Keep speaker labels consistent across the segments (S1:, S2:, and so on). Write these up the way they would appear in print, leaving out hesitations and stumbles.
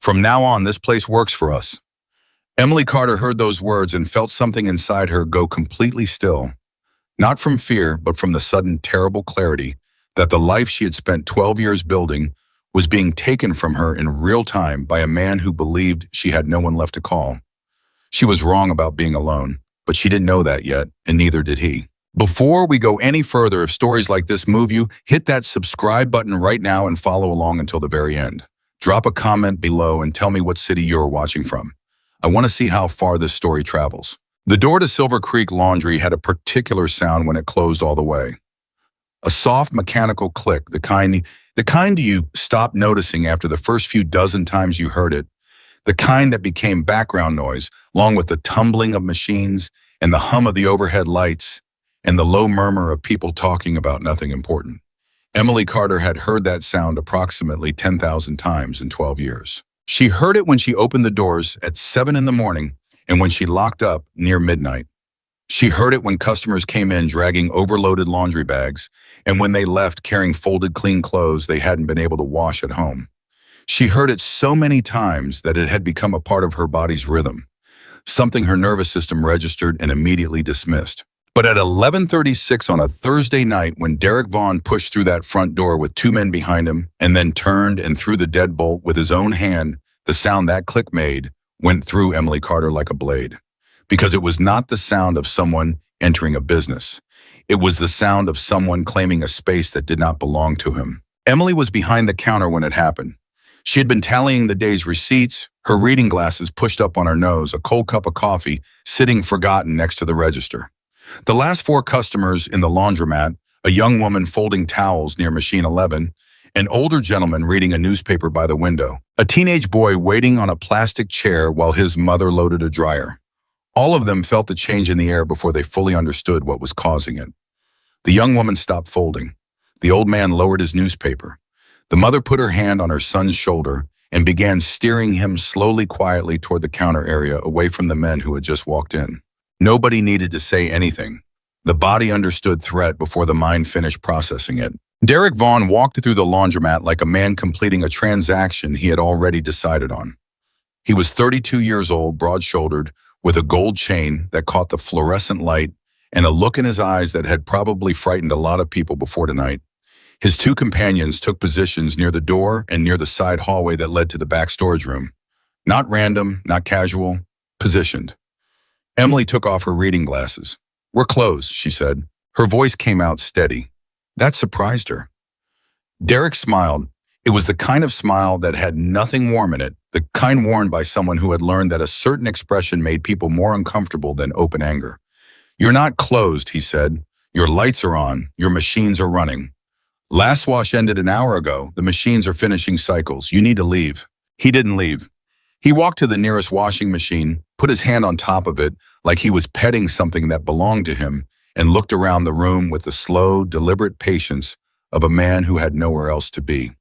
S1: From now on, this place works for us." Emily Carter heard those words and felt something inside her go completely still. Not from fear, but from the sudden terrible clarity that the life she had spent 12 years building was being taken from her in real time by a man who believed she had no one left to call. She was wrong about being alone, but she didn't know that yet, and neither did he. Before we go any further, if stories like this move you, hit that subscribe button right now and follow along until the very end. Drop a comment below and tell me what city you're watching from. I want to see how far this story travels. The door to Silver Creek Laundry had a particular sound when it closed all the way. A soft mechanical click, the kind you stop noticing after the first few dozen times you heard it, the kind that became background noise, along with the tumbling of machines and the hum of the overhead lights and the low murmur of people talking about nothing important. Emily Carter had heard that sound approximately 10,000 times in 12 years. She heard it when she opened the doors at 7 in the morning and when she locked up near midnight. She heard it when customers came in dragging overloaded laundry bags and when they left carrying folded clean clothes they hadn't been able to wash at home. She heard it so many times that it had become a part of her body's rhythm, something her nervous system registered and immediately dismissed. But at 11:36 on a Thursday night, when Derek Vaughn pushed through that front door with two men behind him and then turned and threw the deadbolt with his own hand, the sound that click made went through Emily Carter like a blade. Because it was not the sound of someone entering a business. It was the sound of someone claiming a space that did not belong to him. Emily was behind the counter when it happened. She had been tallying the day's receipts, her reading glasses pushed up on her nose, a cold cup of coffee sitting forgotten next to the register. The last four customers in the laundromat, a young woman folding towels near machine 11, an older gentleman reading a newspaper by the window, a teenage boy waiting on a plastic chair while his mother loaded a dryer. All of them felt the change in the air before they fully understood what was causing it. The young woman stopped folding. The old man lowered his newspaper. The mother put her hand on her son's shoulder and began steering him slowly, quietly toward the counter area away from the men who had just walked in. Nobody needed to say anything. The body understood threat before the mind finished processing it. Derek Vaughn walked through the laundromat like a man completing a transaction he had already decided on. He was 32 years old, broad-shouldered, with a gold chain that caught the fluorescent light and a look in his eyes that had probably frightened a lot of people before tonight. His two companions took positions near the door and near the side hallway that led to the back storage room. Not random, not casual, positioned. Emily took off her reading glasses. "We're closed," she said. Her voice came out steady. That surprised her. Derek smiled. It was the kind of smile that had nothing warm in it, the kind worn by someone who had learned that a certain expression made people more uncomfortable than open anger. "You're not closed," he said. "Your lights are on. Your machines are running. Last wash ended an hour ago. The machines are finishing cycles. You need to leave." He didn't leave. He walked to the nearest washing machine, put his hand on top of it like he was petting something that belonged to him, and looked around the room with the slow, deliberate patience of a man who had nowhere else to be.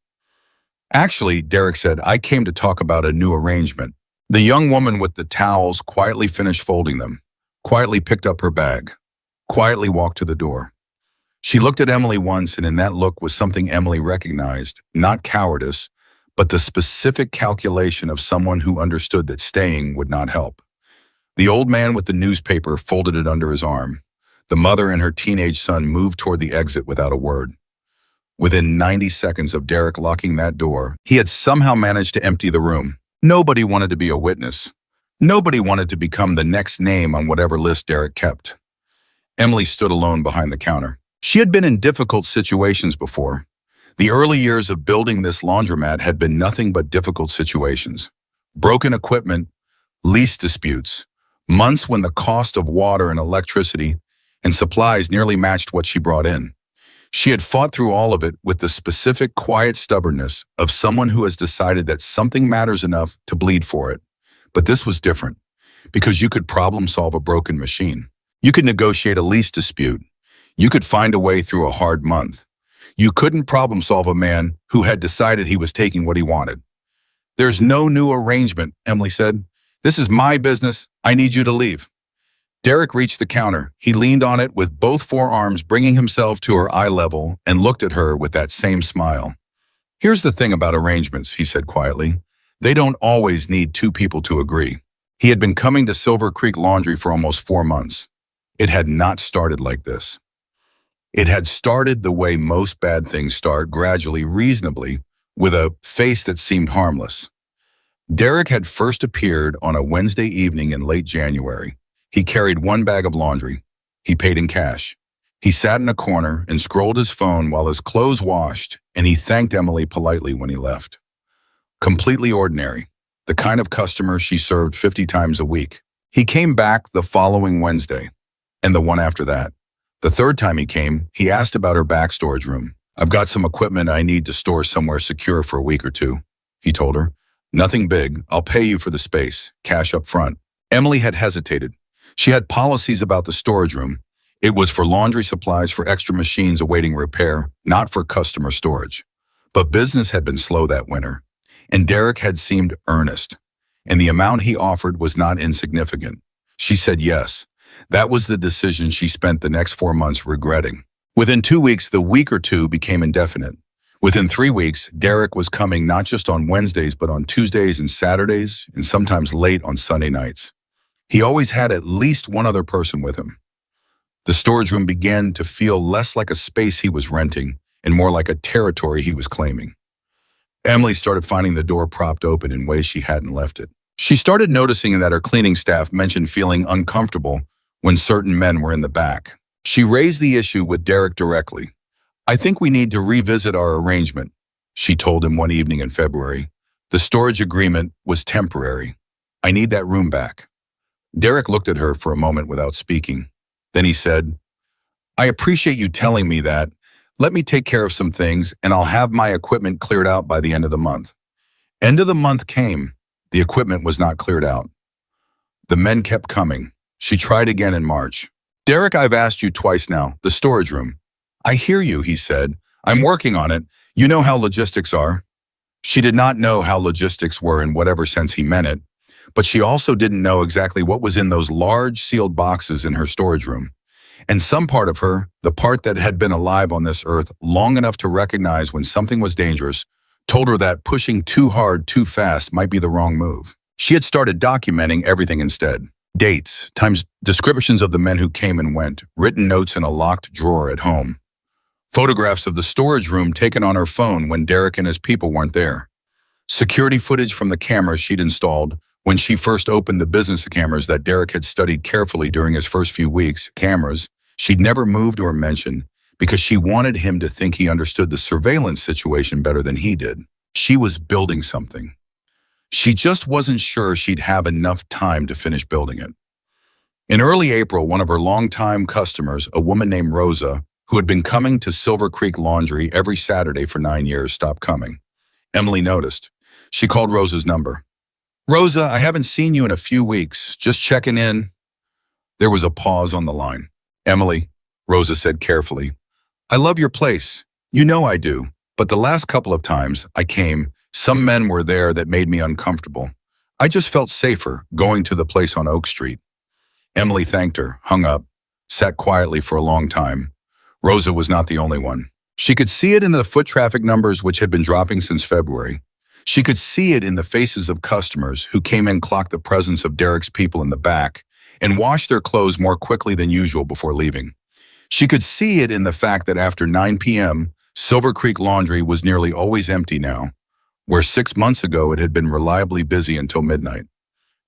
S1: "Actually," Derek said, "I came to talk about a new arrangement." The young woman with the towels quietly finished folding them, quietly picked up her bag, quietly walked to the door. She looked at Emily once, and in that look was something Emily recognized, not cowardice, but the specific calculation of someone who understood that staying would not help. The old man with the newspaper folded it under his arm. The mother and her teenage son moved toward the exit without a word. Within 90 seconds of Derek locking that door, he had somehow managed to empty the room. Nobody wanted to be a witness. Nobody wanted to become the next name on whatever list Derek kept. Emily stood alone behind the counter. She had been in difficult situations before. The early years of building this laundromat had been nothing but difficult situations. Broken equipment, lease disputes, months when the cost of water and electricity and supplies nearly matched what she brought in. She had fought through all of it with the specific, quiet stubbornness of someone who has decided that something matters enough to bleed for it. But this was different, because you could problem solve a broken machine. You could negotiate a lease dispute. You could find a way through a hard month. You couldn't problem solve a man who had decided he was taking what he wanted. "There's no new arrangement," Emily said. "This is my business. I need you to leave." Derek reached the counter. He leaned on it with both forearms, bringing himself to her eye level, and looked at her with that same smile. "Here's the thing about arrangements," he said quietly. They don't always need two people to agree. He had been coming to Silver Creek Laundry for almost 4 months. It had not started like this. It had started the way most bad things start, gradually, reasonably, with a face that seemed harmless. Derek had first appeared on a Wednesday evening in late January. He carried one bag of laundry. He paid in cash. He sat in a corner and scrolled his phone while his clothes washed, and he thanked Emily politely when he left. Completely ordinary, the kind of customer she served 50 times a week. He came back the following Wednesday, and the one after that. The third time he came, he asked about her back storage room. "I've got some equipment I need to store somewhere secure for a week or two," he told her. "Nothing big. I'll pay you for the space, cash up front." Emily had hesitated. She had policies about the storage room. It was for laundry supplies for extra machines awaiting repair, not for customer storage. But business had been slow that winter, and Derek had seemed earnest, and the amount he offered was not insignificant. She said yes. That was the decision she spent the next 4 months regretting. Within 2 weeks, the week or two became indefinite. Within 3 weeks, Derek was coming not just on Wednesdays, but on Tuesdays and Saturdays, and sometimes late on Sunday nights. He always had at least one other person with him. The storage room began to feel less like a space he was renting and more like a territory he was claiming. Emily started finding the door propped open in ways she hadn't left it. She started noticing that her cleaning staff mentioned feeling uncomfortable when certain men were in the back. She raised the issue with Derek directly. "I think we need to revisit our arrangement," she told him one evening in February. "The storage agreement was temporary. I need that room back." Derek looked at her for a moment without speaking. Then he said, "I appreciate you telling me that. Let me take care of some things, and I'll have my equipment cleared out by the end of the month." End of the month came. The equipment was not cleared out. The men kept coming. She tried again in March. "Derek, I've asked you twice now, the storage room." "I hear you," he said. "I'm working on it. You know how logistics are." She did not know how logistics were in whatever sense he meant it, but she also didn't know exactly what was in those large sealed boxes in her storage room. And some part of her, the part that had been alive on this earth long enough to recognize when something was dangerous, told her that pushing too hard too fast might be the wrong move. She had started documenting everything instead. Dates, times, descriptions of the men who came and went, written notes in a locked drawer at home. Photographs of the storage room taken on her phone when Derek and his people weren't there. Security footage from the cameras she'd installed when she first opened the business cameras that Derek had studied carefully during his first few weeks, cameras she'd never moved or mentioned because she wanted him to think he understood the surveillance situation better than he did. She was building something. She just wasn't sure she'd have enough time to finish building it. In early April, one of her longtime customers, a woman named Rosa, who had been coming to Silver Creek Laundry every Saturday for 9 years, stopped coming. Emily noticed. She called Rosa's number. "Rosa, I haven't seen you in a few weeks. Just checking in." There was a pause on the line. "Emily," Rosa said carefully, "I love your place. You know I do. But the last couple of times I came, some men were there that made me uncomfortable. I just felt safer going to the place on Oak Street." Emily thanked her, hung up, sat quietly for a long time. Rosa was not the only one. She could see it in the foot traffic numbers, which had been dropping since February. She could see it in the faces of customers who came in, clocked the presence of Derek's people in the back, and washed their clothes more quickly than usual before leaving. She could see it in the fact that after 9 p.m., Silver Creek Laundry was nearly always empty now, where 6 months ago it had been reliably busy until midnight.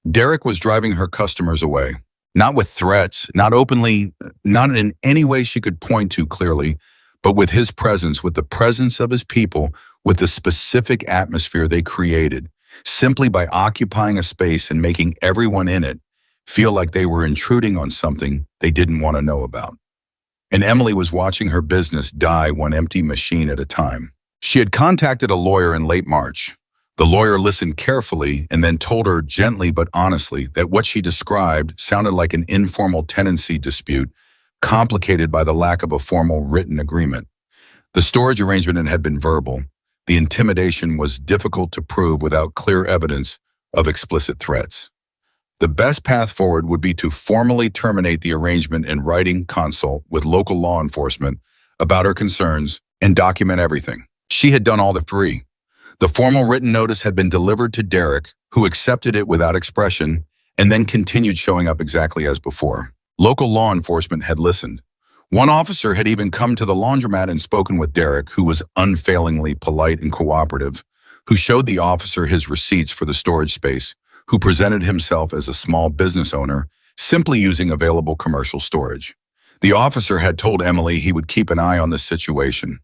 S1: Derek was driving her customers away, not with threats, not openly, not in any way she could point to clearly, but with his presence, with the presence of his people, with the specific atmosphere they created, simply by occupying a space and making everyone in it feel like they were intruding on something they didn't want to know about. And Emily was watching her business die one empty machine at a time. She had contacted a lawyer in late March. The lawyer listened carefully and then told her gently but honestly that what she described sounded like an informal tenancy dispute, complicated by the lack of a formal written agreement. The storage arrangement had been verbal. The intimidation was difficult to prove without clear evidence of explicit threats. The best path forward would be to formally terminate the arrangement in writing, consult with local law enforcement about her concerns, and document everything. She had done all the three. The formal written notice had been delivered to Derek, who accepted it without expression and then continued showing up exactly as before. Local law enforcement had listened. One officer had even come to the laundromat and spoken with Derek, who was unfailingly polite and cooperative, who showed the officer his receipts for the storage space, who presented himself as a small business owner, simply using available commercial storage. The officer had told Emily he would keep an eye on the situation.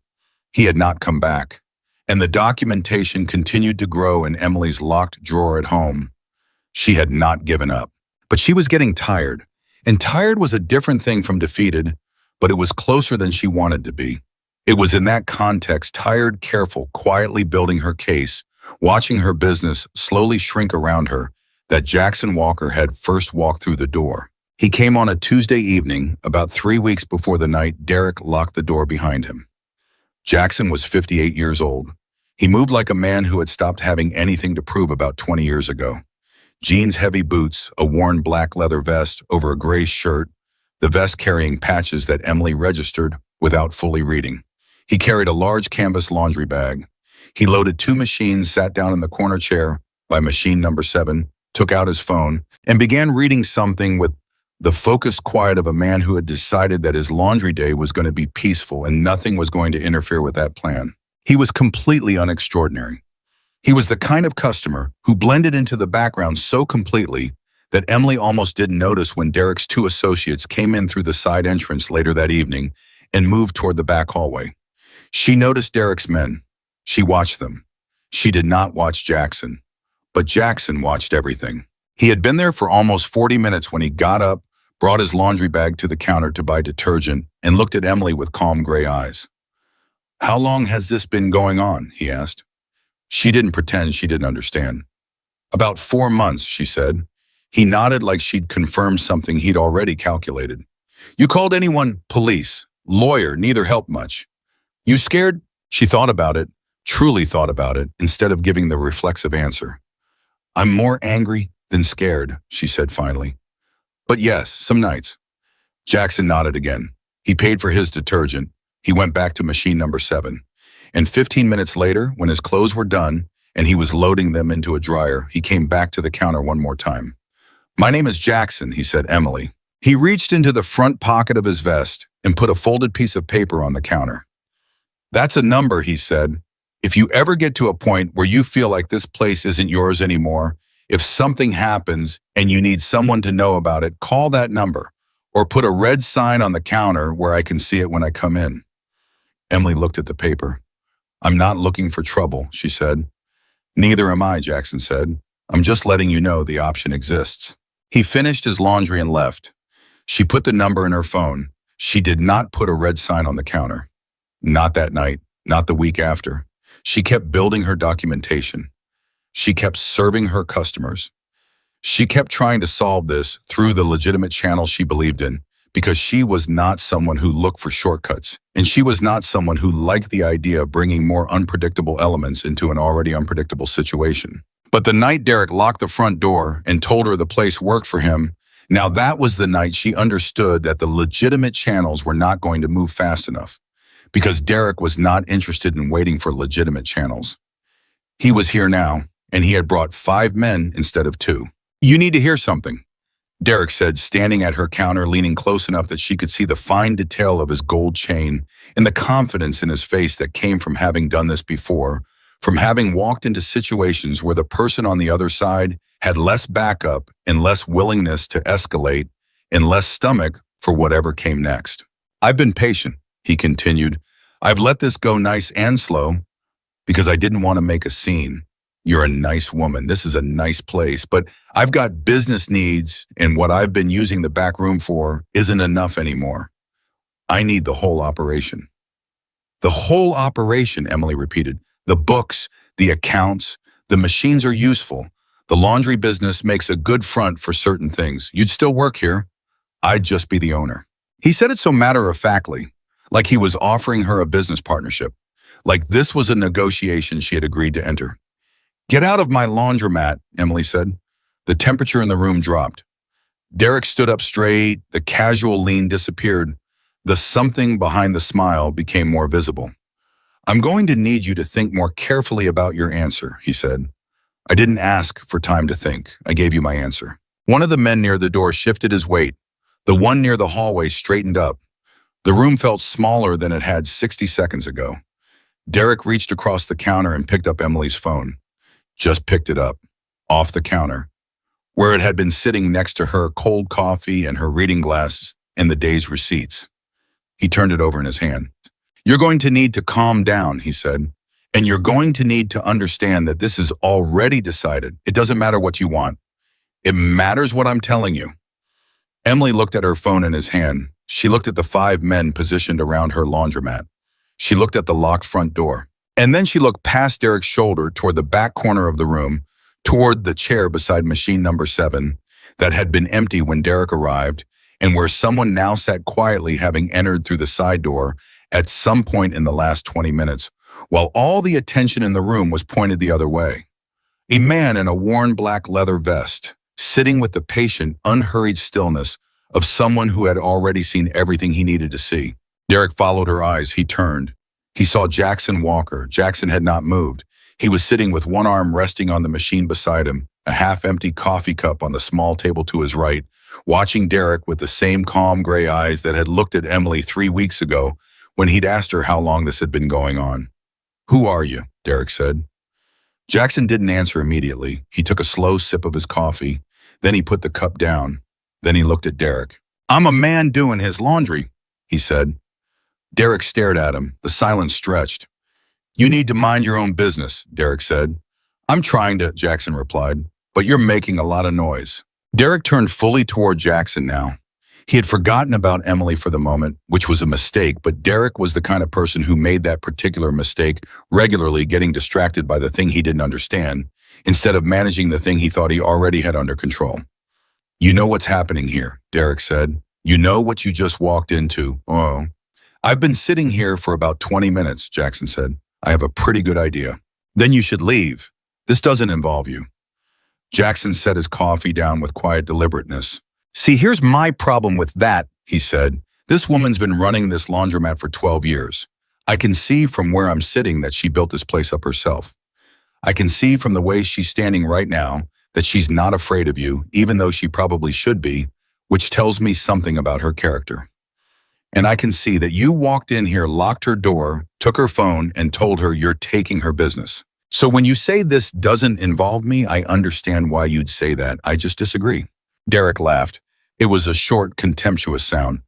S1: He had not come back, and the documentation continued to grow in Emily's locked drawer at home. She had not given up, but she was getting tired, and tired was a different thing from defeated, but it was closer than she wanted to be. It was in that context, tired, careful, quietly building her case, watching her business slowly shrink around her, that Jackson Walker had first walked through the door. He came on a Tuesday evening, about 3 weeks before the night Derek locked the door behind him. Jackson was 58 years old. He moved like a man who had stopped having anything to prove about 20 years ago. Jeans, heavy boots, a worn black leather vest over a gray shirt, the vest carrying patches that Emily registered without fully reading. He carried a large canvas laundry bag. He loaded 2 machines, sat down in the corner chair by machine number 7, took out his phone, and began reading something with the focused quiet of a man who had decided that his laundry day was going to be peaceful and nothing was going to interfere with that plan. He was completely unextraordinary. He was the kind of customer who blended into the background so completely that Emily almost didn't notice when Derek's 2 associates came in through the side entrance later that evening and moved toward the back hallway. She noticed Derek's men. She watched them. She did not watch Jackson, but Jackson watched everything. He had been there for almost 40 minutes when he got up, brought his laundry bag to the counter to buy detergent, and looked at Emily with calm gray eyes. "How long has this been going on?" he asked. She didn't pretend she didn't understand. "About 4 months," she said. He nodded like she'd confirmed something he'd already calculated. "You called anyone? Police, lawyer, neither helped much. You scared?" She thought about it, truly thought about it, instead of giving the reflexive answer. "I'm more angry than scared," she said finally. "But yes, some nights." Jackson nodded again. He paid for his detergent. He went back to machine number 7. And 15 minutes later, when his clothes were done and he was loading them into a dryer, he came back to the counter one more time. "My name is Jackson," he said, "Emily." He reached into the front pocket of his vest and put a folded piece of paper on the counter. "That's a number," he said. "If you ever get to a point where you feel like this place isn't yours anymore, if something happens and you need someone to know about it, call that number or put a red sign on the counter where I can see it when I come in." Emily looked at the paper. "I'm not looking for trouble," she said. "Neither am I," Jackson said. "I'm just letting you know the option exists." He finished his laundry and left. She put the number in her phone. She did not put a red sign on the counter. Not that night, not the week after. She kept building her documentation. She kept serving her customers. She kept trying to solve this through the legitimate channels she believed in, because she was not someone who looked for shortcuts, and she was not someone who liked the idea of bringing more unpredictable elements into an already unpredictable situation. But the night Derek locked the front door and told her the place worked for him, now that was the night she understood that the legitimate channels were not going to move fast enough, because Derek was not interested in waiting for legitimate channels. He was here now, and he had brought 5 men instead of 2. "You need to hear something," Derek said, standing at her counter, leaning close enough that she could see the fine detail of his gold chain and the confidence in his face that came from having done this before, from having walked into situations where the person on the other side had less backup and less willingness to escalate and less stomach for whatever came next. "I've been patient," he continued. "I've let this go nice and slow because I didn't want to make a scene. You're a nice woman. This is a nice place, but I've got business needs, and what I've been using the back room for isn't enough anymore. I need the whole operation." "The whole operation," Emily repeated. "The books, the accounts, the machines are useful. The laundry business makes a good front for certain things. You'd still work here. I'd just be the owner." He said it so matter-of-factly, like he was offering her a business partnership, like this was a negotiation she had agreed to enter. "Get out of my laundromat," Emily said. The temperature in the room dropped. Derek stood up straight, the casual lean disappeared. The something behind the smile became more visible. I'm going to need you to think more carefully about your answer, he said. I didn't ask for time to think. I gave you my answer. One of the men near the door shifted his weight. The one near the hallway straightened up. The room felt smaller than it had 60 seconds ago. Derek reached across the counter and picked up Emily's phone. Just picked it up. Off the counter, where it had been sitting next to her cold coffee and her reading glasses and the day's receipts. He turned it over in his hand. You're going to need to calm down, he said. And you're going to need to understand that this is already decided. It doesn't matter what you want. It matters what I'm telling you. Emily looked at her phone in his hand. She looked at the 5 men positioned around her laundromat. She looked at the locked front door. And then she looked past Derek's shoulder toward the back corner of the room, toward the chair beside machine number 7 that had been empty when Derek arrived, and where someone now sat quietly, having entered through the side door at some point in the last 20 minutes, while all the attention in the room was pointed the other way. A man in a worn black leather vest, sitting with the patient, unhurried stillness of someone who had already seen everything he needed to see. Derek followed her eyes. He turned. He saw Jackson Walker. Jackson had not moved. He was sitting with one arm resting on the machine beside him, a half-empty coffee cup on the small table to his right, watching Derek with the same calm gray eyes that had looked at Emily 3 weeks ago when he'd asked her how long this had been going on. Who are you? Derek said. Jackson didn't answer immediately. He took a slow sip of his coffee. Then he put the cup down. Then he looked at Derek. I'm a man doing his laundry, he said. Derek stared at him. The silence stretched. You need to mind your own business, Derek said. I'm trying to, Jackson replied, but you're making a lot of noise. Derek turned fully toward Jackson now. He had forgotten about Emily for the moment, which was a mistake, but Derek was the kind of person who made that particular mistake regularly, getting distracted by the thing he didn't understand, instead of managing the thing he thought he already had under control. You know what's happening here, Derek said. You know what you just walked into. Oh. I've been sitting here for about 20 minutes, Jackson said. I have a pretty good idea. Then you should leave. This doesn't involve you. Jackson set his coffee down with quiet deliberateness. See, here's my problem with that, he said. This woman's been running this laundromat for 12 years. I can see from where I'm sitting that she built this place up herself. I can see from the way she's standing right now that she's not afraid of you, even though she probably should be, which tells me something about her character. And I can see that you walked in here, locked her door, took her phone, and told her you're taking her business. So when you say this doesn't involve me, I understand why you'd say that. I just disagree. Derek laughed. It was a short, contemptuous sound.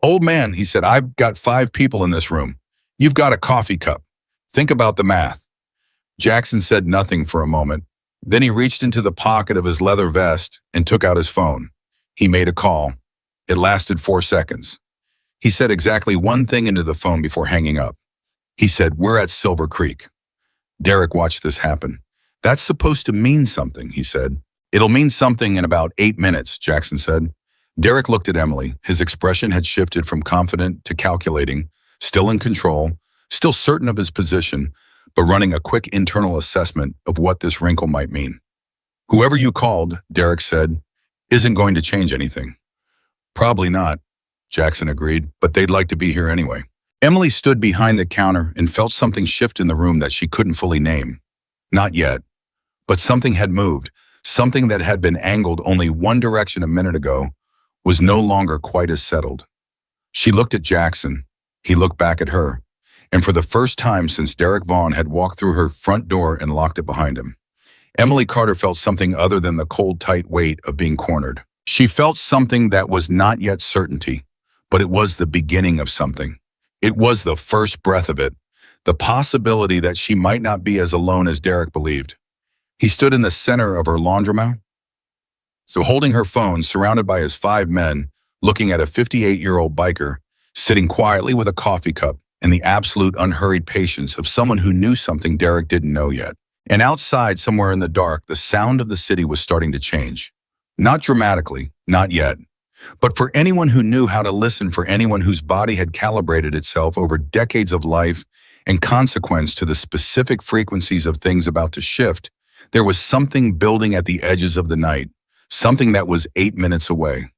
S1: Old man, he said, I've got 5 people in this room. You've got a coffee cup. Think about the math. Jackson said nothing for a moment. Then he reached into the pocket of his leather vest and took out his phone. He made a call. It lasted 4 seconds. He said exactly one thing into the phone before hanging up. He said, we're at Silver Creek. Derek watched this happen. That's supposed to mean something, he said. It'll mean something in about 8 minutes, Jackson said. Derek looked at Emily. His expression had shifted from confident to calculating, still in control, still certain of his position, but running a quick internal assessment of what this wrinkle might mean. Whoever you called, Derek said, isn't going to change anything. Probably not, Jackson agreed, but they'd like to be here anyway. Emily stood behind the counter and felt something shift in the room that she couldn't fully name. Not yet. But something had moved. Something that had been angled only one direction a minute ago was no longer quite as settled. She looked at Jackson. He looked back at her. And for the first time since Derek Vaughn had walked through her front door and locked it behind him, Emily Carter felt something other than the cold, tight weight of being cornered. She felt something that was not yet certainty, but it was the beginning of something. It was the first breath of it, the possibility that she might not be as alone as Derek believed. He stood in the center of her laundromat, so holding her phone, surrounded by his 5 men, looking at a 58-year-old biker, sitting quietly with a coffee cup and the absolute unhurried patience of someone who knew something Derek didn't know yet. And outside, somewhere in the dark, the sound of the city was starting to change. Not dramatically, not yet. But for anyone who knew how to listen, for anyone whose body had calibrated itself over decades of life and consequence to the specific frequencies of things about to shift, there was something building at the edges of the night, something that was 8 minutes away.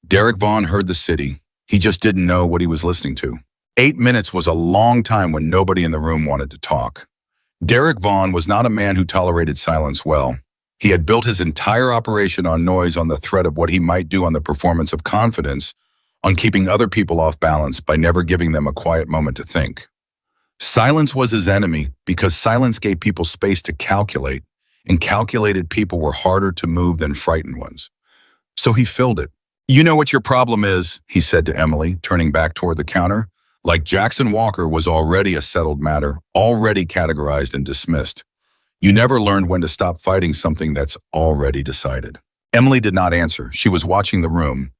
S1: Derek Vaughn heard the city. He just didn't know what he was listening to. 8 minutes was a long time when nobody in the room wanted to talk. Derek Vaughn was not a man who tolerated silence well. He had built his entire operation on noise, on the threat of what he might do, on the performance of confidence, on keeping other people off balance by never giving them a quiet moment to think. Silence was his enemy because silence gave people space to calculate, and calculated people were harder to move than frightened ones. So he filled it. "You know what your problem is," he said to Emily, turning back toward the counter. Like Jackson Walker was already a settled matter, already categorized and dismissed. You never learned when to stop fighting something that's already decided. Emily did not answer. She was watching the room,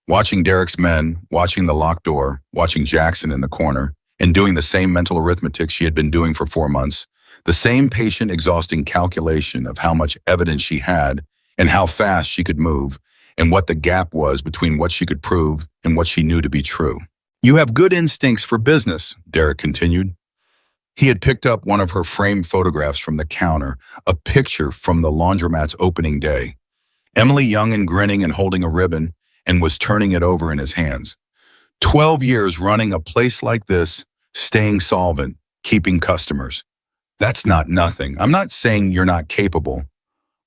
S1: watching Derek's men, watching the locked door, watching Jackson in the corner, and doing the same mental arithmetic she had been doing for 4 months, the same patient, exhausting calculation of how much evidence she had and how fast she could move, and what the gap was between what she could prove and what she knew to be true. "You have good instincts for business," Derek continued. He had picked up one of her framed photographs from the counter, a picture from the laundromat's opening day. Emily, young and grinning and holding a ribbon, and was turning it over in his hands. 12 years running a place like this, staying solvent, keeping customers. That's not nothing. I'm not saying you're not capable.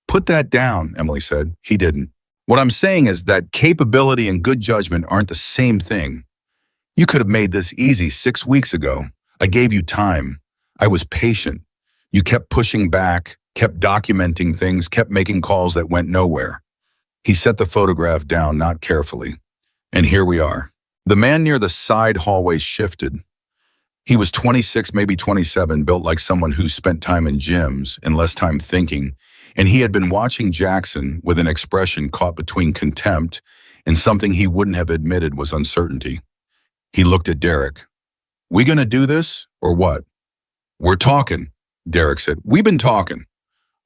S1: Put that down, Emily said. He didn't. What I'm saying is that capability and good judgment aren't the same thing. You could have made this easy 6 weeks ago. I gave you time. I was patient. You kept pushing back, kept documenting things, kept making calls that went nowhere. He set the photograph down, not carefully. And here we are. The man near the side hallway shifted. He was 26, maybe 27, built like someone who spent time in gyms and less time thinking, and he had been watching Jackson with an expression caught between contempt and something he wouldn't have admitted was uncertainty. He looked at Derek. "We gonna do this, or what?" "We're talking," Derek said. "We've been talking."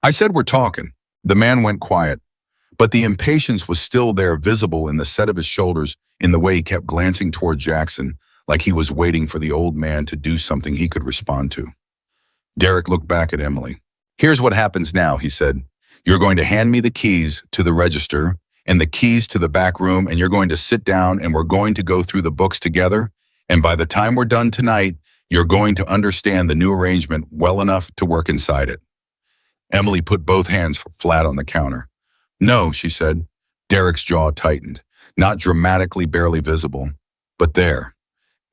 S1: "I said we're talking." The man went quiet, but the impatience was still there, visible in the set of his shoulders, in the way he kept glancing toward Jackson, like he was waiting for the old man to do something he could respond to. Derek looked back at Emily. "Here's what happens now," he said. "You're going to hand me the keys to the register and the keys to the back room, and you're going to sit down and we're going to go through the books together, and by the time we're done tonight, you're going to understand the new arrangement well enough to work inside it." Emily put both hands flat on the counter. "No," she said. Derek's jaw tightened, not dramatically, barely visible, but there.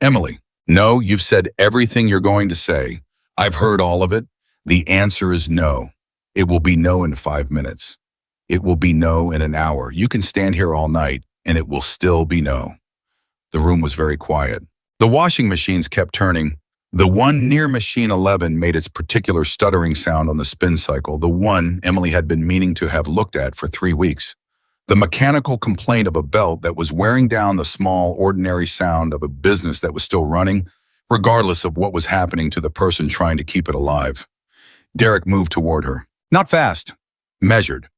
S1: "Emily, no, you've said everything you're going to say. I've heard all of it. The answer is no. It will be no in 5 minutes. It will be no in an hour. You can stand here all night, and it will still be no." The room was very quiet. The washing machines kept turning. The one near machine 11 made its particular stuttering sound on the spin cycle, the one Emily had been meaning to have looked at for 3 weeks. The mechanical complaint of a belt that was wearing down the small, ordinary sound of a business that was still running, regardless of what was happening to the person trying to keep it alive. Derek moved toward her. Not fast, measured.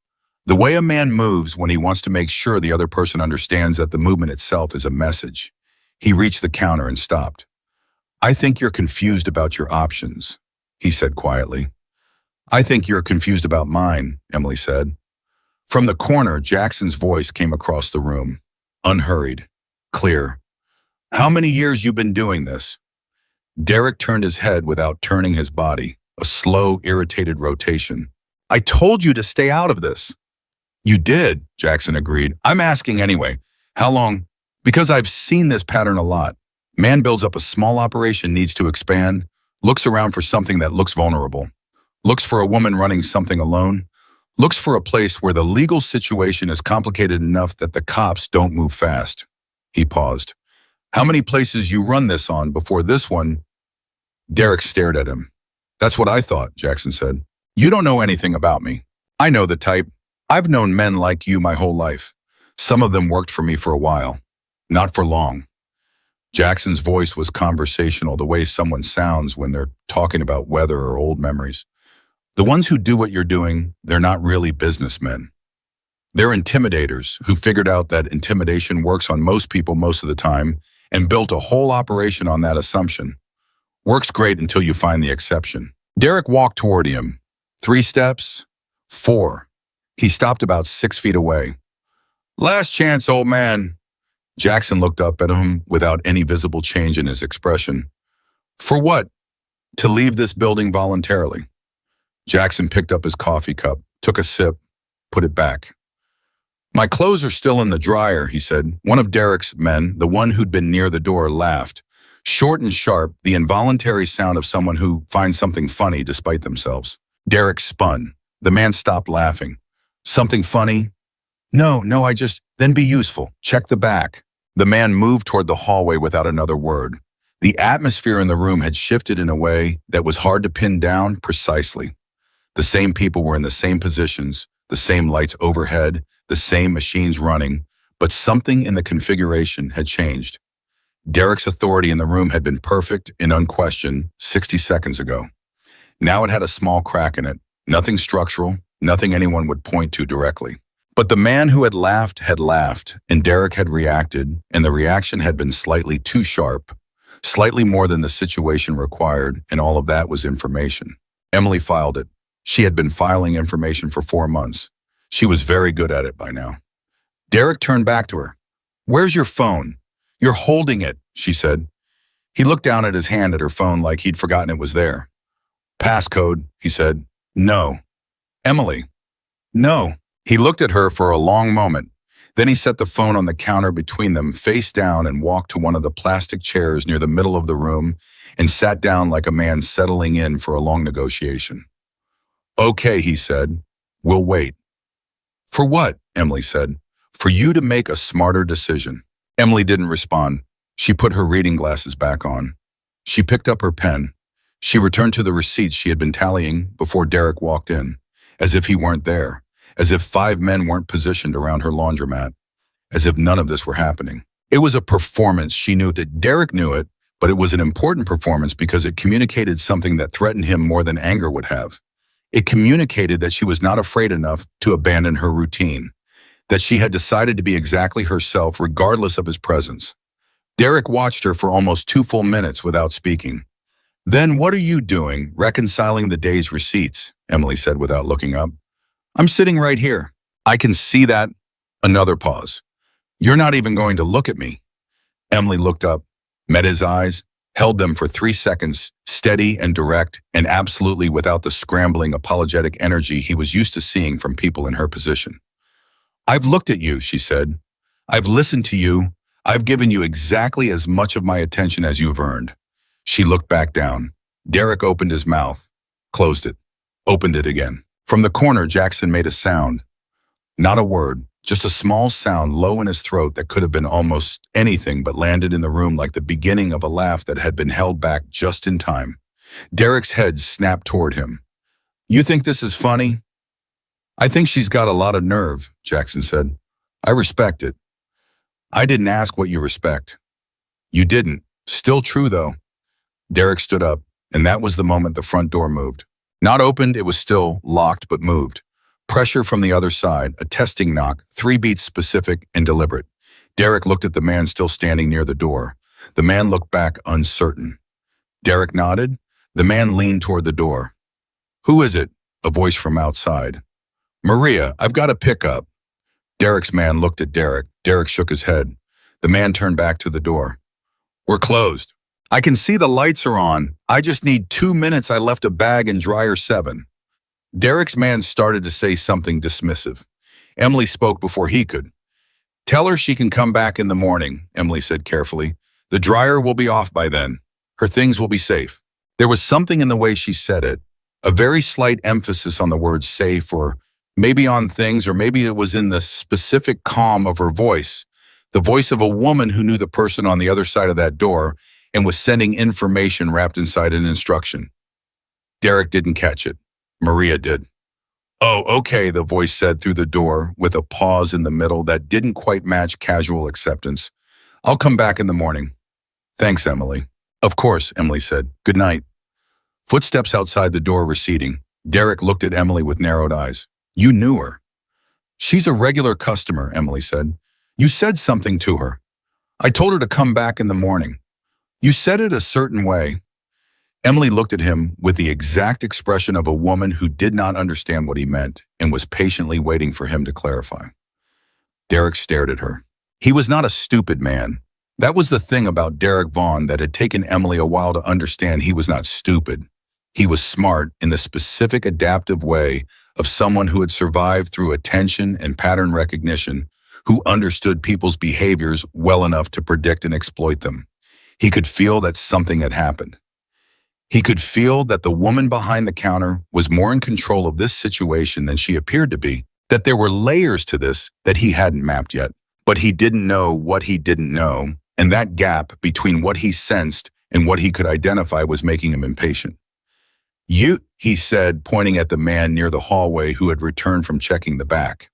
S1: The way a man moves when he wants to make sure the other person understands that the movement itself is a message. He reached the counter and stopped. "I think you're confused about your options," he said quietly. "I think you're confused about mine," Emily said. From the corner, Jackson's voice came across the room, unhurried, clear. "How many years you been doing this?" Derek turned his head without turning his body, a slow, irritated rotation. "I told you to stay out of this." "You did," Jackson agreed. "I'm asking anyway. How long?" "Because I've seen this pattern a lot. Man builds up a small operation, needs to expand, looks around for something that looks vulnerable, looks for a woman running something alone, looks for a place where the legal situation is complicated enough that the cops don't move fast." He paused. "How many places you run this on before this one?" Derek stared at him. "That's what I thought," Jackson said. "You don't know anything about me. I know the type. I've known men like you my whole life. Some of them worked for me for a while. Not for long." Jackson's voice was conversational, the way someone sounds when they're talking about weather or old memories. "The ones who do what you're doing, they're not really businessmen. They're intimidators who figured out that intimidation works on most people most of the time and built a whole operation on that assumption. Works great until you find the exception." Derek walked toward him. 3 steps, 4. He stopped about 6 feet away. "Last chance, old man. Jackson looked up at him without any visible change in his expression. For what? To leave this building voluntarily. Jackson picked up his coffee cup, took a sip, put it back. My clothes are still in the dryer, he said. One of Derek's men, the one who'd been near the door, laughed. Short and sharp, the involuntary sound of someone who finds something funny despite themselves. Derek spun. The man stopped laughing. Something funny? No, then be useful. Check the back. The man moved toward the hallway without another word. The atmosphere in the room had shifted in a way that was hard to pin down precisely. The same people were in the same positions, the same lights overhead, the same machines running, but something in the configuration had changed. Derek's authority in the room had been perfect and unquestioned 60 seconds ago. Now it had a small crack in it, nothing structural, nothing anyone would point to directly. But the man who had laughed, and Derek had reacted, and the reaction had been slightly too sharp, slightly more than the situation required, and all of that was information. Emily filed it. She had been filing information for 4 months. She was very good at it by now. Derek turned back to her. Where's your phone? You're holding it, she said. He looked down at his hand at her phone like he'd forgotten it was there. Passcode, he said. No. Emily. No. He looked at her for a long moment. Then he set the phone on the counter between them, face down, and walked to one of the plastic chairs near the middle of the room and sat down like a man settling in for a long negotiation. Okay, he said. We'll wait. For what? Emily said. For you to make a smarter decision. Emily didn't respond. She put her reading glasses back on. She picked up her pen. She returned to the receipts she had been tallying before Derek walked in, as if he weren't there, as if 5 men weren't positioned around her laundromat, as if none of this were happening. It was a performance, she knew that Derek knew it, but it was an important performance because it communicated something that threatened him more than anger would have. It communicated that she was not afraid enough to abandon her routine, that she had decided to be exactly herself regardless of his presence. Derek watched her for almost 2 full minutes without speaking. Then what are you doing, reconciling the day's receipts? Emily said without looking up. I'm sitting right here. I can see that. Another pause. You're not even going to look at me. Emily looked up, met his eyes, held them for 3 seconds, steady and direct, and absolutely without the scrambling, apologetic energy he was used to seeing from people in her position. I've looked at you, she said. I've listened to you. I've given you exactly as much of my attention as you've earned. She looked back down. Derek opened his mouth, closed it, opened it again. From the corner, Jackson made a sound. Not a word, just a small sound low in his throat that could have been almost anything but landed in the room like the beginning of a laugh that had been held back just in time. Derek's head snapped toward him. You think this is funny? I think she's got a lot of nerve, Jackson said. I respect it. I didn't ask what you respect. You didn't. Still true, though. Derek stood up, and that was the moment the front door moved. Not opened, it was still locked but moved. Pressure from the other side, a testing knock, 3 beats specific and deliberate. Derek looked at the man still standing near the door. The man looked back uncertain. Derek nodded. The man leaned toward the door. Who is it? A voice from outside. Maria, I've got a pickup. Derek's man looked at Derek. Derek shook his head. The man turned back to the door. We're closed. I can see the lights are on. I just need 2 minutes. I left a bag in dryer 7. Derek's man started to say something dismissive. Emily spoke before he could. Tell her she can come back in the morning, Emily said carefully. The dryer will be off by then. Her things will be safe. There was something in the way she said it, a very slight emphasis on the word safe, or maybe on things, or maybe it was in the specific calm of her voice, the voice of a woman who knew the person on the other side of that door and was sending information wrapped inside an instruction. Derek didn't catch it. Maria did. Oh, okay, the voice said through the door with a pause in the middle that didn't quite match casual acceptance. I'll come back in the morning. Thanks, Emily. Of course, Emily said. Good night. Footsteps outside the door receding. Derek looked at Emily with narrowed eyes. You knew her. She's a regular customer, Emily said. You said something to her. I told her to come back in the morning. You said it a certain way. Emily looked at him with the exact expression of a woman who did not understand what he meant and was patiently waiting for him to clarify. Derek stared at her. He was not a stupid man. That was the thing about Derek Vaughn that had taken Emily a while to understand. He was not stupid. He was smart in the specific adaptive way of someone who had survived through attention and pattern recognition, who understood people's behaviors well enough to predict and exploit them. He could feel that something had happened. He could feel that the woman behind the counter was more in control of this situation than she appeared to be, that there were layers to this that he hadn't mapped yet. But he didn't know what he didn't know, and that gap between what he sensed and what he could identify was making him impatient. "You," he said, pointing at the man near the hallway who had returned from checking the back.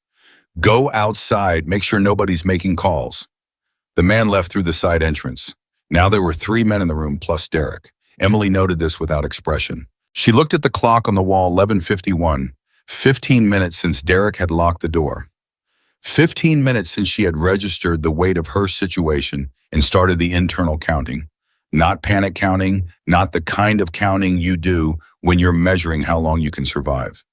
S1: "Go outside, make sure nobody's making calls." The man left through the side entrance. Now there were 3 men in the room plus Derek. Emily noted this without expression. She looked at the clock on the wall, 11:51, 15 minutes since Derek had locked the door. 15 minutes since she had registered the weight of her situation and started the internal counting. Not panic counting, not the kind of counting you do when you're measuring how long you can survive.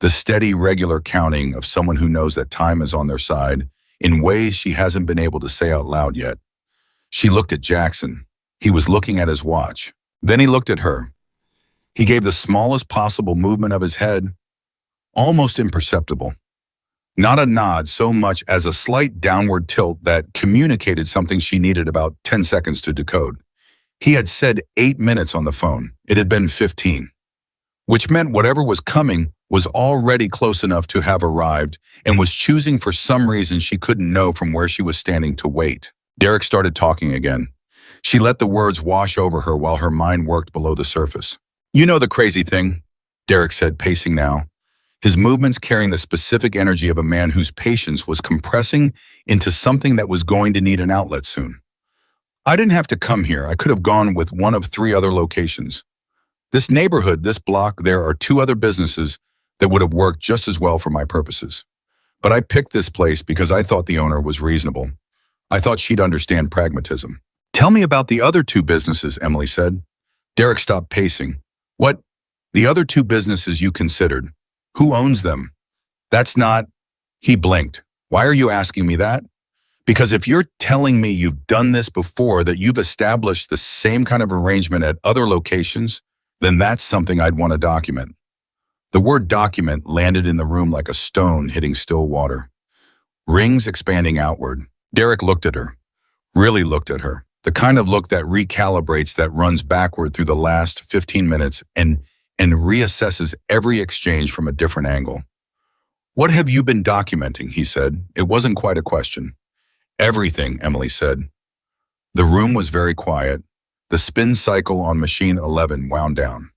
S1: The steady, regular counting of someone who knows that time is on their side in ways she hasn't been able to say out loud yet. She looked at Jackson. He was looking at his watch. Then he looked at her. He gave the smallest possible movement of his head, almost imperceptible. Not a nod so much as a slight downward tilt that communicated something she needed about 10 seconds to decode. He had said 8 minutes on the phone. It had been 15, which meant whatever was coming was already close enough to have arrived and was choosing for some reason she couldn't know from where she was standing to wait. Derek started talking again. She let the words wash over her while her mind worked below the surface. "You know the crazy thing," Derek said, pacing now, his movements carrying the specific energy of a man whose patience was compressing into something that was going to need an outlet soon. "I didn't have to come here. I could have gone with one of 3 other locations. This neighborhood, this block, there are 2 other businesses that would have worked just as well for my purposes. But I picked this place because I thought the owner was reasonable. I thought she'd understand pragmatism." "Tell me about the other 2 businesses," Emily said. Derek stopped pacing. "What? The other 2 businesses you considered? Who owns them?" "That's not..." He blinked. "Why are you asking me that?" "Because if you're telling me you've done this before, that you've established the same kind of arrangement at other locations, then that's something I'd want to document." The word document landed in the room like a stone hitting still water. Rings expanding outward. Derek looked at her. Really looked at her. The kind of look that recalibrates, that runs backward through the last 15 minutes and reassesses every exchange from a different angle. "What have you been documenting?" he said. It wasn't quite a question. "Everything," Emily said. The room was very quiet. The spin cycle on machine 11 wound down.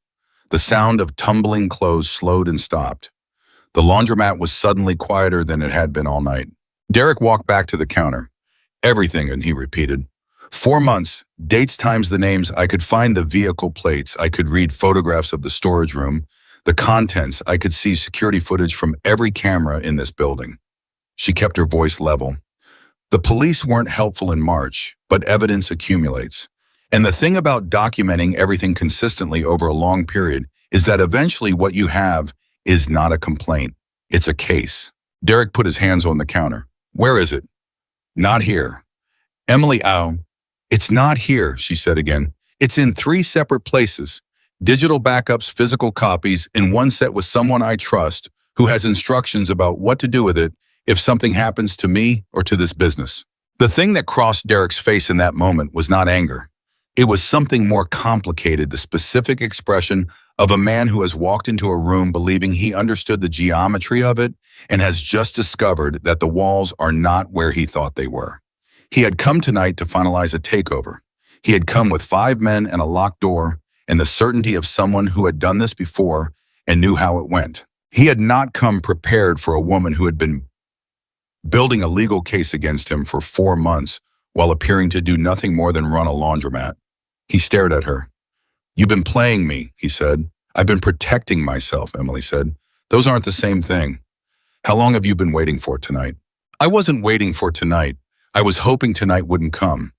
S1: The sound of tumbling clothes slowed and stopped. The laundromat was suddenly quieter than it had been all night. Derek walked back to the counter. "Everything," and he repeated. 4 months, dates times the names. I could find the vehicle plates. I could read photographs of the storage room, the contents. I could see security footage from every camera in this building." She kept her voice level. "The police weren't helpful in March, but evidence accumulates. And the thing about documenting everything consistently over a long period is that eventually what you have is not a complaint. It's a case." Derek put his hands on the counter. "Where is it?" "Not here." Emily, "Ow. It's not here," she said again. "It's in 3 separate places. Digital backups, physical copies, and one set with someone I trust who has instructions about what to do with it if something happens to me or to this business." The thing that crossed Derek's face in that moment was not anger. It was something more complicated, the specific expression of a man who has walked into a room believing he understood the geometry of it and has just discovered that the walls are not where he thought they were. He had come tonight to finalize a takeover. He had come with 5 men and a locked door and the certainty of someone who had done this before and knew how it went. He had not come prepared for a woman who had been building a legal case against him for 4 months while appearing to do nothing more than run a laundromat. He stared at her. "You've been playing me," he said. "I've been protecting myself," Emily said. "Those aren't the same thing. How long have you been waiting for tonight?" "I wasn't waiting for tonight. I was hoping tonight wouldn't come.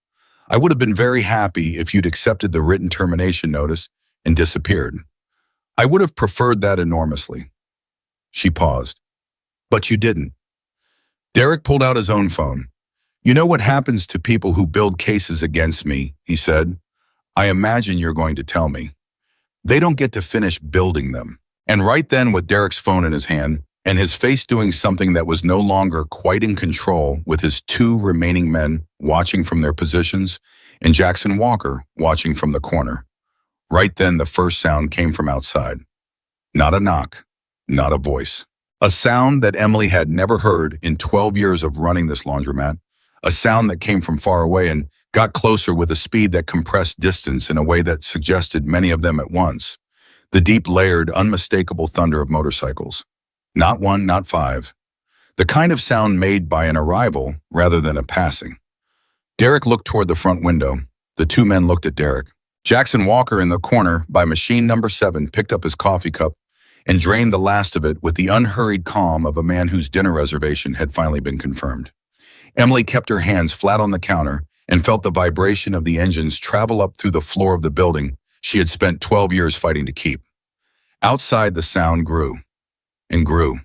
S1: I would have been very happy if you'd accepted the written termination notice and disappeared. I would have preferred that enormously." She paused. "But you didn't." Derek pulled out his own phone. You know what happens to people who build cases against me, he said. I imagine you're going to tell me. They don't get to finish building them. And right then, with Derek's phone in his hand, and his face doing something that was no longer quite in control, with his two remaining men watching from their positions, and Jackson Walker watching from the corner. Right then, the first sound came from outside. Not a knock, not a voice. A sound that Emily had never heard in 12 years of running this laundromat. A sound that came from far away and got closer with a speed that compressed distance in a way that suggested many of them at once. The deep, layered, unmistakable thunder of motorcycles. Not one, not five. The kind of sound made by an arrival rather than a passing. Derek looked toward the front window. The two men looked at Derek. Jackson Walker in the corner by machine number 7 picked up his coffee cup and drained the last of it with the unhurried calm of a man whose dinner reservation had finally been confirmed. Emily kept her hands flat on the counter and felt the vibration of the engines travel up through the floor of the building she had spent 12 years fighting to keep. Outside, the sound grew and grew.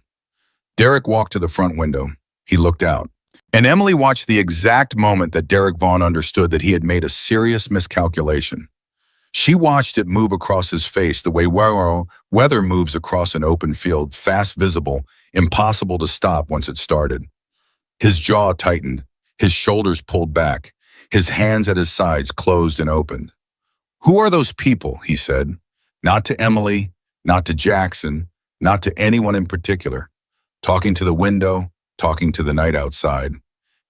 S1: Derek walked to the front window. He looked out. And Emily watched the exact moment that Derek Vaughn understood that he had made a serious miscalculation. She watched it move across his face the way weather moves across an open field, fast visible, impossible to stop once it started. His jaw tightened, his shoulders pulled back, his hands at his sides closed and opened. Who are those people, he said. Not to Emily, not to Jackson, not to anyone in particular. Talking to the window, talking to the night outside.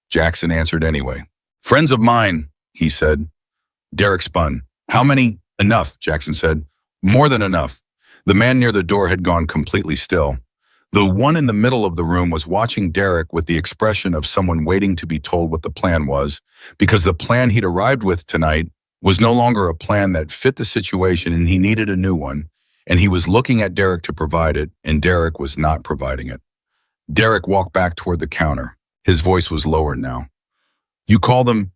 S1: Jackson answered anyway. Friends of mine, he said. Derek spun. How many? Enough, Jackson said. More than enough. The man near the door had gone completely still. The one in the middle of the room was watching Derek with the expression of someone waiting to be told what the plan was, because the plan he'd arrived with tonight was no longer a plan that fit the situation and he needed a new one, and he was looking at Derek to provide it, and Derek was not providing it. Derek walked back toward the counter. His voice was lower now. You call them?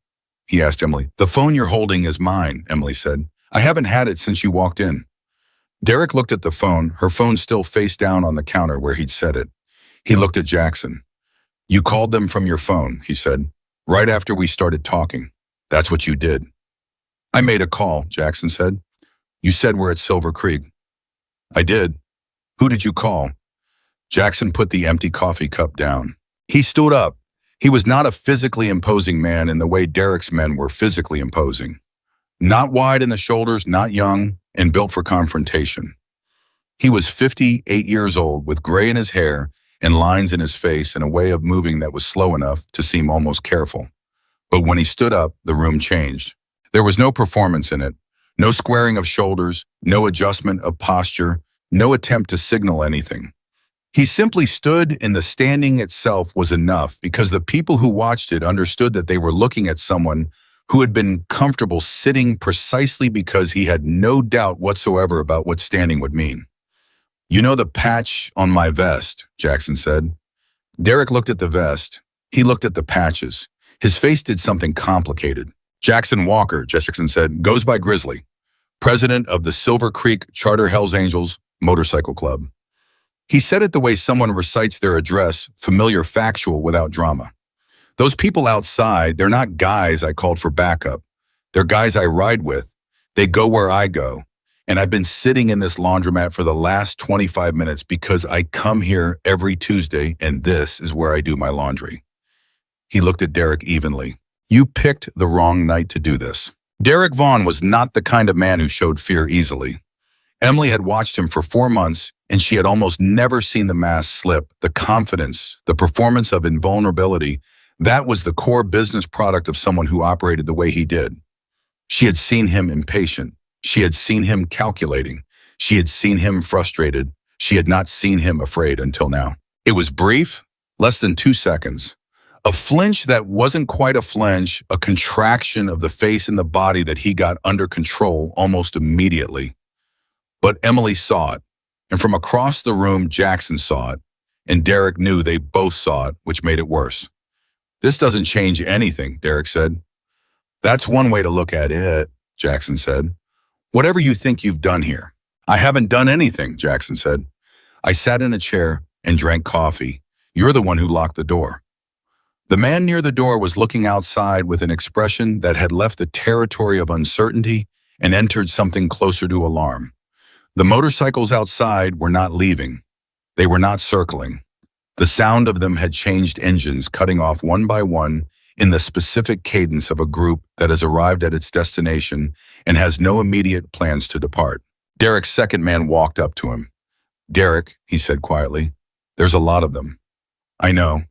S1: He asked Emily. The phone you're holding is mine, Emily said. I haven't had it since you walked in. Derek looked at the phone, her phone still face down on the counter where he'd set it. He looked at Jackson. You called them from your phone, he said, right after we started talking. That's what you did. I made a call, Jackson said. You said we're at Silver Creek. I did. Who did you call? Jackson put the empty coffee cup down. He stood up. He was not a physically imposing man in the way Derek's men were physically imposing. Not wide in the shoulders, not young, and built for confrontation. He was 58 years old, with gray in his hair and lines in his face and a way of moving that was slow enough to seem almost careful. But when he stood up, the room changed. There was no performance in it, no squaring of shoulders, no adjustment of posture, no attempt to signal anything. He simply stood, and the standing itself was enough because the people who watched it understood that they were looking at someone who had been comfortable sitting precisely because he had no doubt whatsoever about what standing would mean. You know the patch on my vest, Jackson said. Derek looked at the vest. He looked at the patches. His face did something complicated. Jackson Walker, Jackson said, goes by Grizzly, president of the Silver Creek Charter Hells Angels Motorcycle Club. He said it the way someone recites their address, familiar, factual, without drama. Those people outside, they're not guys I called for backup. They're guys I ride with. They go where I go. And I've been sitting in this laundromat for the last 25 minutes because I come here every Tuesday and this is where I do my laundry. He looked at Derek evenly. You picked the wrong night to do this. Derek Vaughn was not the kind of man who showed fear easily. Emily had watched him for 4 months, and she had almost never seen the mask slip, the confidence, the performance of invulnerability. That was the core business product of someone who operated the way he did. She had seen him impatient. She had seen him calculating. She had seen him frustrated. She had not seen him afraid until now. It was brief, less than 2 seconds. A flinch that wasn't quite a flinch, a contraction of the face and the body that he got under control almost immediately. But Emily saw it, and from across the room, Jackson saw it, and Derek knew they both saw it, which made it worse. This doesn't change anything, Derek said. That's one way to look at it, Jackson said. Whatever you think you've done here. I haven't done anything, Jackson said. I sat in a chair and drank coffee. You're the one who locked the door. The man near the door was looking outside with an expression that had left the territory of uncertainty and entered something closer to alarm. The motorcycles outside were not leaving. They were not circling. The sound of them had changed engines, cutting off one by one in the specific cadence of a group that has arrived at its destination and has no immediate plans to depart. Derek's second man walked up to him. "Derek," he said quietly, "there's a lot of them." "I know.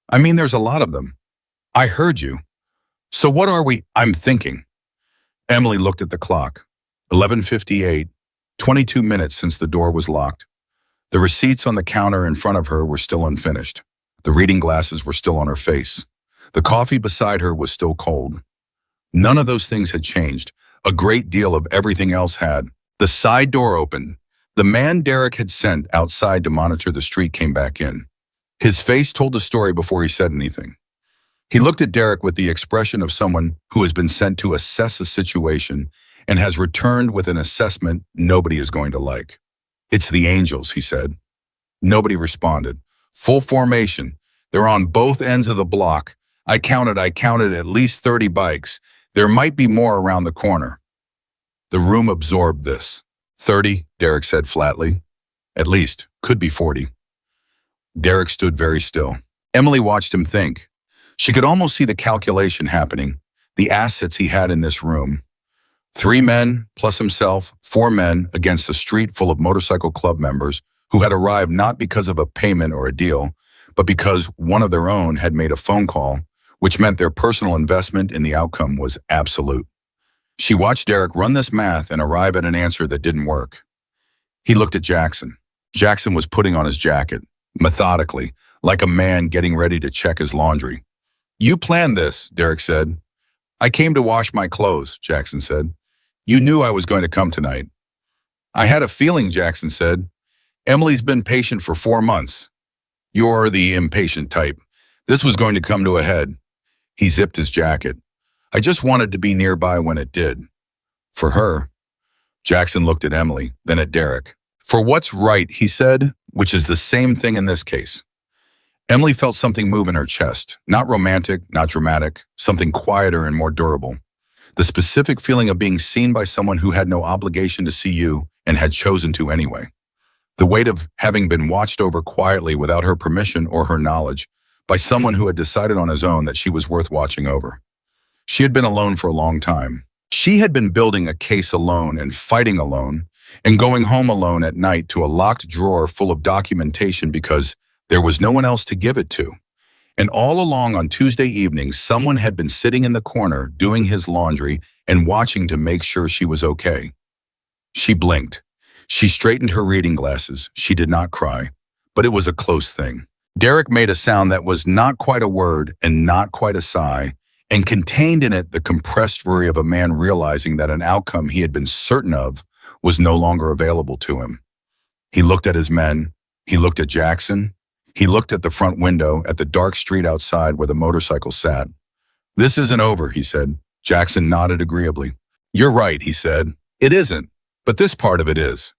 S1: I mean, there's a lot of them. I heard you. So what are we? I'm thinking." Emily looked at the clock. 11:58, 22 minutes since the door was locked. The receipts on the counter in front of her were still unfinished. The reading glasses were still on her face. The coffee beside her was still cold. None of those things had changed. A great deal of everything else had. The side door opened. The man Derek had sent outside to monitor the street came back in. His face told the story before he said anything. He looked at Derek with the expression of someone who has been sent to assess a situation and has returned with an assessment nobody is going to like. "It's the Angels," he said. Nobody responded. "Full formation. They're on both ends of the block. I counted at least 30 bikes. There might be more around the corner." The room absorbed this. 30, Derek said flatly. "At least. Could be 40. Derek stood very still. Emily watched him think. She could almost see the calculation happening, the assets he had in this room. 3 men, plus himself, 4 men against a street full of motorcycle club members who had arrived not because of a payment or a deal, but because one of their own had made a phone call, which meant their personal investment in the outcome was absolute. She watched Derek run this math and arrive at an answer that didn't work. He looked at Jackson. Jackson was putting on his jacket, methodically, like a man getting ready to check his laundry. "You planned this," Derek said. "I came to wash my clothes," Jackson said. "You knew I was going to come tonight." "I had a feeling," Jackson said. "Emily's been patient for 4 months. You're the impatient type. This was going to come to a head." He zipped his jacket. "I just wanted to be nearby when it did." "For her." Jackson looked at Emily, then at Derek. "For what's right," he said, which is the same thing in this case. Emily felt something move in her chest, not romantic, not dramatic, something quieter and more durable. The specific feeling of being seen by someone who had no obligation to see you and had chosen to anyway. The weight of having been watched over quietly without her permission or her knowledge by someone who had decided on his own that she was worth watching over. She had been alone for a long time. She had been building a case alone and fighting alone and going home alone at night to a locked drawer full of documentation because there was no one else to give it to. And all along on Tuesday evening, someone had been sitting in the corner doing his laundry and watching to make sure she was okay. She blinked. She straightened her reading glasses. She did not cry, but it was a close thing. Derek made a sound that was not quite a word and not quite a sigh, and contained in it the compressed worry of a man realizing that an outcome he had been certain of was no longer available to him. He looked at his men. He looked at Jackson. He looked at the front window at the dark street outside where the motorcycle sat. "This isn't over," he said. Jackson nodded agreeably. "You're right," he said. "It isn't, but this part of it is."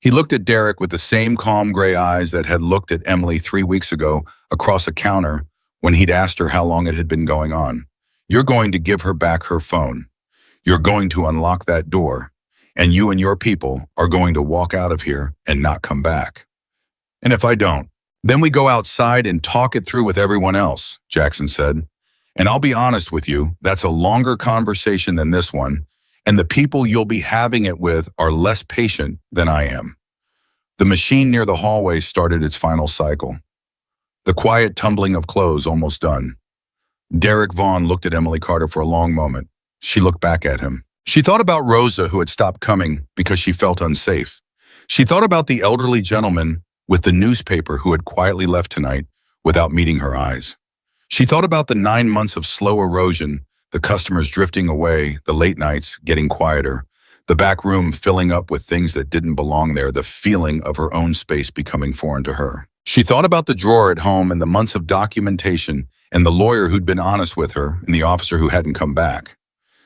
S1: He looked at Derek with the same calm gray eyes that had looked at Emily 3 weeks ago across a counter when he'd asked her how long it had been going on. "You're going to give her back her phone. You're going to unlock that door, and you and your people are going to walk out of here and not come back. And if I don't, then we go outside and talk it through with everyone else," Jackson said. "And I'll be honest with you, that's a longer conversation than this one, and the people you'll be having it with are less patient than I am." The machine near the hallway started its final cycle. The quiet tumbling of clothes almost done. Derek Vaughn looked at Emily Carter for a long moment. She looked back at him. She thought about Rosa, who had stopped coming because she felt unsafe. She thought about the elderly gentleman with the newspaper who had quietly left tonight without meeting her eyes. She thought about the 9 months of slow erosion, the customers drifting away, the late nights getting quieter, the back room filling up with things that didn't belong there, the feeling of her own space becoming foreign to her. She thought about the drawer at home and the months of documentation and the lawyer who'd been honest with her and the officer who hadn't come back.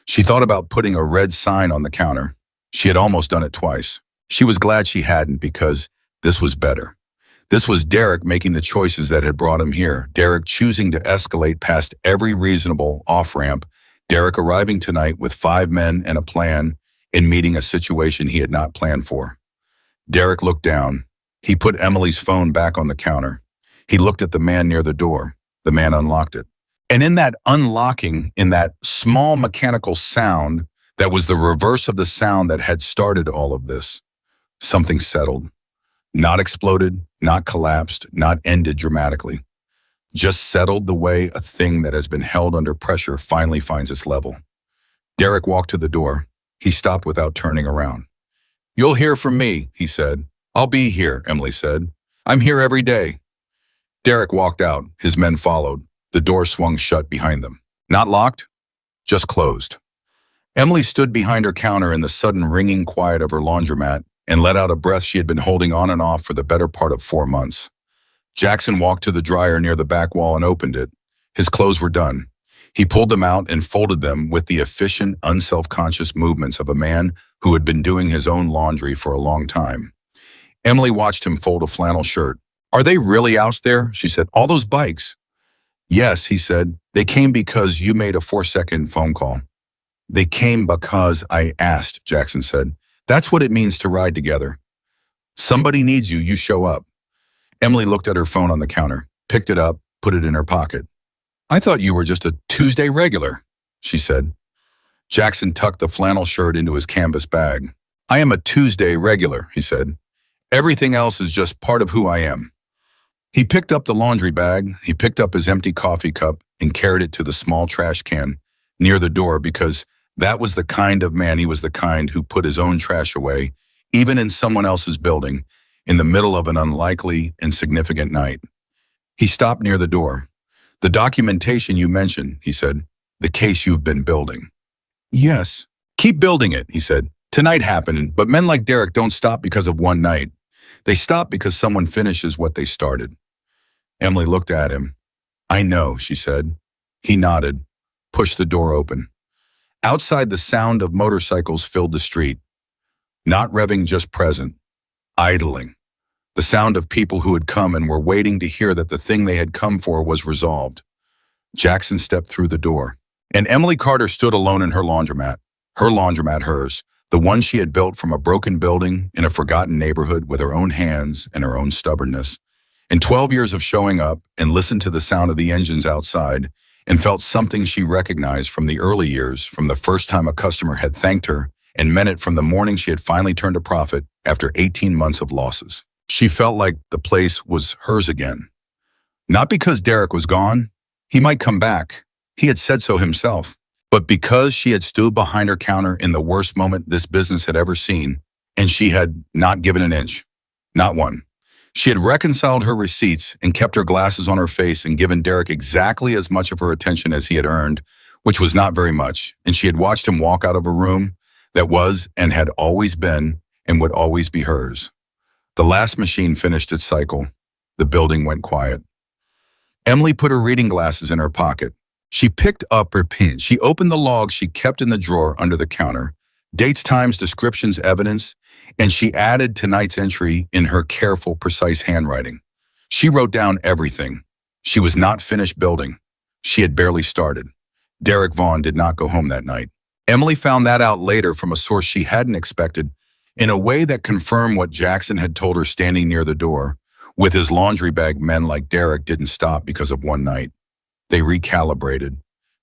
S1: She thought about putting a red sign on the counter. She had almost done it twice. She was glad she hadn't because this was better. This was Derek making the choices that had brought him here. Derek choosing to escalate past every reasonable off-ramp. Derek arriving tonight with 5 men and a plan in meeting a situation he had not planned for. Derek looked down. He put Emily's phone back on the counter. He looked at the man near the door. The man unlocked it. And in that unlocking, in that small mechanical sound that was the reverse of the sound that had started all of this, something settled. Not exploded, not collapsed, not ended dramatically. Just settled the way a thing that has been held under pressure finally finds its level. Derek walked to the door. He stopped without turning around. "You'll hear from me," he said. "I'll be here," Emily said. "I'm here every day." Derek walked out. His men followed. The door swung shut behind them. Not locked, just closed. Emily stood behind her counter in the sudden ringing quiet of her laundromat and let out a breath she had been holding on and off for the better part of 4 months. Jackson walked to the dryer near the back wall and opened it. His clothes were done. He pulled them out and folded them with the efficient, unself-conscious movements of a man who had been doing his own laundry for a long time. Emily watched him fold a flannel shirt. "Are they really out there?" she said. "All those bikes?" "Yes," he said. "They came because you made a 4-second phone call." "They came because I asked," Jackson said. "That's what it means to ride together. Somebody needs you, you show up." Emily looked at her phone on the counter, picked it up, put it in her pocket. "I thought you were just a Tuesday regular," she said. Jackson tucked the flannel shirt into his canvas bag. "I am a Tuesday regular," he said. "Everything else is just part of who I am." He picked up the laundry bag, he picked up his empty coffee cup and carried it to the small trash can near the door because that was the kind of man he was, the kind who put his own trash away, even in someone else's building, in the middle of an unlikely and significant night. He stopped near the door. "The documentation you mentioned," he said, "the case you've been building." "Yes." "Keep building it," he said. "Tonight happened, but men like Derek don't stop because of one night. They stop because someone finishes what they started." Emily looked at him. "I know," she said. He nodded, pushed the door open. Outside, the sound of motorcycles filled the street. Not revving, just present. Idling. The sound of people who had come and were waiting to hear that the thing they had come for was resolved. Jackson stepped through the door. And Emily Carter stood alone in her laundromat. Her laundromat, hers. The one she had built from a broken building in a forgotten neighborhood with her own hands and her own stubbornness. In 12 years of showing up and listened to the sound of the engines outside and felt something she recognized from the early years, from the first time a customer had thanked her and meant it from the morning she had finally turned a profit after 18 months of losses. She felt like the place was hers again. Not because Derek was gone. He might come back. He had said so himself. But because she had stood behind her counter in the worst moment this business had ever seen, and she had not given an inch. Not one. She had reconciled her receipts and kept her glasses on her face and given Derek exactly as much of her attention as he had earned, which was not very much, and she had watched him walk out of a room that was and had always been and would always be hers. The last machine finished its cycle. The building went quiet. Emily put her reading glasses in her pocket. She picked up her pen. She opened the log she kept in the drawer under the counter, dates, times, descriptions, evidence, and she added tonight's entry in her careful, precise handwriting. She wrote down everything. She was not finished building. She had barely started. Derek Vaughn did not go home that night. Emily found that out later from a source she hadn't expected, in a way that confirmed what Jackson had told her standing near the door. With his laundry bag, men like Derek didn't stop because of one night. They recalibrated.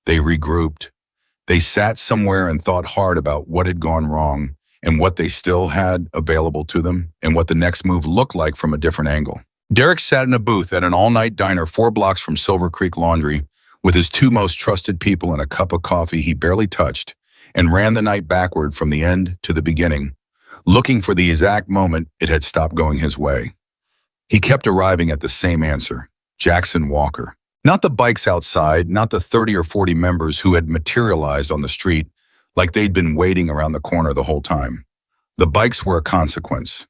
S1: They regrouped. They sat somewhere and thought hard about what had gone wrong and what they still had available to them and what the next move looked like from a different angle. Derek sat in a booth at an all-night diner 4 blocks from Silver Creek Laundry with his 2 most trusted people and a cup of coffee he barely touched, and ran the night backward from the end to the beginning, looking for the exact moment it had stopped going his way. He kept arriving at the same answer: Jackson Walker. Not the bikes outside, not the 30 or 40 members who had materialized on the street like they'd been waiting around the corner the whole time. The bikes were a consequence.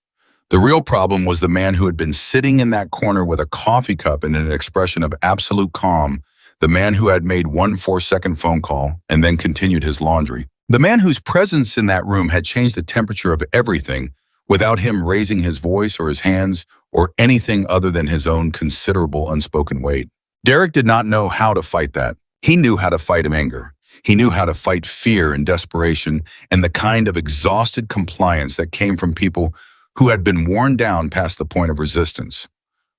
S1: The real problem was the man who had been sitting in that corner with a coffee cup and an expression of absolute calm, the man who had made 1 4-second phone call and then continued his laundry. The man whose presence in that room had changed the temperature of everything without him raising his voice or his hands or anything other than his own considerable unspoken weight. Derek did not know how to fight that. He knew how to fight anger. He knew how to fight fear and desperation and the kind of exhausted compliance that came from people who had been worn down past the point of resistance.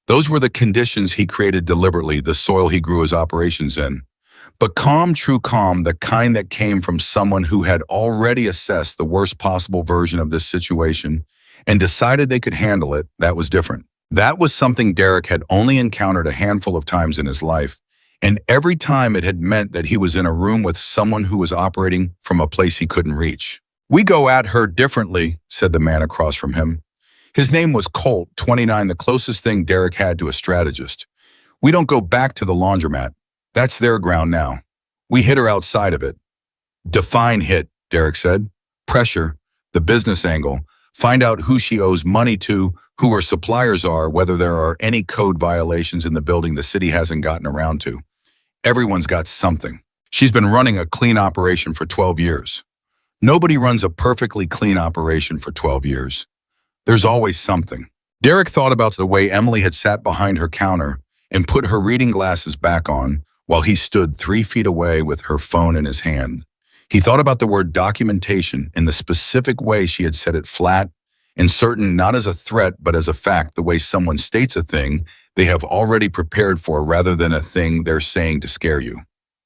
S1: Those were the conditions he created deliberately, the soil he grew his operations in. But calm, true calm, the kind that came from someone who had already assessed the worst possible version of this situation and decided they could handle it, that was different. That was something Derek had only encountered a handful of times in his life, and every time it had meant that he was in a room with someone who was operating from a place he couldn't reach. "We go at her differently," said the man across from him. His name was Colt, 29, the closest thing Derek had to a strategist. "We don't go back to the laundromat. That's their ground now. We hit her outside of it." "Define hit," Derek said. "Pressure, the business angle. Find out who she owes money to, who her suppliers are, whether there are any code violations in the building the city hasn't gotten around to. Everyone's got something. She's been running a clean operation for 12 years. Nobody runs a perfectly clean operation for 12 years. There's always something." Derek thought about the way Emily had sat behind her counter and put her reading glasses back on while he stood 3 feet away with her phone in his hand. He thought about the word documentation in the specific way she had said it, flat and certain, not as a threat but as a fact, the way someone states a thing they have already prepared for rather than a thing they're saying to scare you.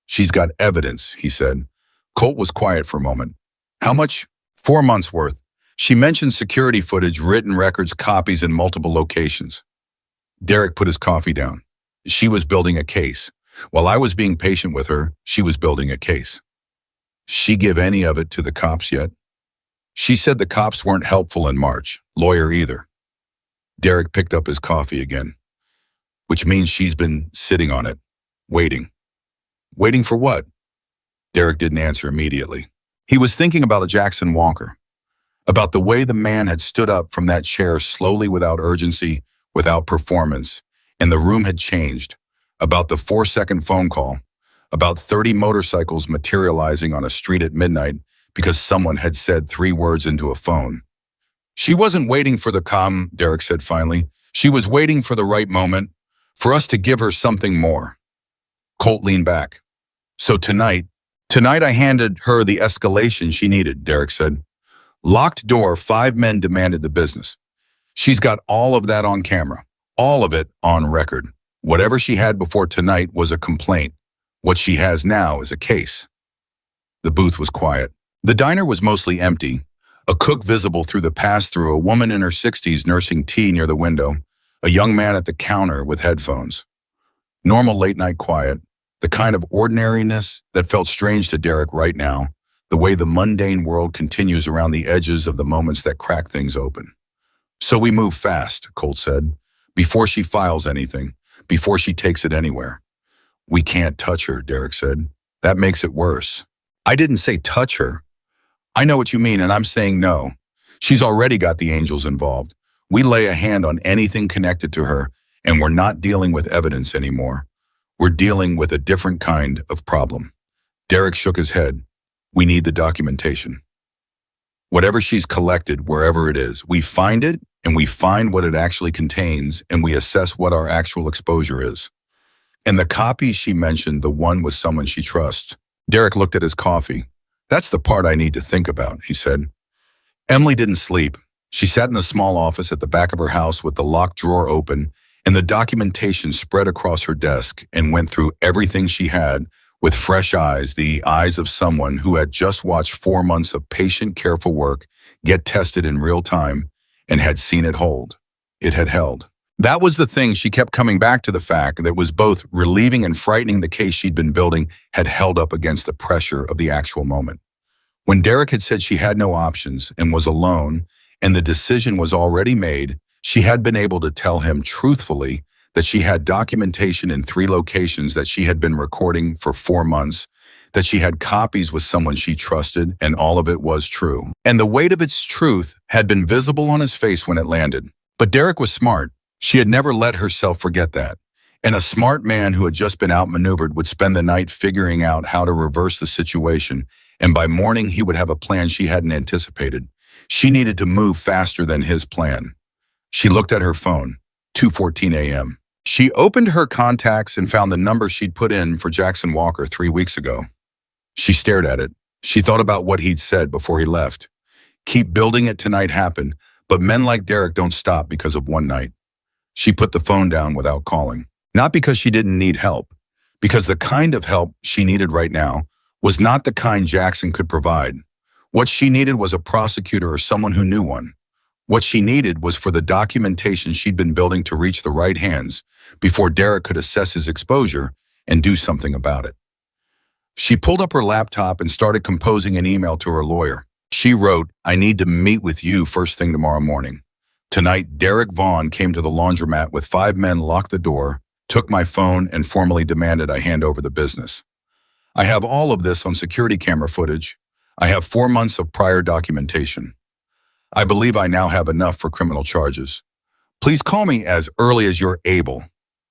S1: "She's got evidence," he said. Colt was quiet for a moment. "How much?" "4 months worth. She mentioned security footage, written records, copies in multiple locations." Derek put his coffee down. "She was building a case. While I was being patient with her, she was building a case." "She give any of it to the cops yet?" "She said the cops weren't helpful in March. Lawyer either." Derek picked up his coffee again. "Which means she's been sitting on it, waiting." "Waiting for what?" Derek didn't answer immediately. He was thinking about a Jackson Walker, about the way the man had stood up from that chair slowly, without urgency, without performance, and the room had changed, about the 4-second phone call, about 30 motorcycles materializing on a street at midnight because someone had said 3 words into a phone. "She wasn't waiting for the calm," Derek said finally. "She was waiting for the right moment, for us to give her something more." Colt leaned back. "So tonight I handed her the escalation she needed," Derek said. "Locked door, 5 men demanded the business. She's got all of that on camera, all of it on record. Whatever she had before tonight was a complaint. What she has now is a case." The booth was quiet. The diner was mostly empty, a cook visible through the pass-through, a woman in her 60s nursing tea near the window, a young man at the counter with headphones. Normal late-night quiet, the kind of ordinariness that felt strange to Derek right now, the way the mundane world continues around the edges of the moments that crack things open. "So we move fast," Colt said, "before she files anything, before she takes it anywhere." "We can't touch her," Derek said. "That makes it worse." "I didn't say touch her. I know what you mean, and I'm saying no. She's already got the angels involved. We lay a hand on anything connected to her, and we're not dealing with evidence anymore. We're dealing with a different kind of problem." Derek shook his head. "We need the documentation. Whatever she's collected, wherever it is, we find it, and we find what it actually contains, and we assess what our actual exposure is. And the copy she mentioned, the one with someone she trusts." Derek looked at his coffee. "That's the part I need to think about," he said. Emily didn't sleep. She sat in the small office at the back of her house with the locked drawer open and the documentation spread across her desk, and went through everything she had with fresh eyes, the eyes of someone who had just watched 4 months of patient, careful work get tested in real time and had seen it hold. It had held. That was the thing she kept coming back to, the fact that was both relieving and frightening. The case she'd been building had held up against the pressure of the actual moment. When Derek had said she had no options and was alone, and the decision was already made, she had been able to tell him truthfully that she had documentation in 3 locations that she had been recording for 4 months, that she had copies with someone she trusted, and all of it was true. And the weight of its truth had been visible on his face when it landed. But Derek was smart. She had never let herself forget that. And a smart man who had just been outmaneuvered would spend the night figuring out how to reverse the situation, and by morning he would have a plan she hadn't anticipated. She needed to move faster than his plan. She looked at her phone, 2:14 a.m. She opened her contacts and found the number she'd put in for Jackson Walker 3 weeks ago. She stared at it. She thought about what he'd said before he left. Keep building it tonight happened, but men like Derek don't stop because of one night. She put the phone down without calling. Not because she didn't need help, because the kind of help she needed right now was not the kind Jackson could provide. What she needed was a prosecutor or someone who knew one. What she needed was for the documentation she'd been building to reach the right hands before Derek could assess his exposure and do something about it. She pulled up her laptop and started composing an email to her lawyer. She wrote, "I need to meet with you first thing tomorrow morning. Tonight, Derek Vaughn came to the laundromat with 5 men, locked the door, took my phone, and formally demanded I hand over the business. I have all of this on security camera footage. I have 4 months of prior documentation. I believe I now have enough for criminal charges. Please call me as early as you're able."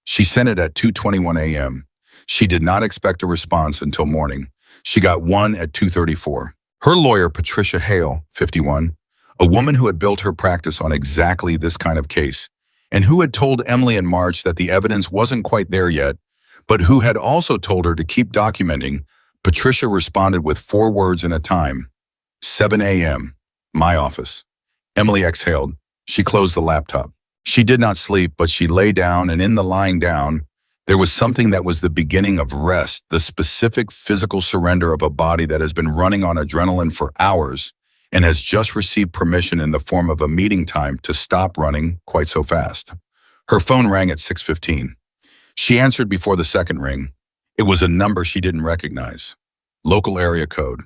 S1: She sent it at 2:21 a.m. She did not expect a response until morning. She got one at 2:34. Her lawyer, Patricia Hale, 51, a woman who had built her practice on exactly this kind of case, and who had told Emily in March that the evidence wasn't quite there yet, but who had also told her to keep documenting, Patricia responded with 4 words and a time. 7 a.m. My office. Emily exhaled. She closed the laptop. She did not sleep, but she lay down, and in the lying down, there was something that was the beginning of rest, the specific physical surrender of a body that has been running on adrenaline for hours and has just received permission in the form of a meeting time to stop running quite so fast. Her phone rang at 6:15. She answered before the second ring. It was a number she didn't recognize. Local area code.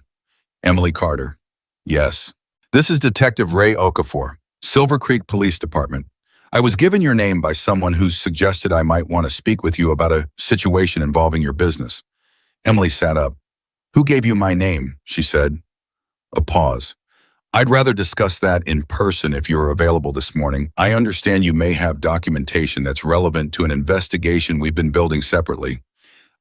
S1: Emily Carter. Yes. This is Detective Ray Okafor, Silver Creek Police Department. I was given your name by someone who suggested I might want to speak with you about a situation involving your business. Emily sat up. Who gave you my name? She said. A pause. I'd rather discuss that in person if you're available this morning. I understand you may have documentation that's relevant to an investigation we've been building separately.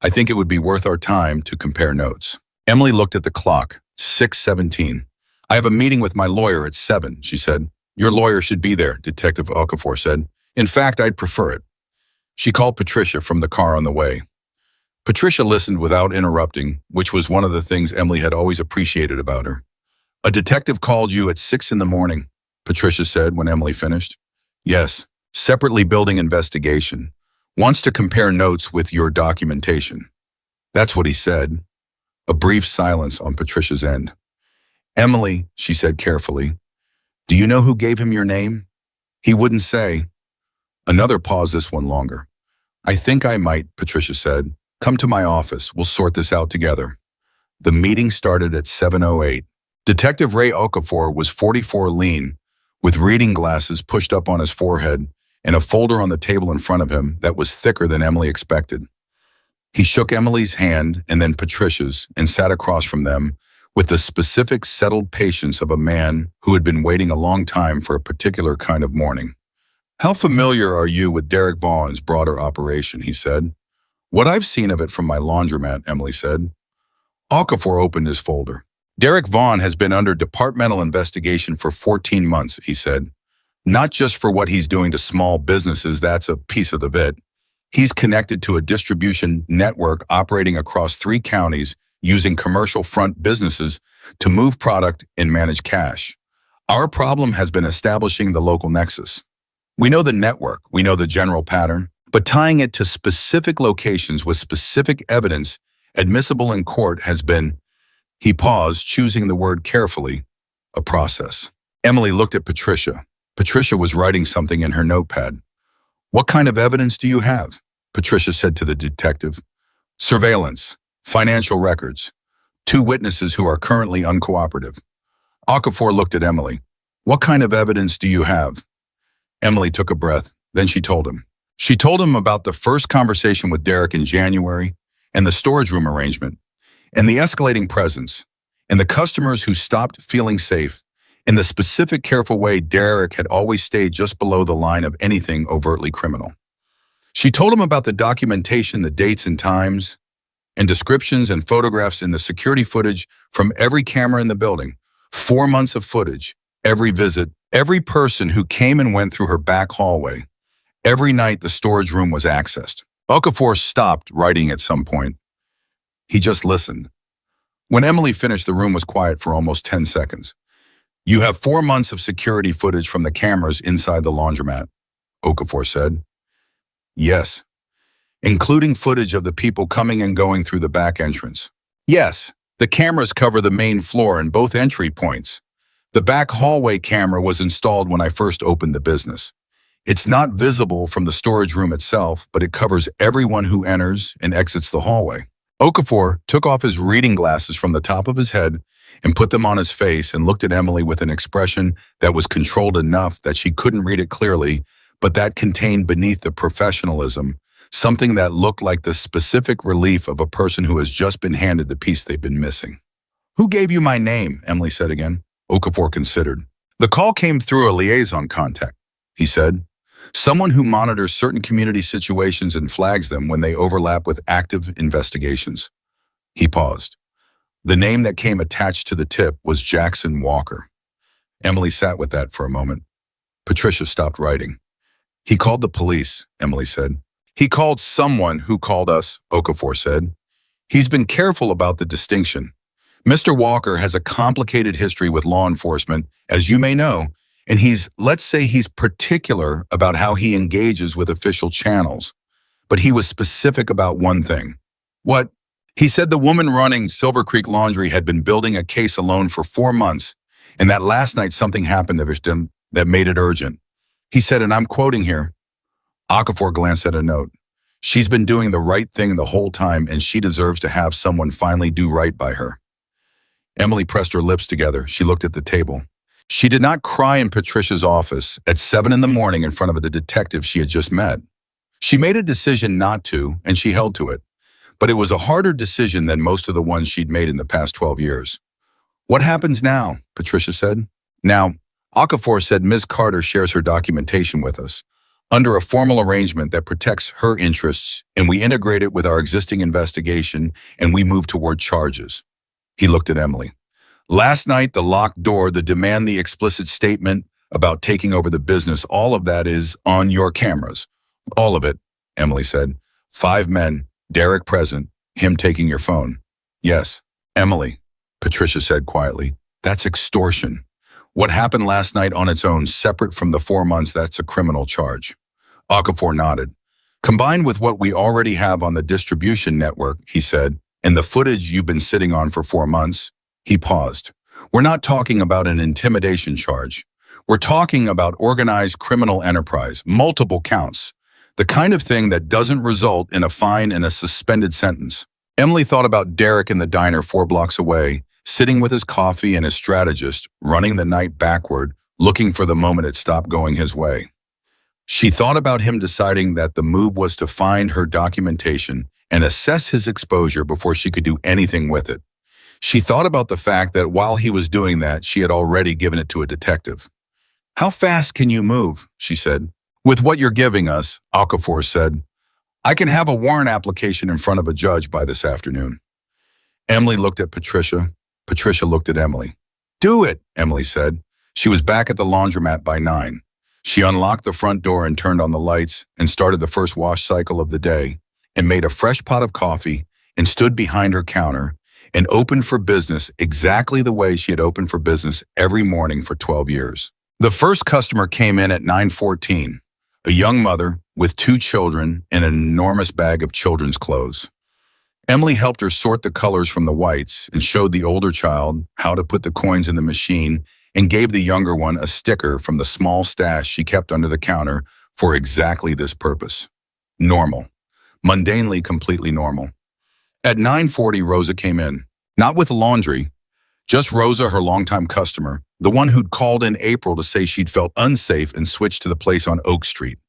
S1: I think it would be worth our time to compare notes. Emily looked at the clock. 6:17. I have a meeting with my lawyer at 7, she said. Your lawyer should be there, Detective Okafor said. In fact, I'd prefer it. She called Patricia from the car on the way. Patricia listened without interrupting, which was one of the things Emily had always appreciated about her. A detective called you at 6 in the morning, Patricia said when Emily finished. Yes, separately building investigation. Wants to compare notes with your documentation. That's what he said. A brief silence on Patricia's end. Emily, she said carefully, do you know who gave him your name? He wouldn't say. Another pause, this one longer. I think I might, Patricia said. Come to my office. We'll sort this out together. The meeting started at 7:08. Detective Ray Okafor was 44, lean, with reading glasses pushed up on his forehead and a folder on the table in front of him that was thicker than Emily expected. He shook Emily's hand and then Patricia's and sat across from them with the specific settled patience of a man who had been waiting a long time for a particular kind of morning. How familiar are you with Derek Vaughn's broader operation, he said. What I've seen of it from my laundromat, Emily said. Okafor opened his folder. Derek Vaughn has been under departmental investigation for 14 months, he said. Not just for what he's doing to small businesses, that's a piece of the bit. He's connected to a distribution network operating across 3 counties using commercial front businesses to move product and manage cash. Our problem has been establishing the local nexus. We know the network, we know the general pattern, but tying it to specific locations with specific evidence admissible in court has been, he paused, choosing the word carefully, a process. Emily looked at Patricia. Patricia was writing something in her notepad. What kind of evidence do you have? Patricia said to the detective. Surveillance, financial records, 2 witnesses who are currently uncooperative. Okafor looked at Emily. What kind of evidence do you have? Emily took a breath, then she told him. She told him about the first conversation with Derek in January and the storage room arrangement and the escalating presence and the customers who stopped feeling safe in the specific careful way Derek had always stayed just below the line of anything overtly criminal. She told him about the documentation, the dates and times, and descriptions and photographs in the security footage from every camera in the building, 4 months of footage, every visit, every person who came and went through her back hallway. Every night the storage room was accessed. Okafor stopped writing at some point. He just listened. When Emily finished, the room was quiet for almost 10 seconds. "You have 4 months of security footage from the cameras inside the laundromat," Okafor said. "Yes, including footage of the people coming and going through the back entrance." "Yes, the cameras cover the main floor and both entry points. The back hallway camera was installed when I first opened the business. It's not visible from the storage room itself, but it covers everyone who enters and exits the hallway." Okafor took off his reading glasses from the top of his head and put them on his face and looked at Emily with an expression that was controlled enough that she couldn't read it clearly, but that contained beneath the professionalism something that looked like the specific relief of a person who has just been handed the piece they've been missing. "Who gave you my name?" Emily said again. Okafor considered. "The call came through a liaison contact," he said. "Someone who monitors certain community situations and flags them when they overlap with active investigations." He paused. The name that came attached to the tip was Jackson Walker. Emily sat with that for a moment. Patricia stopped writing. "He called the police," Emily said. "He called someone who called us," Okafor said. "He's been careful about the distinction. Mr. Walker has a complicated history with law enforcement, as you may know, and let's say he's particular about how he engages with official channels. But he was specific about one thing." "What?" "He said the woman running Silver Creek Laundry had been building a case alone for 4 months, and that last night something happened to them that made it urgent. He said, and I'm quoting here." Okafor glanced at a note. "She's been doing the right thing the whole time, and she deserves to have someone finally do right by her." Emily pressed her lips together. She looked at the table. She did not cry in Patricia's office at 7 in the morning in front of the detective she had just met. She made a decision not to, and she held to it. But it was a harder decision than most of the ones she'd made in the past 12 years. "What happens now?" Patricia said. "Now," Okafor said, "Ms. Carter shares her documentation with us under a formal arrangement that protects her interests, and we integrate it with our existing investigation, and we move toward charges." He looked at Emily. "Last night, the locked door, the demand, the explicit statement about taking over the business, all of that is on your cameras." "All of it," Emily said. 5 men, Derek present, him taking your phone." "Yes." "Emily," Patricia said quietly, "that's extortion. What happened last night on its own, separate from the 4 months, that's a criminal charge." Okafor nodded. "Combined with what we already have on the distribution network," he said, "and the footage you've been sitting on for 4 months, he paused. "We're not talking about an intimidation charge. We're talking about organized criminal enterprise, multiple counts, the kind of thing that doesn't result in a fine and a suspended sentence." Emily thought about Derek in the diner 4 blocks away, sitting with his coffee and his strategist, running the night backward, looking for the moment it stopped going his way. She thought about him deciding that the move was to find her documentation and assess his exposure before she could do anything with it. She thought about the fact that while he was doing that, she had already given it to a detective. "How fast can you move?" she said. "With what you're giving us," Okafor said, "I can have a warrant application in front of a judge by this afternoon." Emily looked at Patricia. Patricia looked at Emily. "Do it," Emily said. She was back at the laundromat by 9. She unlocked the front door and turned on the lights and started the first wash cycle of the day and made a fresh pot of coffee and stood behind her counter and opened for business exactly the way she had opened for business every morning for 12 years. The first customer came in at 9:14, a young mother with 2 children and an enormous bag of children's clothes. Emily helped her sort the colors from the whites and showed the older child how to put the coins in the machine and gave the younger one a sticker from the small stash she kept under the counter for exactly this purpose. Normal. Mundanely completely normal. At 9:40, Rosa came in. Not with laundry, just Rosa, her longtime customer, the one who'd called in April to say she'd felt unsafe and switched to the place on Oak Street.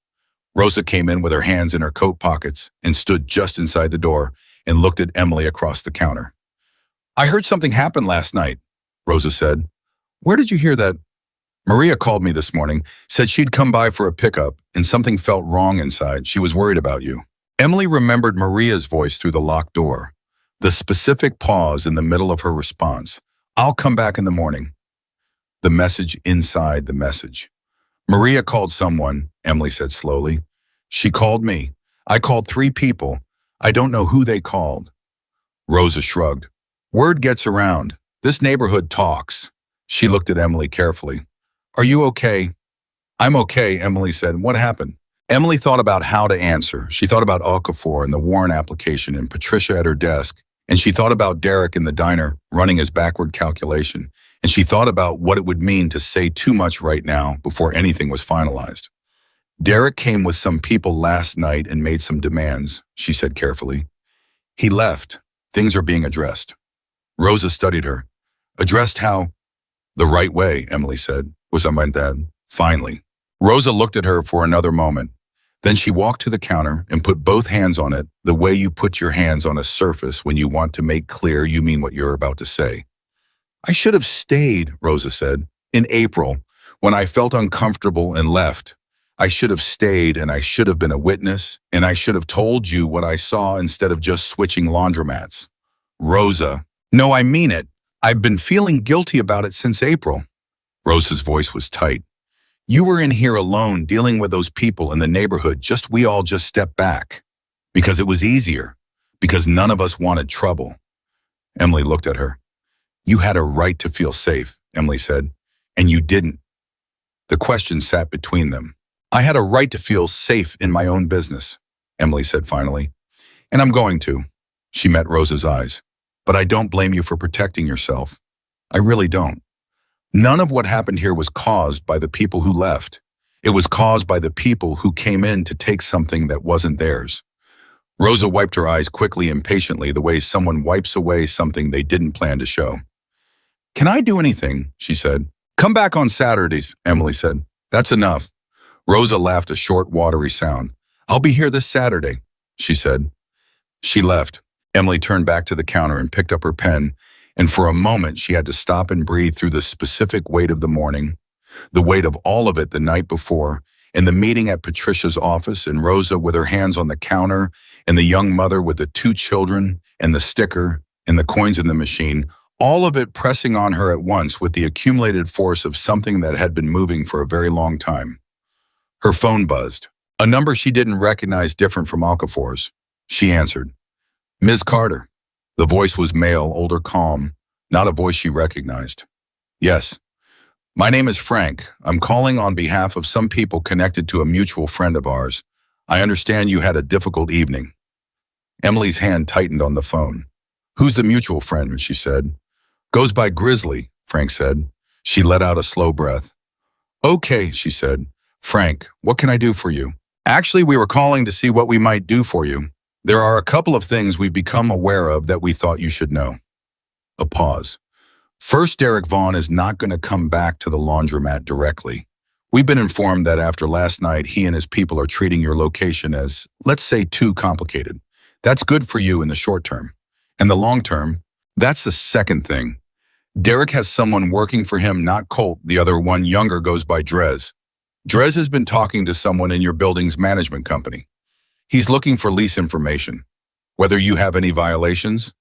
S1: Rosa came in with her hands in her coat pockets and stood just inside the door and looked at Emily across the counter. "I heard something happened last night," Rosa said. "Where did you hear that?" "Maria called me this morning, said she'd come by for a pickup, and something felt wrong inside. She was worried about you." Emily remembered Maria's voice through the locked door, the specific pause in the middle of her response. "I'll come back in the morning." The message inside the message. Maria called someone, Emily said slowly. She called me. I called 3 people. I don't know who they called. Rosa shrugged. Word gets around. This neighborhood talks. She looked at Emily carefully. Are you okay? I'm okay, Emily said. What happened? Emily thought about how to answer. She thought about Okafor and the warrant application and Patricia at her desk. And she thought about Derek in the diner running his backward calculation. And she thought about what it would mean to say too much right now before anything was finalized. Derek came with some people last night and made some demands, she said carefully. He left. Things are being addressed. Rosa studied her. Addressed how? The right way, Emily said. Was I meant that? Finally. Rosa looked at her for another moment. Then she walked to the counter and put both hands on it the way you put your hands on a surface when you want to make clear you mean what you're about to say. I should have stayed, Rosa said, in April, when I felt uncomfortable and left. I should have stayed and I should have been a witness and I should have told you what I saw instead of just switching laundromats. Rosa, no, I mean it. I've been feeling guilty about it since April. Rosa's voice was tight. You were in here alone dealing with those people in the neighborhood, we all just stepped back. Because it was easier. Because none of us wanted trouble. Emily looked at her. You had a right to feel safe, Emily said, and you didn't. The question sat between them. I had a right to feel safe in my own business, Emily said finally. And I'm going to. She met Rosa's eyes. But I don't blame you for protecting yourself. I really don't. None of what happened here was caused by the people who left. It was caused by the people who came in to take something that wasn't theirs. Rosa wiped her eyes quickly and patiently, the way someone wipes away something they didn't plan to show. Can I do anything? She said. Come back on Saturdays, Emily said. That's enough. Rosa laughed a short, watery sound. I'll be here this Saturday, she said. She left. Emily turned back to the counter and picked up her pen, and for a moment she had to stop and breathe through the specific weight of the morning, the weight of all of it the night before, and the meeting at Patricia's office, and Rosa with her hands on the counter, and the young mother with the 2 children, and the sticker, and the coins in the machine, all of it pressing on her at once with the accumulated force of something that had been moving for a very long time. Her phone buzzed. A number she didn't recognize, different from Okafor's. She answered. Ms. Carter. The voice was male, older, calm, not a voice she recognized. Yes. My name is Frank. I'm calling on behalf of some people connected to a mutual friend of ours. I understand you had a difficult evening. Emily's hand tightened on the phone. Who's the mutual friend? She said. Goes by Grizzly, Frank said. She let out a slow breath. Okay, she said. Frank, what can I do for you? Actually, we were calling to see what we might do for you. There are a couple of things we've become aware of that we thought you should know. A pause. First, Derek Vaughn is not going to come back to the laundromat directly. We've been informed that after last night, he and his people are treating your location as, let's say, too complicated. That's good for you in the short term. And the long term, that's the second thing. Derek has someone working for him, not Colt. The other one, younger, goes by Drez. Drez has been talking to someone in your building's management company. He's looking for lease information, whether you have any violations,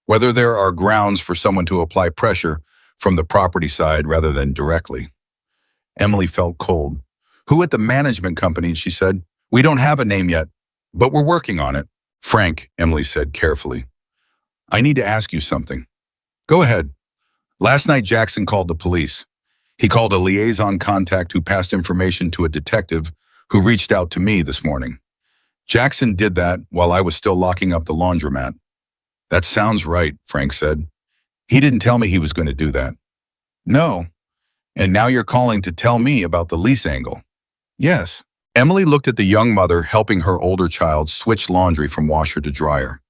S1: whether there are grounds for someone to apply pressure from the property side rather than directly. Emily felt cold. Who at the management company? She said. We don't have a name yet, but we're working on it. Frank, Emily said carefully. I need to ask you something. Go ahead. Last night, Jackson called the police. He called a liaison contact who passed information to a detective who reached out to me this morning. Jackson did that while I was still locking up the laundromat. That sounds right, Frank said. He didn't tell me he was going to do that. No. And now you're calling to tell me about the lease angle. Yes. Emily looked at the young mother helping her older child switch laundry from washer to dryer,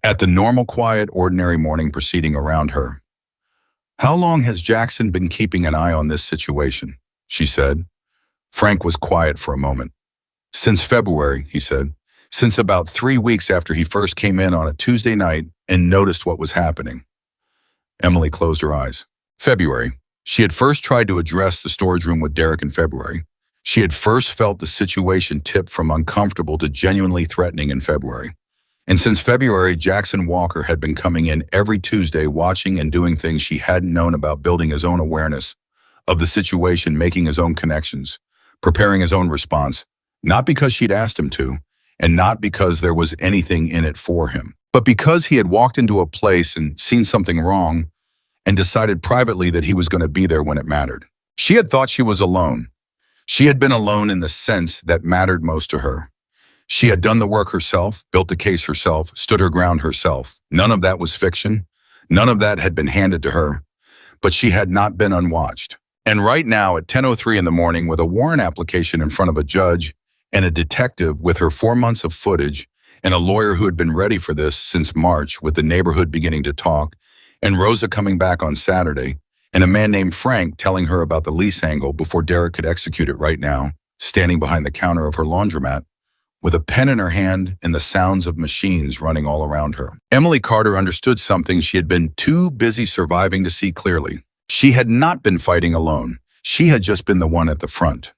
S1: at the normal, quiet, ordinary morning proceeding around her. How long has Jackson been keeping an eye on this situation? She said. Frank was quiet for a moment. Since February, he said. Since about 3 weeks after he first came in on a Tuesday night and noticed what was happening. Emily closed her eyes. February. She had first tried to address the storage room with Derek in February. She had first felt the situation tip from uncomfortable to genuinely threatening in February. And since February, Jackson Walker had been coming in every Tuesday watching and doing things she hadn't known about, building his own awareness of the situation, making his own connections, preparing his own response, not because she'd asked him to, and not because there was anything in it for him, but because he had walked into a place and seen something wrong and decided privately that he was going to be there when it mattered. She had thought she was alone. She had been alone in the sense that mattered most to her. She had done the work herself, built the case herself, stood her ground herself. None of that was fiction. None of that had been handed to her, but she had not been unwatched. And right now at 10:03 in the morning, with a warrant application in front of a judge and a detective with her 4 months of footage and a lawyer who had been ready for this since March, with the neighborhood beginning to talk, and Rosa coming back on Saturday, and a man named Frank telling her about the lease angle before Derek could execute it right now, standing behind the counter of her laundromat, with a pen in her hand and the sounds of machines running all around her. Emily Carter understood something she had been too busy surviving to see clearly. She had not been fighting alone. She had just been the one at the front.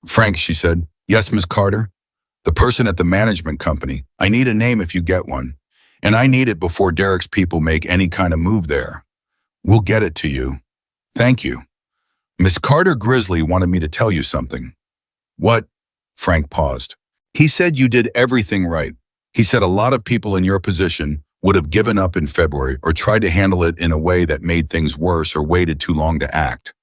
S1: "Frank," she said. "Yes, Miss Carter? The person at the management company. I need a name if you get one. And I need it before Derek's people make any kind of move there. We'll get it to you. Thank you. Miss Carter Grizzly wanted me to tell you something." "What?" Frank paused. "He said you did everything right. He said a lot of people in your position would have given up in February or tried to handle it in a way that made things worse or waited too long to act.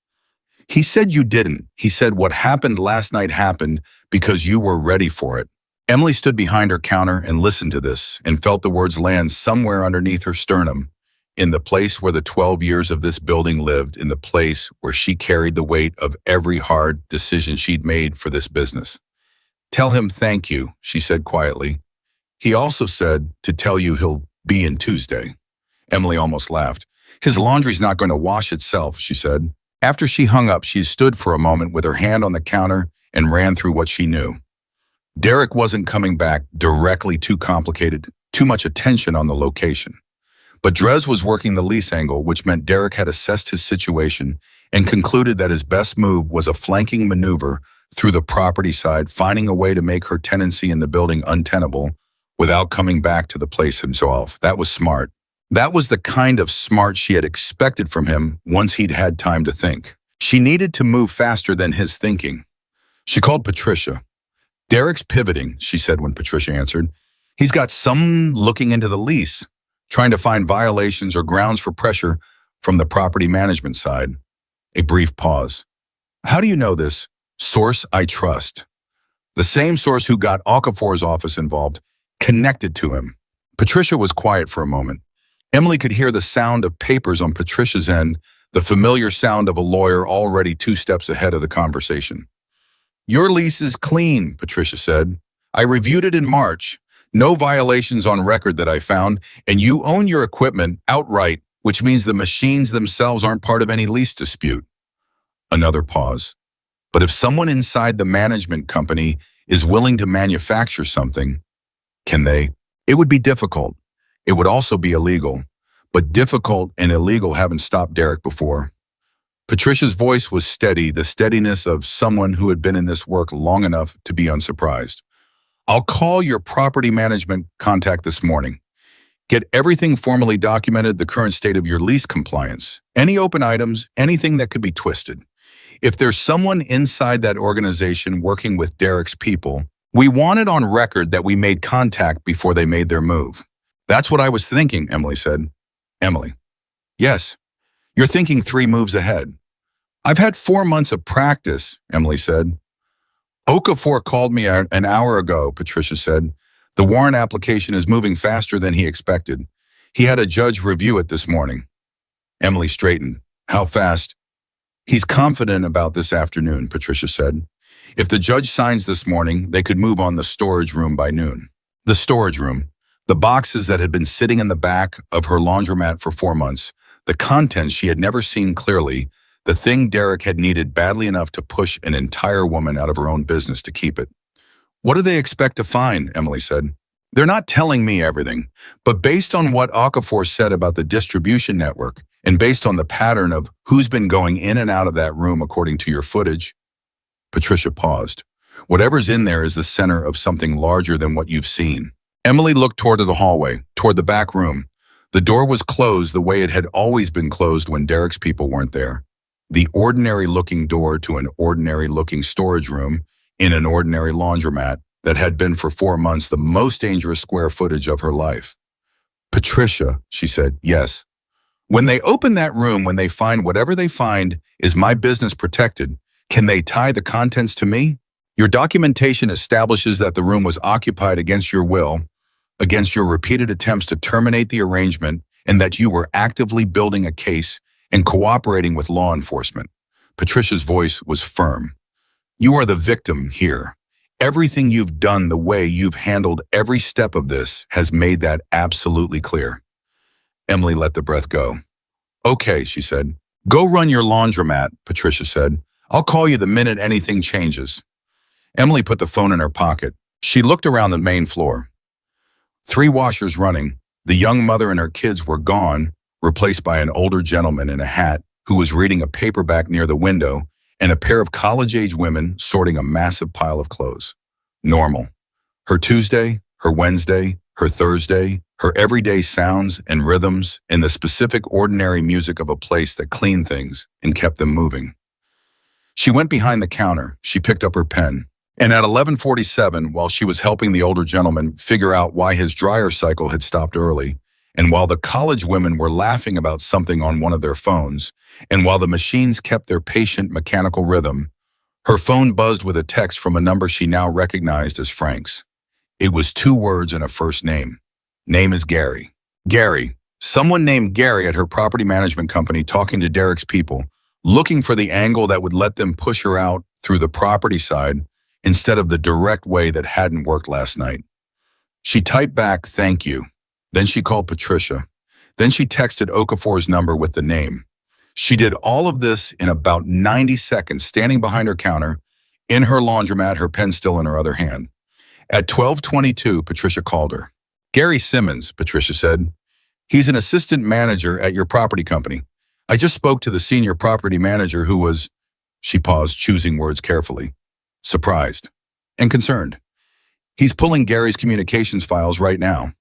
S1: He said you didn't. He said what happened last night happened because you were ready for it." Emily stood behind her counter and listened to this and felt the words land somewhere underneath her sternum, in the place where the 12 years of this building lived, in the place where she carried the weight of every hard decision she'd made for this business. "Tell him thank you," she said quietly. "He also said to tell you he'll be in Tuesday." Emily almost laughed. "His laundry's not going to wash itself," she said. After she hung up, she stood for a moment with her hand on the counter and ran through what she knew. Derek wasn't coming back directly, too complicated, too much attention on the location. But Drez was working the lease angle, which meant Derek had assessed his situation and concluded that his best move was a flanking maneuver through the property side, finding a way to make her tenancy in the building untenable without coming back to the place himself. That was smart. That was the kind of smart she had expected from him once he'd had time to think. She needed to move faster than his thinking. She called Patricia. "Derek's pivoting," she said when Patricia answered. "He's got someone looking into the lease, trying to find violations or grounds for pressure from the property management side." A brief pause. "How do you know this?" "Source I trust. The same source who got Okafor's office involved, connected to him." Patricia was quiet for a moment. Emily could hear the sound of papers on Patricia's end, the familiar sound of a lawyer already 2 steps ahead of the conversation. "Your lease is clean," Patricia said. "I reviewed it in March. No violations on record that I found, and you own your equipment outright, which means the machines themselves aren't part of any lease dispute." Another pause. "But if someone inside the management company is willing to manufacture something, can they?" "It would be difficult. It would also be illegal. But difficult and illegal haven't stopped Derek before." Patricia's voice was steady, the steadiness of someone who had been in this work long enough to be unsurprised. "I'll call your property management contact this morning. Get everything formally documented, the current state of your lease compliance, any open items, anything that could be twisted. If there's someone inside that organization working with Derek's people, we want it on record that we made contact before they made their move." "That's what I was thinking," Emily said. Emily. "Yes, you're thinking 3 moves ahead." "I've had 4 months of practice," Emily said. "Okafor called me an hour ago," Patricia said. "The warrant application is moving faster than he expected. He had a judge review it this morning." Emily straightened. "How fast?" "He's confident about this afternoon," Patricia said. "If the judge signs this morning, they could move on the storage room by noon." The storage room. The boxes that had been sitting in the back of her laundromat for 4 months, the contents she had never seen clearly, the thing Derek had needed badly enough to push an entire woman out of her own business to keep it. "What do they expect to find?" Emily said. "They're not telling me everything, but based on what Okafor said about the distribution network, and based on the pattern of who's been going in and out of that room according to your footage." Patricia paused. "Whatever's in there is the center of something larger than what you've seen." Emily looked toward the hallway, toward the back room. The door was closed the way it had always been closed when Derek's people weren't there. The ordinary-looking door to an ordinary-looking storage room in an ordinary laundromat that had been for 4 months the most dangerous square footage of her life. Patricia, she said, yes. When they open that room, when they find whatever they find, is my business protected? Can they tie the contents to me? Your documentation establishes that the room was occupied against your will, against your repeated attempts to terminate the arrangement, and that you were actively building a case and cooperating with law enforcement. Patricia's voice was firm. You are the victim here. Everything you've done, the way you've handled every step of this, has made that absolutely clear. Emily let the breath go. Okay, she said. Go run your laundromat, Patricia said. I'll call you the minute anything changes. Emily put the phone in her pocket. She looked around the main floor. 3 washers running. The young mother and her kids were gone, replaced by an older gentleman in a hat who was reading a paperback near the window, and a pair of college-age women sorting a massive pile of clothes. Normal. Her Tuesday, her Wednesday, her Thursday, her everyday sounds and rhythms, and the specific ordinary music of a place that cleaned things and kept them moving. She went behind the counter. She picked up her pen. And at 11:47, while she was helping the older gentleman figure out why his dryer cycle had stopped early, and while the college women were laughing about something on one of their phones, and while the machines kept their patient mechanical rhythm, her phone buzzed with a text from a number she now recognized as Frank's. It was 2 words and a first name. Name is Gary. Gary. Someone named Gary at her property management company talking to Derek's people, looking for the angle that would let them push her out through the property side instead of the direct way that hadn't worked last night. She typed back, thank you. Then she called Patricia. Then she texted Okafor's number with the name. She did all of this in about 90 seconds, standing behind her counter, in her laundromat, her pen still in her other hand. At 12:22, Patricia called her. Gary Simmons, Patricia said. He's an assistant manager at your property company. I just spoke to the senior property manager who was, she paused, choosing words carefully, surprised and concerned. He's pulling Gary's communications files right now.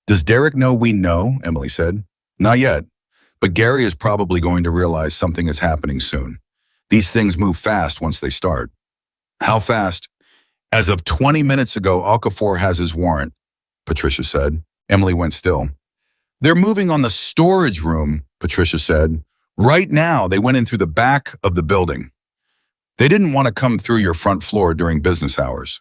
S1: Does Derek know we know? Emily said. Not yet, but Gary is probably going to realize something is happening soon. These things move fast once they start. How fast? As of 20 minutes ago, Okafor has his warrant, Patricia said. Emily went still. They're moving on the storage room, Patricia said. Right now, they went in through the back of the building. They didn't want to come through your front floor during business hours.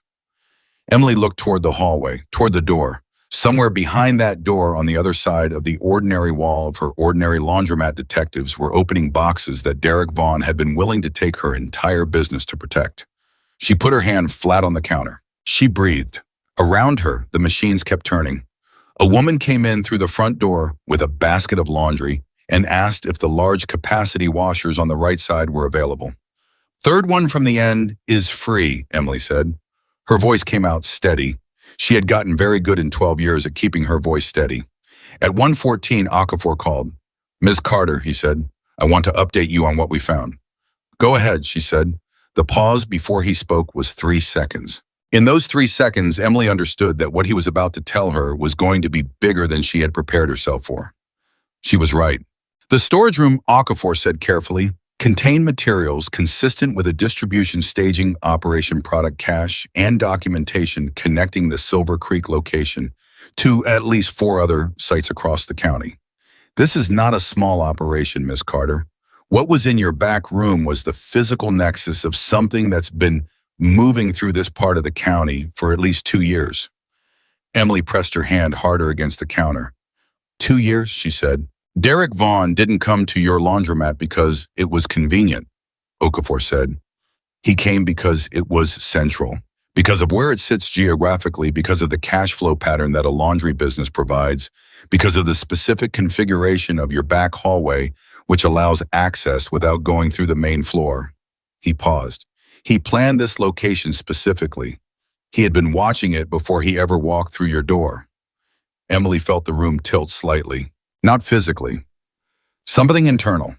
S1: Emily looked toward the hallway, toward the door. Somewhere behind that door on the other side of the ordinary wall of her ordinary laundromat, detectives were opening boxes that Derek Vaughn had been willing to take her entire business to protect. She put her hand flat on the counter. She breathed. Around her, the machines kept turning. A woman came in through the front door with a basket of laundry and asked if the large capacity washers on the right side were available. Third one from the end is free, Emily said. Her voice came out steady. She had gotten very good in 12 years at keeping her voice steady. At 1:14, Okafor called. Ms. Carter, he said, I want to update you on what we found. Go ahead, she said. The pause before he spoke was 3 seconds. In those 3 seconds, Emily understood that what he was about to tell her was going to be bigger than she had prepared herself for. She was right. The storage room, Okafor said carefully, contained materials consistent with a distribution staging operation, product cache, and documentation connecting the Silver Creek location to at least 4 other sites across the county. This is not a small operation, Miss Carter. What was in your back room was the physical nexus of something that's been moving through this part of the county for at least 2 years. Emily pressed her hand harder against the counter. 2 years, she said. Derek Vaughn didn't come to your laundromat because it was convenient, Okafor said. He came because it was central, because of where it sits geographically, because of the cash flow pattern that a laundry business provides, because of the specific configuration of your back hallway, which allows access without going through the main floor. He paused. He planned this location specifically. He had been watching it before he ever walked through your door. Emily felt the room tilt slightly. Not physically. Something internal.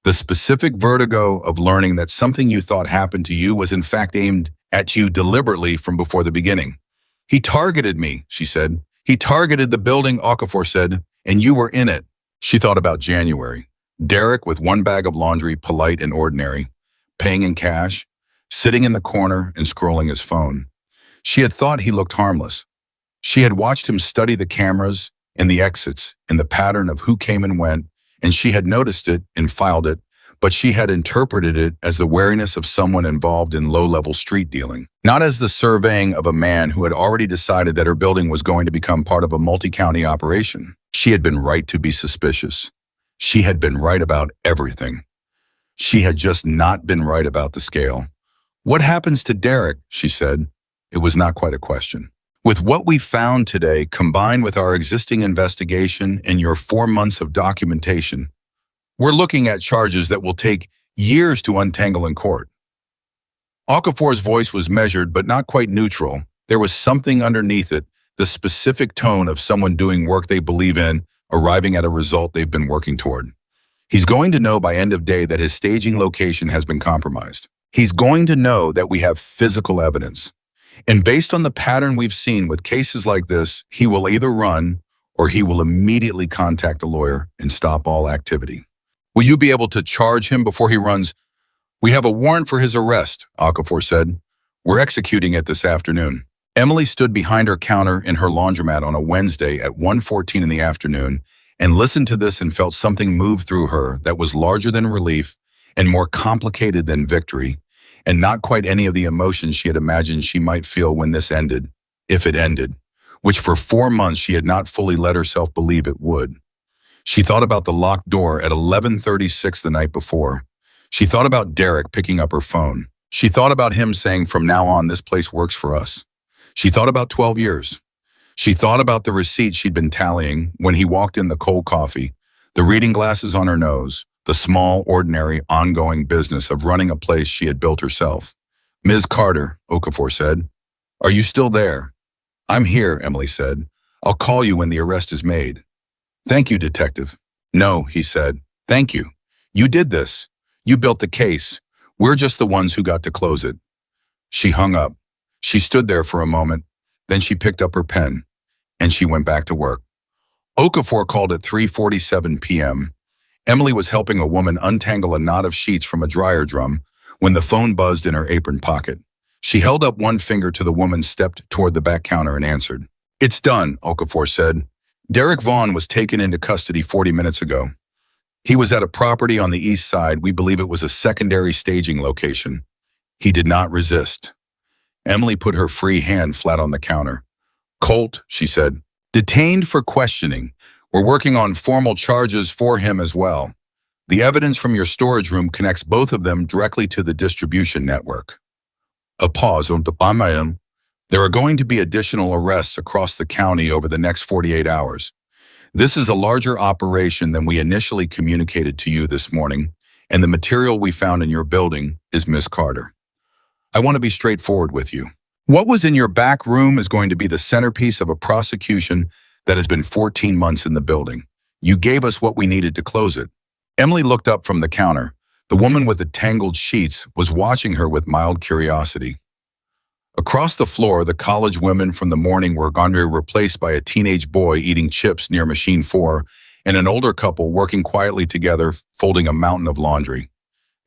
S1: The specific vertigo of learning that something you thought happened to you was in fact aimed at you deliberately from before the beginning. He targeted me, she said. He targeted the building, Okafor said, and you were in it. She thought about January. Derek, with one bag of laundry, polite and ordinary, paying in cash, sitting in the corner and scrolling his phone. She had thought he looked harmless. She had watched him study the cameras and the exits and the pattern of who came and went, and she had noticed it and filed it, but she had interpreted it as the wariness of someone involved in low-level street dealing, not as the surveying of a man who had already decided that her building was going to become part of a multi-county operation. She had been right to be suspicious. She had been right about everything. She had just not been right about the scale. "What happens to Derek?" she said. It was not quite a question. "With what we found today, combined with our existing investigation and your 4 months of documentation, we're looking at charges that will take years to untangle in court." Okafor's voice was measured but not quite neutral. There was something underneath it, the specific tone of someone doing work they believe in, arriving at a result they've been working toward. "He's going to know by end of day that his staging location has been compromised. He's going to know that we have physical evidence. And based on the pattern we've seen with cases like this, he will either run or he will immediately contact a lawyer and stop all activity." "Will you be able to charge him before he runs?" "We have a warrant for his arrest," Okafor said. "We're executing it this afternoon." Emily stood behind her counter in her laundromat on a Wednesday at 1:14 in the afternoon and listened to this and felt something move through her that was larger than relief and more complicated than victory, and not quite any of the emotions she had imagined she might feel when this ended, if it ended, which for 4 months she had not fully let herself believe it would. She thought about the locked door at 11:36 the night before. She thought about Derek picking up her phone. She thought about him saying, "From now on, this place works for us." She thought about 12 years. She thought about the receipt she'd been tallying when he walked in, the cold coffee, the reading glasses on her nose, the small, ordinary, ongoing business of running a place she had built herself. "Ms. Carter," Okafor said. "Are you still there?" "I'm here," Emily said. "I'll call you when the arrest is made." "Thank you, Detective." "No," he said. "Thank you. You did this. You built the case. We're just the ones who got to close it." She hung up. She stood there for a moment. Then she picked up her pen, and she went back to work. Okafor called at 3:47 p.m. Emily was helping a woman untangle a knot of sheets from a dryer drum when the phone buzzed in her apron pocket. She held up one finger to the woman, stepped toward the back counter, and answered. "It's done," Okafor said. "Derek Vaughn was taken into custody 40 minutes ago. He was at a property on the east side. We believe it was a secondary staging location. He did not resist." Emily put her free hand flat on the counter. "Colt," she said, "detained for questioning. We're working on formal charges for him as well. The evidence from your storage room connects both of them directly to the distribution network." A pause. "There are going to be additional arrests across the county over the next 48 hours. This is a larger operation than we initially communicated to you this morning, and the material we found in your building is Miss Carter. I want to be straightforward with you. What was in your back room is going to be the centerpiece of a prosecution that has been 14 months in the building. You gave us what we needed to close it." Emily looked up from the counter. The woman with the tangled sheets was watching her with mild curiosity. Across the floor, the college women from the morning were going to be replaced by a teenage boy eating chips near Machine 4 and an older couple working quietly together, folding a mountain of laundry.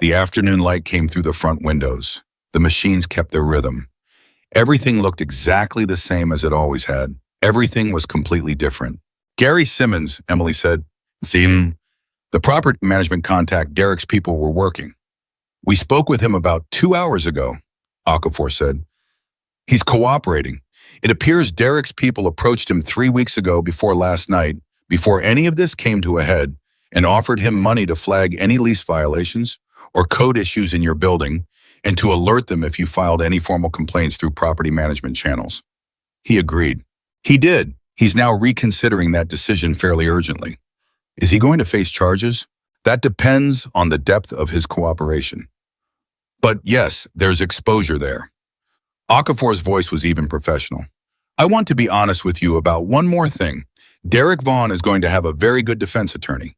S1: The afternoon light came through the front windows. The machines kept their rhythm. Everything looked exactly the same as it always had. Everything was completely different. "Gary Simmons," Emily said. "Sim." "The property management contact Derek's people were working. We spoke with him about 2 hours ago," Okafor said. "He's cooperating. It appears Derek's people approached him 3 weeks ago before last night, before any of this came to a head, and offered him money to flag any lease violations or code issues in your building, and to alert them if you filed any formal complaints through property management channels. He agreed. He did. He's now reconsidering that decision fairly urgently. Is he going to face charges? That depends on the depth of his cooperation. But yes, there's exposure there." Okafor's voice was even professional. "I want to be honest with you about one more thing. Derek Vaughn is going to have a very good defense attorney.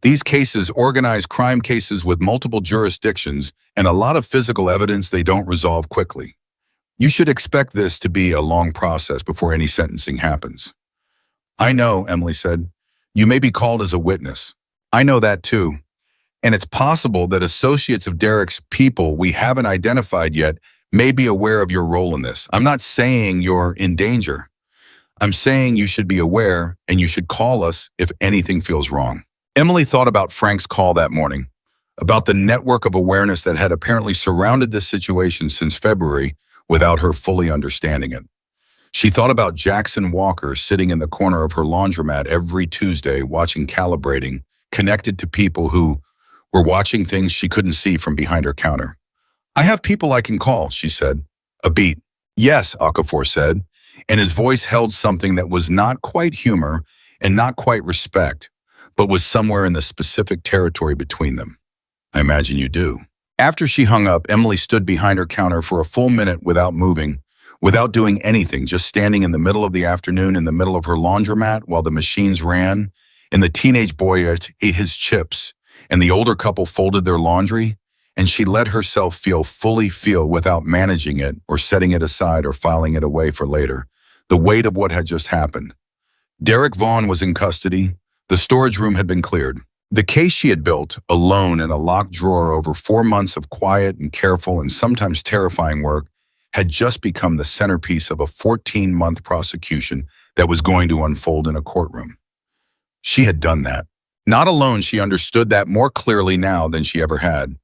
S1: These cases, organized crime cases with multiple jurisdictions and a lot of physical evidence, they don't resolve quickly. You should expect this to be a long process before any sentencing happens." "I know," Emily said. "You may be called as a witness." "I know that too. And it's possible that associates of Derek's people we haven't identified yet may be aware of your role in this. I'm not saying you're in danger. I'm saying you should be aware and you should call us if anything feels wrong. Emily thought about Frank's call that morning, about the network of awareness that had apparently surrounded this situation since February without her fully understanding it. She thought about Jackson Walker sitting in the corner of her laundromat every Tuesday watching Calibrating, connected to people who were watching things she couldn't see from behind her counter. I have people I can call, she said. A beat. Yes, Okafor said, and his voice held something that was not quite humor and not quite respect, but was somewhere in the specific territory between them. I imagine you do. After she hung up, Emily stood behind her counter for a full minute without moving, without doing anything, just standing in the middle of the afternoon in the middle of her laundromat while the machines ran, and the teenage boy ate his chips, and the older couple folded their laundry, and she let herself fully feel without managing it or setting it aside or filing it away for later, the weight of what had just happened. Derek Vaughn was in custody. The storage room had been cleared. The case she had built, alone in a locked drawer over 4 months of quiet and careful and sometimes terrifying work, had just become the centerpiece of a 14-month prosecution that was going to unfold in a courtroom. She had done that. Not alone, she understood that more clearly now than she ever had.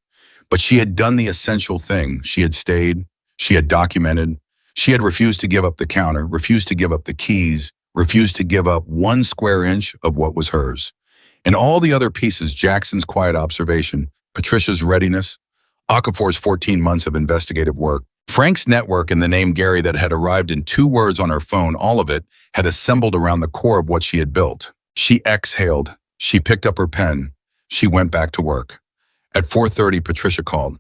S1: But she had done the essential thing. She had stayed. She had documented. She had refused to give up the counter, refused to give up the keys, refused to give up 1 square inch of what was hers. And all the other pieces, Jackson's quiet observation, Patricia's readiness, Okafor's 14 months of investigative work, Frank's network and the name Gary that had arrived in 2 words on her phone, all of it had assembled around the core of what she had built. She exhaled. She picked up her pen. She went back to work. At 4:30, Patricia called.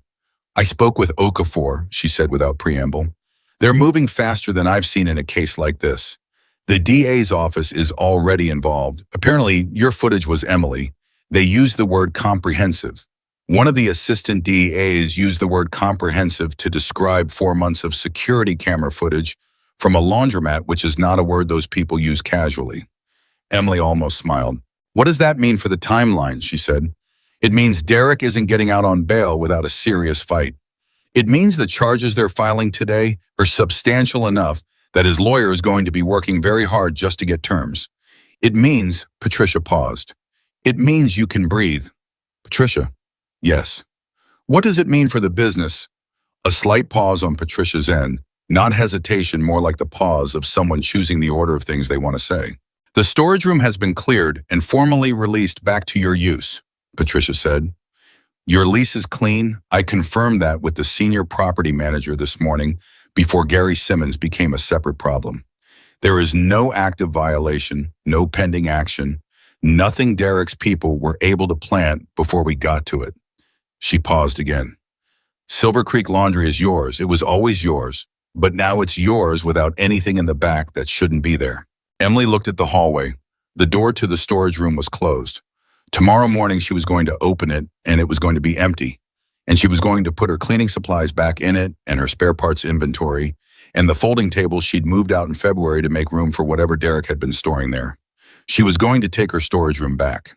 S1: I spoke with Okafor, she said without preamble. They're moving faster than I've seen in a case like this. The DA's office is already involved. Apparently, your footage was Emily. They used the word comprehensive. One of the assistant DAs used the word comprehensive to describe 4 months of security camera footage from a laundromat, which is not a word those people use casually. Emily almost smiled. What does that mean for the timeline, she said. It means Derek isn't getting out on bail without a serious fight. It means the charges they're filing today are substantial enough that his lawyer is going to be working very hard just to get terms. It means, Patricia paused. It means you can breathe. Patricia, yes. What does it mean for the business? A slight pause on Patricia's end, not hesitation, more like the pause of someone choosing the order of things they want to say. The storage room has been cleared and formally released back to your use, Patricia said. Your lease is clean. I confirmed that with the senior property manager this morning before Gary Simmons became a separate problem. There is no active violation, no pending action, nothing Derek's people were able to plant before we got to it. She paused again. Silver Creek Laundry is yours. It was always yours, but now it's yours without anything in the back that shouldn't be there. Emily looked at the hallway. The door to the storage room was closed. Tomorrow morning she was going to open it and it was going to be empty. And she was going to put her cleaning supplies back in it and her spare parts inventory and the folding table she'd moved out in February to make room for whatever Derek had been storing there. She was going to take her storage room back.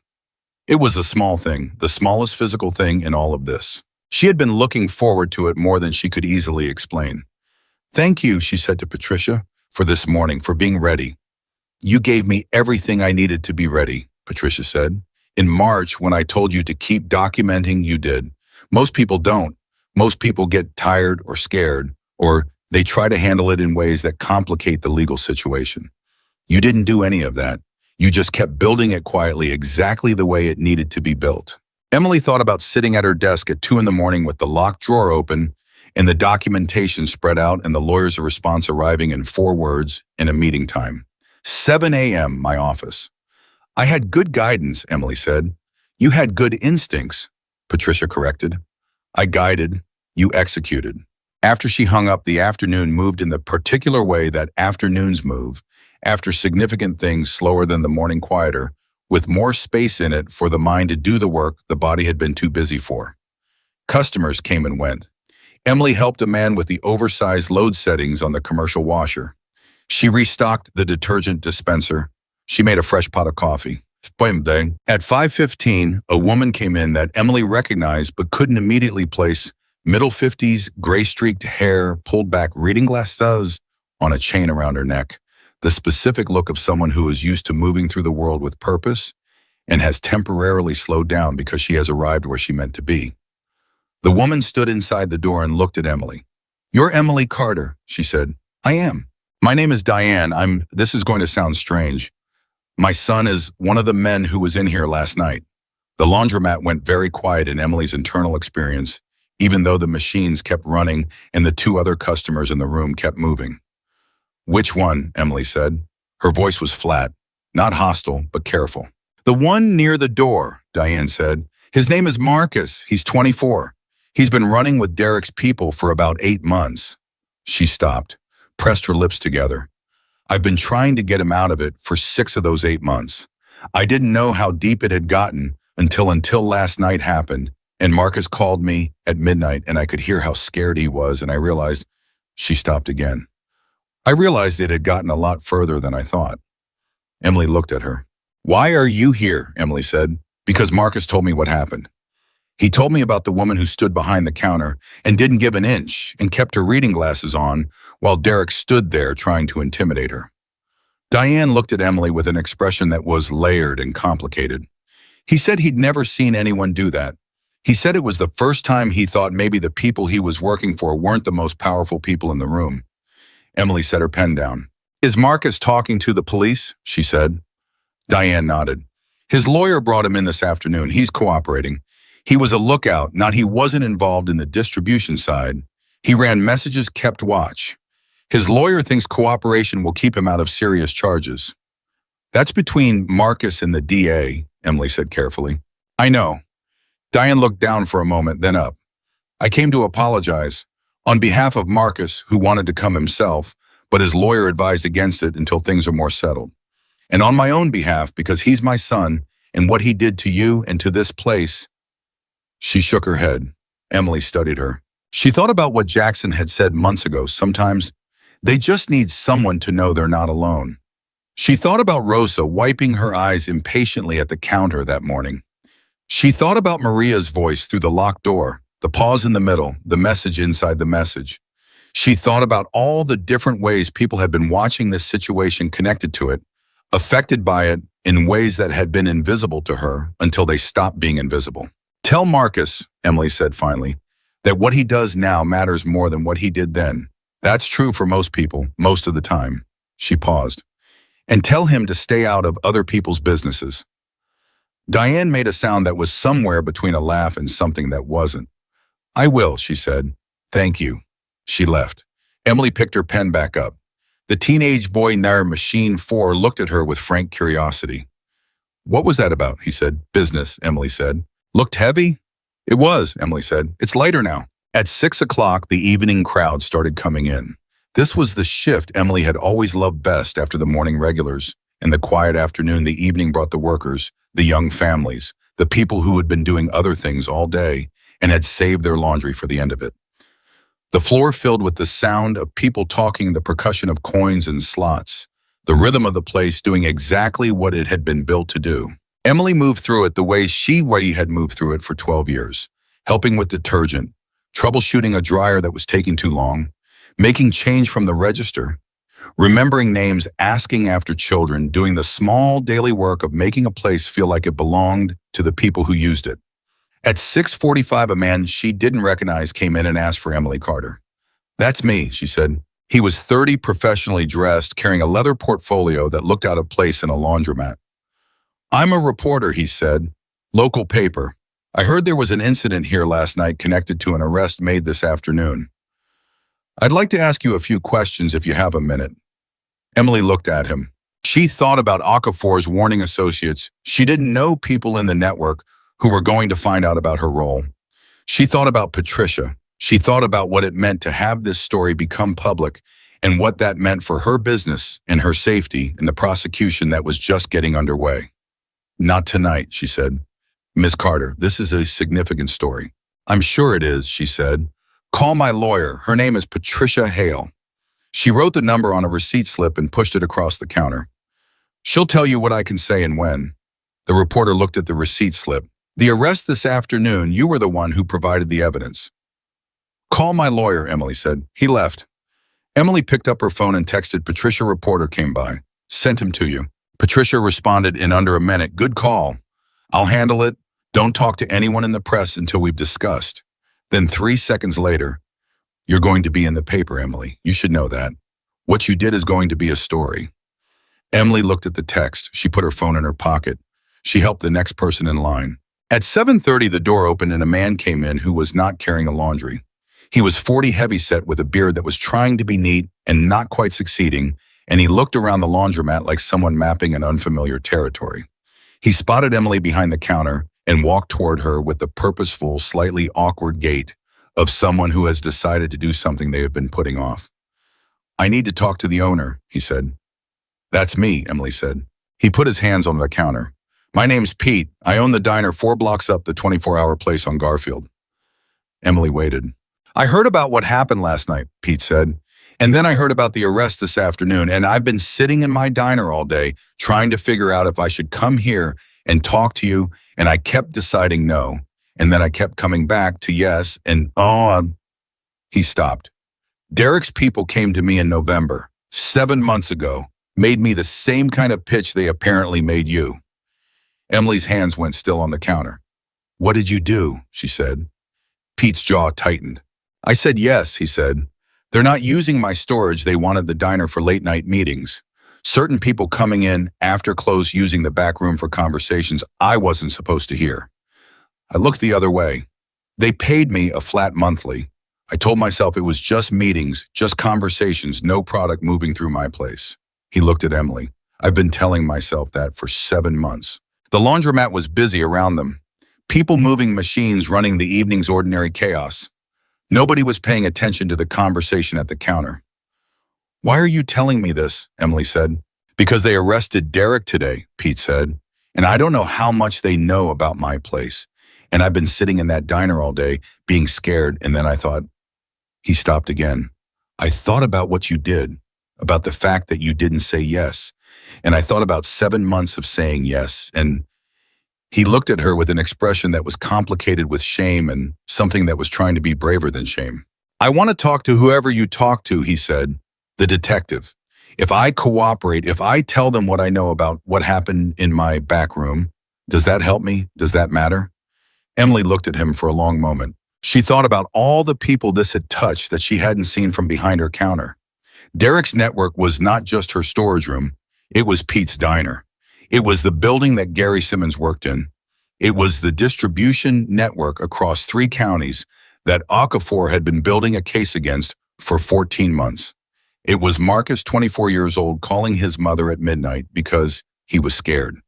S1: It was a small thing, the smallest physical thing in all of this. She had been looking forward to it more than she could easily explain. Thank you, she said to Patricia, for this morning, for being ready. You gave me everything I needed to be ready, Patricia said. In March, when I told you to keep documenting, you did. Most people don't. Most people get tired or scared, or they try to handle it in ways that complicate the legal situation. You didn't do any of that. You just kept building it quietly exactly the way it needed to be built. Emily thought about sitting at her desk at 2 a.m. with the locked drawer open and the documentation spread out and the lawyer's response arriving in 4 words in a meeting time. 7 a.m., my office. I had good guidance, Emily said. You had good instincts, Patricia corrected. I guided, you executed. After she hung up, the afternoon moved in the particular way that afternoons move, after significant things slower than the morning quieter, with more space in it for the mind to do the work the body had been too busy for. Customers came and went. Emily helped a man with the oversized load settings on the commercial washer. She restocked the detergent dispenser. She made a fresh pot of coffee. At 5:15, a woman came in that Emily recognized but couldn't immediately place. Middle 50s, gray-streaked hair, pulled back reading glasses on a chain around her neck. The specific look of someone who is used to moving through the world with purpose and has temporarily slowed down because she has arrived where she meant to be. The woman stood inside the door and looked at Emily. "You're Emily Carter," she said. "I am. My name is Diane. This is going to sound strange. My son is one of the men who was in here last night." The laundromat went very quiet in Emily's internal experience, even though the machines kept running and the two other customers in the room kept moving. "Which one?" Emily said. Her voice was flat, not hostile, but careful. "The one near the door," Diane said. "His name is Marcus. He's 24. He's been running with Derek's people for about 8 months. She stopped, pressed her lips together. "I've been trying to get him out of it for 6 of those 8 months. I didn't know how deep it had gotten until last night happened, and Marcus called me at midnight and I could hear how scared he was, and I realized—" She stopped again. "I realized it had gotten a lot further than I thought." Emily looked at her. "Why are you here?" Emily said. "Because Marcus told me what happened. He told me about the woman who stood behind the counter and didn't give an inch and kept her reading glasses on while Derek stood there trying to intimidate her." Diane looked at Emily with an expression that was layered and complicated. "He said he'd never seen anyone do that. He said it was the first time he thought maybe the people he was working for weren't the most powerful people in the room." Emily set her pen down. "Is Marcus talking to the police?" she said. Diane nodded. "His lawyer brought him in this afternoon. He's cooperating. He was a lookout, he wasn't involved in the distribution side. He ran messages, kept watch. His lawyer thinks cooperation will keep him out of serious charges." "That's between Marcus and the DA," Emily said carefully. "I know." Diane looked down for a moment, then up. "I came to apologize on behalf of Marcus, who wanted to come himself, but his lawyer advised against it until things are more settled. And on my own behalf, because he's my son, and what he did to you and to this place." She shook her head. Emily studied her. She thought about what Jackson had said months ago. Sometimes they just need someone to know they're not alone. She thought about Rosa wiping her eyes impatiently at the counter that morning. She thought about Maria's voice through the locked door, the pause in the middle, the message inside the message. She thought about all the different ways people had been watching this situation, connected to it, affected by it in ways that had been invisible to her until they stopped being invisible. "Tell Marcus," Emily said finally, "that what he does now matters more than what he did then. That's true for most people, most of the time." She paused. "And tell him to stay out of other people's businesses." Diane made a sound that was somewhere between a laugh and something that wasn't. "I will," she said. "Thank you." She left. Emily picked her pen back up. The teenage boy near Machine 4 looked at her with frank curiosity. "What was that about?" he said. "Business," Emily said. "Looked heavy?" "It was," Emily said. "It's lighter now." At 6 o'clock, the evening crowd started coming in. This was the shift Emily had always loved best after the morning regulars. In the quiet afternoon, the evening brought the workers, the young families, the people who had been doing other things all day and had saved their laundry for the end of it. The floor filled with the sound of people talking, the percussion of coins and slots, the rhythm of the place doing exactly what it had been built to do. Emily moved through it the way she had moved through it for 12 years, helping with detergent, troubleshooting a dryer that was taking too long, making change from the register, remembering names, asking after children, doing the small daily work of making a place feel like it belonged to the people who used it. At 6:45, a man she didn't recognize came in and asked for Emily Carter. "That's me," she said. He was 30, professionally dressed, carrying a leather portfolio that looked out of place in a laundromat. "I'm a reporter," he said. "Local paper. I heard there was an incident here last night connected to an arrest made this afternoon. I'd like to ask you a few questions if you have a minute." Emily looked at him. She thought about Okafor's warning associates. She didn't know people in the network who were going to find out about her role. She thought about Patricia. She thought about what it meant to have this story become public and what that meant for her business and her safety in the prosecution that was just getting underway. "Not tonight," she said. "Miss Carter, this is a significant story." "I'm sure it is," she said. "Call my lawyer. Her name is Patricia Hale." She wrote the number on a receipt slip and pushed it across the counter. "She'll tell you what I can say and when." The reporter looked at the receipt slip. The arrest this afternoon, you were the one who provided the evidence. Call my lawyer, Emily said. He left. Emily picked up her phone and texted Patricia. Reporter came by. Sent him to you. Patricia responded in under a minute. Good call. I'll handle it. Don't talk to anyone in the press until we've discussed. Then 3 seconds later, you're going to be in the paper, Emily. You should know that. What you did is going to be a story. Emily looked at the text. She put her phone in her pocket. She helped the next person in line. At 7:30, the door opened and a man came in who was not carrying a laundry. He was 40 heavyset with a beard that was trying to be neat and not quite succeeding, and he looked around the laundromat like someone mapping an unfamiliar territory. He spotted Emily behind the counter and walked toward her with the purposeful, slightly awkward gait of someone who has decided to do something they have been putting off. I need to talk to the owner, he said. That's me, Emily said. He put his hands on the counter. My name's Pete. I own the diner 4 blocks up the 24-hour place on Garfield. Emily waited. I heard about what happened last night, Pete said. And then I heard about the arrest this afternoon, and I've been sitting in my diner all day trying to figure out if I should come here and talk to you, and I kept deciding no. And then I kept coming back to yes, and He stopped. Derek's people came to me in November, 7 months ago, made me the same kind of pitch they apparently made you. Emily's hands went still on the counter. What did you do? She said. Pete's jaw tightened. I said yes, he said. They're not using my storage. They wanted the diner for late-night meetings. Certain people coming in after close using the back room for conversations I wasn't supposed to hear. I looked the other way. They paid me a flat monthly. I told myself it was just meetings, just conversations, no product moving through my place. He looked at Emily. I've been telling myself that for 7 months. The laundromat was busy around them. People moving machines running the evening's ordinary chaos. Nobody was paying attention to the conversation at the counter. Why are you telling me this? Emily said. Because they arrested Derek today, Pete said. And I don't know how much they know about my place. And I've been sitting in that diner all day, being scared, and then I thought. He stopped again. I thought about what you did, about the fact that you didn't say yes. And I thought about 7 months of saying yes, and he looked at her with an expression that was complicated with shame and something that was trying to be braver than shame. I want to talk to whoever you talk to, he said, the detective. If I cooperate, if I tell them what I know about what happened in my back room, does that help me? Does that matter? Emily looked at him for a long moment. She thought about all the people this had touched that she hadn't seen from behind her counter. Derek's network was not just her storage room. It was Pete's diner. It was the building that Gary Simmons worked in. It was the distribution network across 3 counties that Okafor had been building a case against for 14 months. It was Marcus, 24 years old, calling his mother at midnight because he was scared.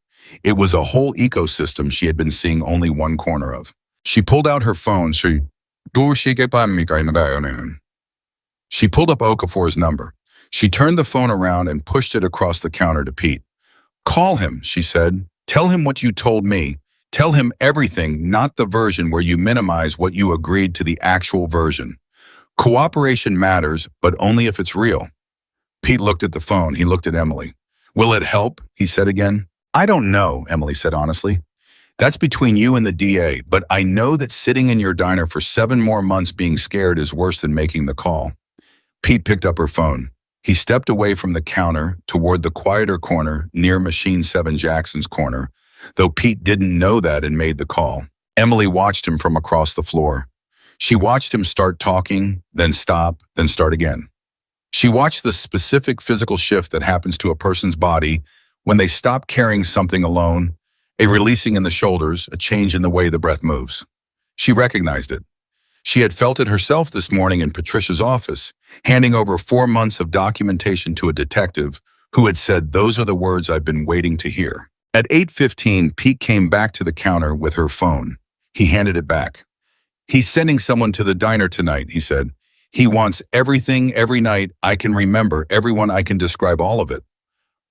S1: It was a whole ecosystem she had been seeing only one corner of. She pulled out her phone. She pulled up Okafor's number. She turned the phone around and pushed it across the counter to Pete. Call him, she said. Tell him what you told me. Tell him everything, not the version where you minimize what you agreed to the actual version. Cooperation matters, but only if it's real. Pete looked at the phone. He looked at Emily. Will it help? He said again. I don't know, Emily said honestly. That's between you and the DA, but I know that sitting in your diner for 7 more months being scared is worse than making the call. Pete picked up her phone. He stepped away from the counter toward the quieter corner near Machine 7 Jackson's corner, though Pete didn't know that and made the call. Emily watched him from across the floor. She watched him start talking, then stop, then start again. She watched the specific physical shift that happens to a person's body when they stop carrying something alone, a releasing in the shoulders, a change in the way the breath moves. She recognized it. She had felt it herself this morning in Patricia's office, handing over 4 months of documentation to a detective who had said, "Those are the words I've been waiting to hear." At 8:15, Pete came back to the counter with her phone. He handed it back. He's sending someone to the diner tonight, he said. He wants everything every night I can remember, everyone I can describe all of it.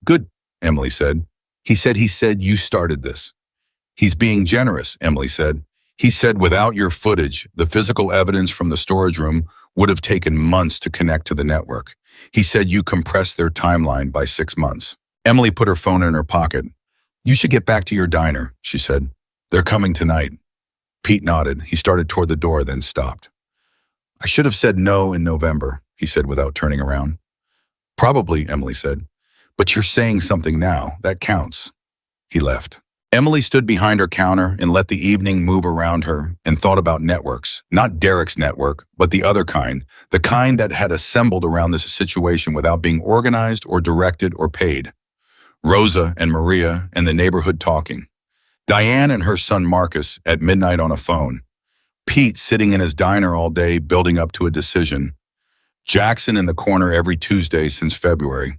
S1: Good, Emily said. He said you started this. He's being generous, Emily said. He said without your footage, the physical evidence from the storage room would have taken months to connect to the network. He said you compressed their timeline by 6 months. Emily put her phone in her pocket. You should get back to your diner, she said. They're coming tonight. Pete nodded. He started toward the door, then stopped. I should have said no in November, he said without turning around. Probably, Emily said. But you're saying something now. That counts. He left. Emily stood behind her counter and let the evening move around her and thought about networks. Not Derek's network, but the other kind. The kind that had assembled around this situation without being organized or directed or paid. Rosa and Maria and the neighborhood talking. Diane and her son Marcus at midnight on a phone. Pete sitting in his diner all day building up to a decision. Jackson in the corner every Tuesday since February.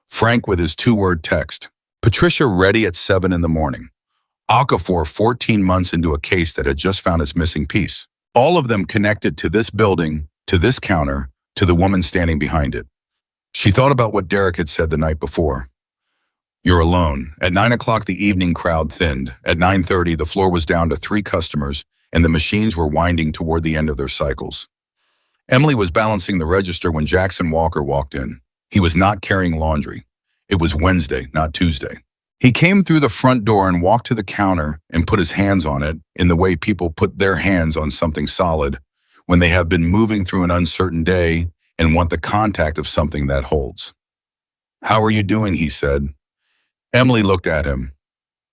S1: Frank with his two-word text. Patricia ready at 7 in the morning. Okafor 14 months into a case that had just found its missing piece. All of them connected to this building, to this counter, to the woman standing behind it. She thought about what Derek had said the night before. You're alone. At 9 o'clock, the evening crowd thinned. At 9:30, the floor was down to 3 customers, and the machines were winding toward the end of their cycles. Emily was balancing the register when Jackson Walker walked in. He was not carrying laundry. It was Wednesday, not Tuesday. He came through the front door and walked to the counter and put his hands on it in the way people put their hands on something solid when they have been moving through an uncertain day and want the contact of something that holds. How are you doing, he said. Emily looked at him.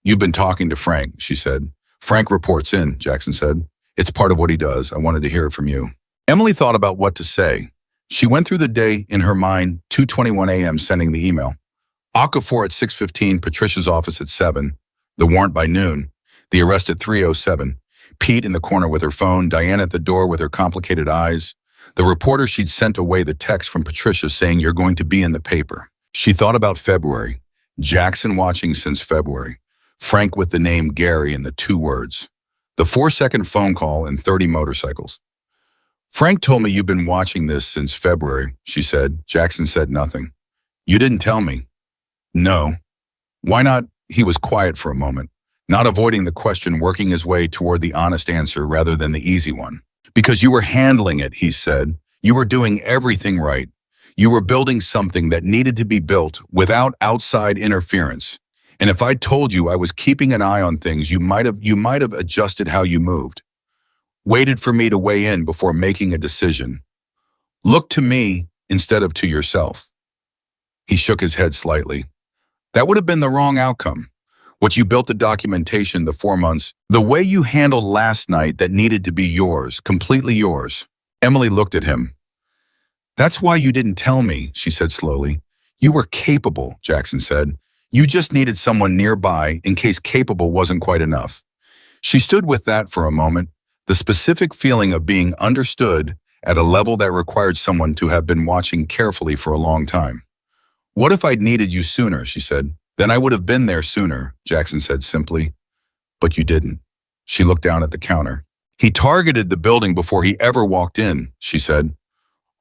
S1: You've been talking to Frank, she said. Frank reports in, Jackson said. It's part of what he does. I wanted to hear it from you. Emily thought about what to say. She went through the day in her mind, 2:21 a.m. sending the email. Okafor at 6:15, Patricia's office at 7, the warrant by noon, the arrest at 3:07, Pete in the corner with her phone, Diane at the door with her complicated eyes, the reporter she'd sent away the text from Patricia saying you're going to be in the paper. She thought about February, Jackson watching since February, Frank with the name Gary and the 2 words, the 4-second phone call and 30 motorcycles. Frank told me you've been watching this since February, she said. Jackson said nothing. You didn't tell me. No. Why not? He was quiet for a moment, not avoiding the question, working his way toward the honest answer rather than the easy one. Because you were handling it, he said. You were doing everything right. You were building something that needed to be built without outside interference. And if I told you I was keeping an eye on things, you might have adjusted how you moved. Waited for me to weigh in before making a decision. Look to me instead of to yourself. He shook his head slightly. That would have been the wrong outcome. What you built the documentation, the 4 months, the way you handled last night that needed to be yours, completely yours. Emily looked at him. That's why you didn't tell me, she said slowly. You were capable, Jackson said. You just needed someone nearby in case capable wasn't quite enough. She stood with that for a moment, the specific feeling of being understood at a level that required someone to have been watching carefully for a long time. What if I'd needed you sooner, she said. Then I would have been there sooner, Jackson said simply. But you didn't. She looked down at the counter. He targeted the building before he ever walked in, she said.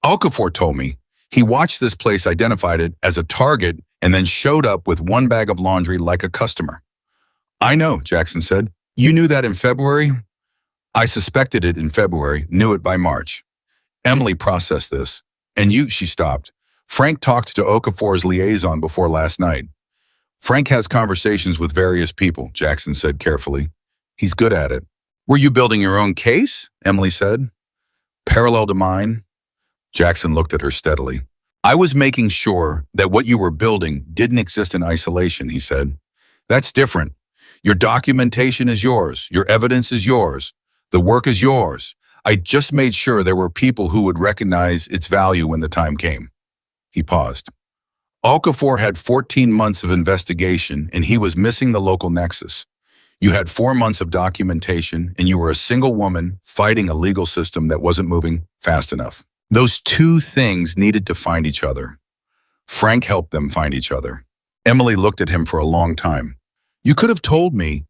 S1: Okafor told me. He watched this place, identified it as a target, and then showed up with 1 bag of laundry like a customer. I know, Jackson said. You knew that in February? I suspected it in February, knew it by March. Emily processed this. And you, she stopped. Frank talked to Okafor's liaison before last night. Frank has conversations with various people, Jackson said carefully. He's good at it. Were you building your own case? Emily said. Parallel to mine? Jackson looked at her steadily. I was making sure that what you were building didn't exist in isolation, he said. That's different. Your documentation is yours. Your evidence is yours. The work is yours. I just made sure there were people who would recognize its value when the time came. He paused. Okafor had 14 months of investigation, and he was missing the local nexus. You had 4 months of documentation, and you were a single woman fighting a legal system that wasn't moving fast enough. Those 2 things needed to find each other. Frank helped them find each other. Emily looked at him for a long time. You could have told me,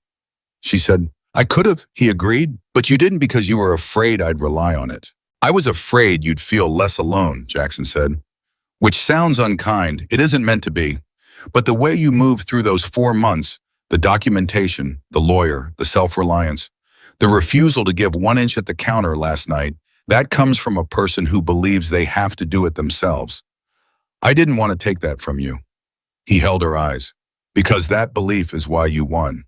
S1: she said. I could have, he agreed, but you didn't because you were afraid I'd rely on it. I was afraid you'd feel less alone, Jackson said. Which sounds unkind. It isn't meant to be. But the way you moved through those 4 months, the documentation, the lawyer, the self-reliance, the refusal to give 1 inch at the counter last night, that comes from a person who believes they have to do it themselves. I didn't want to take that from you. He held her eyes. because that belief is why you won.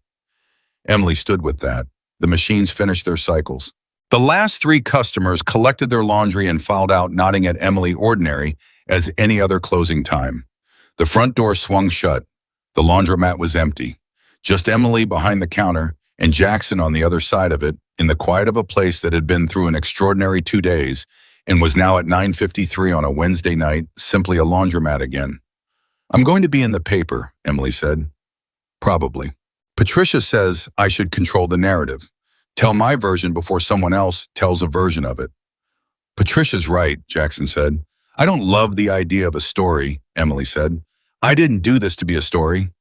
S1: Emily stood with that. The machines finished their cycles. The last three customers collected their laundry and filed out, nodding at Emily ordinary as any other closing time. The front door swung shut. The laundromat was empty. Just Emily behind the counter and Jackson on the other side of it, in the quiet of a place that had been through an extraordinary 2 days and was now at 9:53 on a Wednesday night, simply a laundromat again. "I'm going to be in the paper," Emily said. "Probably. Patricia says I should control the narrative. Tell my version before someone else tells a version of it." "Patricia's right," Jackson said. "I don't love the idea of a story," Emily said. "I didn't do this to be a story."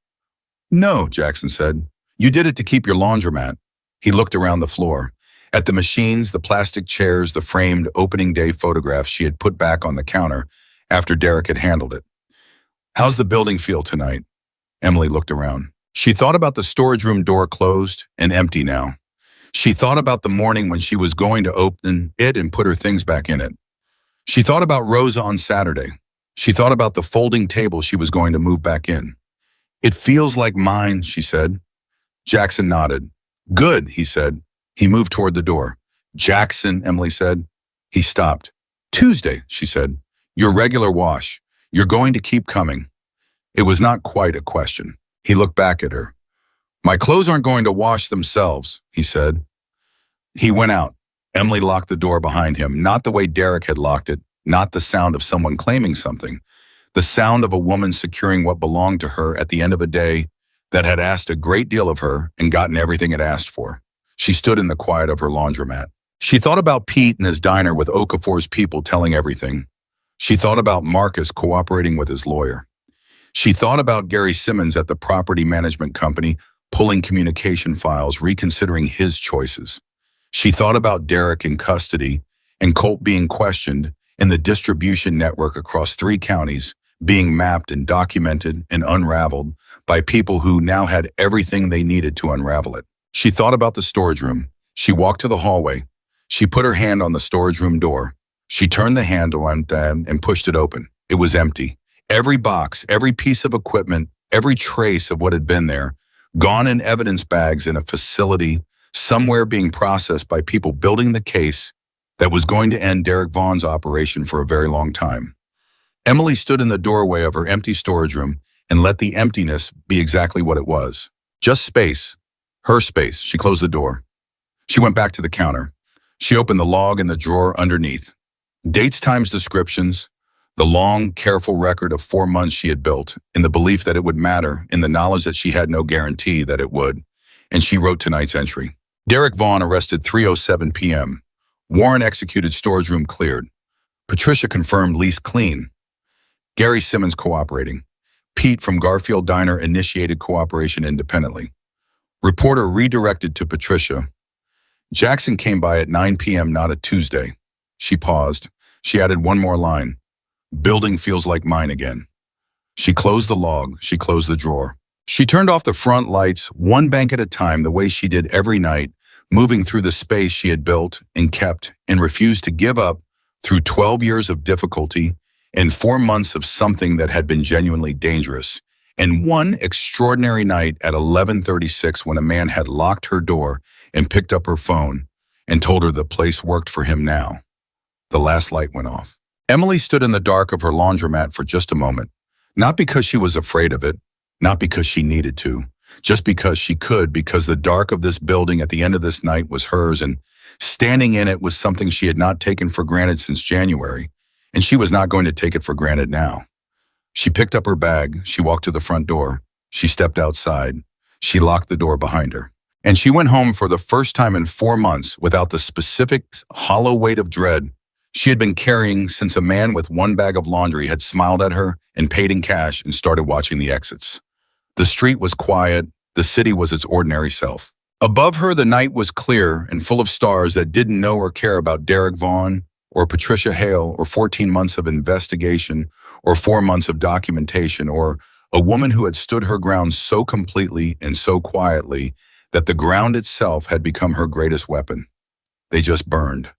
S1: "No," Jackson said. "You did it to keep your laundromat." He looked around the floor, at the machines, the plastic chairs, the framed opening day photographs she had put back on the counter after Derek had handled it. "How's the building feel tonight?" Emily looked around. She thought about the storage room door closed and empty now. She thought about the morning when she was going to open it and put her things back in it. She thought about Rosa on Saturday. She thought about the folding table she was going to move back in. "It feels like mine," she said. Jackson nodded. "Good," he said. He moved toward the door. "Jackson," Emily said. He stopped. "Tuesday," she said. "Your regular wash. You're going to keep coming." It was not quite a question. He looked back at her. "My clothes aren't going to wash themselves," he said. He went out. Emily locked the door behind him, not the way Derek had locked it, not the sound of someone claiming something, the sound of a woman securing what belonged to her at the end of a day that had asked a great deal of her and gotten everything it asked for. She stood in the quiet of her laundromat. She thought about Pete and his diner with Okafor's people telling everything. She thought about Marcus cooperating with his lawyer. She thought about Gary Simmons at the property management company, pulling communication files, reconsidering his choices. She thought about Derek in custody and Colt being questioned in the distribution network across 3 counties, being mapped and documented and unraveled by people who now had everything they needed to unravel it. She thought about the storage room. She walked to the hallway. She put her hand on the storage room door. She turned the handle on and pushed it open. It was empty. Every box, every piece of equipment, every trace of what had been there, gone in evidence bags in a facility, somewhere being processed by people building the case that was going to end Derek Vaughn's operation for a very long time. Emily stood in the doorway of her empty storage room and let the emptiness be exactly what it was. Just space. Her space. She closed the door. She went back to the counter. She opened the log in the drawer underneath. Dates, times, descriptions, the long, careful record of 4 months she had built, in the belief that it would matter, in the knowledge that she had no guarantee that it would. And she wrote tonight's entry. Derek Vaughn arrested 3:07 p.m. Warrant executed, storage room cleared. Patricia confirmed lease clean. Gary Simmons cooperating. Pete from Garfield Diner initiated cooperation independently. Reporter redirected to Patricia. Jackson came by at 9 p.m., not a Tuesday. She paused. She added one more line. Building feels like mine again. She closed the log. She closed the drawer. She turned off the front lights, one bank at a time, the way she did every night, moving through the space she had built and kept and refused to give up through 12 years of difficulty and 4 months of something that had been genuinely dangerous. And one extraordinary night at 11:36 when a man had locked her door and picked up her phone and told her the place worked for him now. The last light went off. Emily stood in the dark of her laundromat for just a moment, not because she was afraid of it, not because she needed to, just because she could, because the dark of this building at the end of this night was hers, and standing in it was something she had not taken for granted since January, and she was not going to take it for granted now. She picked up her bag. She walked to the front door. She stepped outside. She locked the door behind her. And she went home for the first time in 4 months without the specific, hollow weight of dread she had been carrying since a man with one bag of laundry had smiled at her and paid in cash and started watching the exits. The street was quiet. The city was its ordinary self. Above her, the night was clear and full of stars that didn't know or care about Derek Vaughn or Patricia Hale or 14 months of investigation or 4 months of documentation or a woman who had stood her ground so completely and so quietly that the ground itself had become her greatest weapon. They just burned.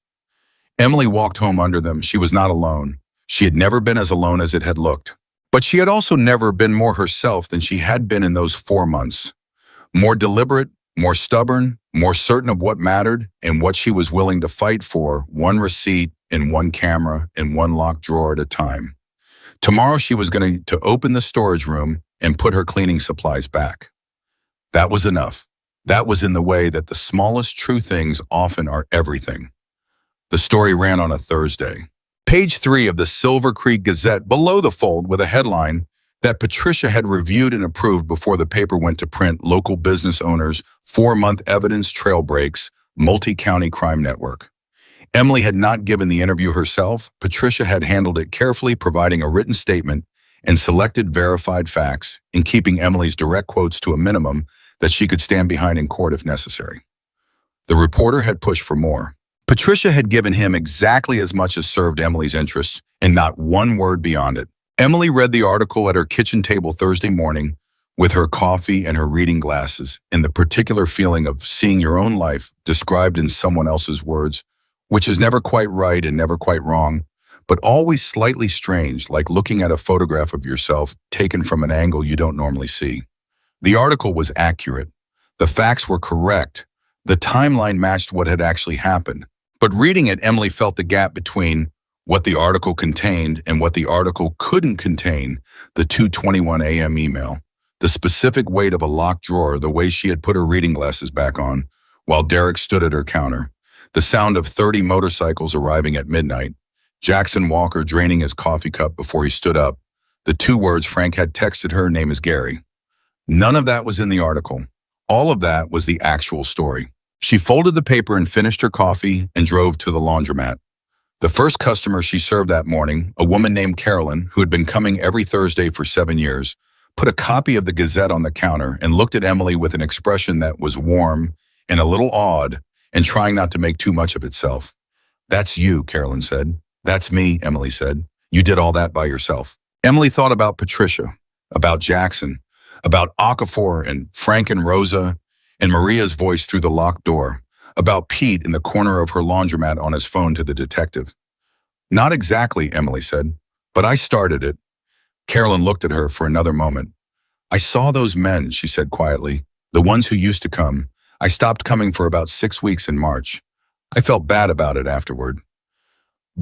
S1: Emily walked home under them. She was not alone. She had never been as alone as it had looked. But she had also never been more herself than she had been in those 4 months. More deliberate, more stubborn, more certain of what mattered and what she was willing to fight for, one receipt and one camera and one locked drawer at a time. Tomorrow she was going to open the storage room and put her cleaning supplies back. That was enough. That was in the way that the smallest true things often are everything. The story ran on a Thursday. Page 3 of the Silver Creek Gazette, below the fold with a headline that Patricia had reviewed and approved before the paper went to print. Local business owners, 4-month evidence trail breaks, multi-county crime network. Emily had not given the interview herself. Patricia had handled it carefully, providing a written statement and selected verified facts, and keeping Emily's direct quotes to a minimum that she could stand behind in court if necessary. The reporter had pushed for more. Patricia had given him exactly as much as served Emily's interests, and not one word beyond it. Emily read the article at her kitchen table Thursday morning with her coffee and her reading glasses, and the particular feeling of seeing your own life described in someone else's words, which is never quite right and never quite wrong, but always slightly strange, like looking at a photograph of yourself taken from an angle you don't normally see. The article was accurate. The facts were correct. The timeline matched what had actually happened. But reading it, Emily felt the gap between what the article contained and what the article couldn't contain, the 2:21 a.m. email, the specific weight of a locked drawer, the way she had put her reading glasses back on, while Derek stood at her counter, the sound of 30 motorcycles arriving at midnight, Jackson Walker draining his coffee cup before he stood up, the 2 words Frank had texted her, name is Gary. None of that was in the article. All of that was the actual story. She folded the paper and finished her coffee and drove to the laundromat. The first customer she served that morning, a woman named Carolyn, who had been coming every Thursday for 7 years, put a copy of the Gazette on the counter and looked at Emily with an expression that was warm and a little awed and trying not to make too much of itself. That's you, Carolyn said. That's me, Emily said. You did all that by yourself. Emily thought about Patricia, about Jackson, about Okafor and Frank and Rosa, and Maria's voice through the locked door, about Pete in the corner of her laundromat on his phone to the detective. Not exactly, Emily said, but I started it. Carolyn looked at her for another moment. I saw those men, she said quietly, the ones who used to come. I stopped coming for about 6 weeks in March. I felt bad about it afterward.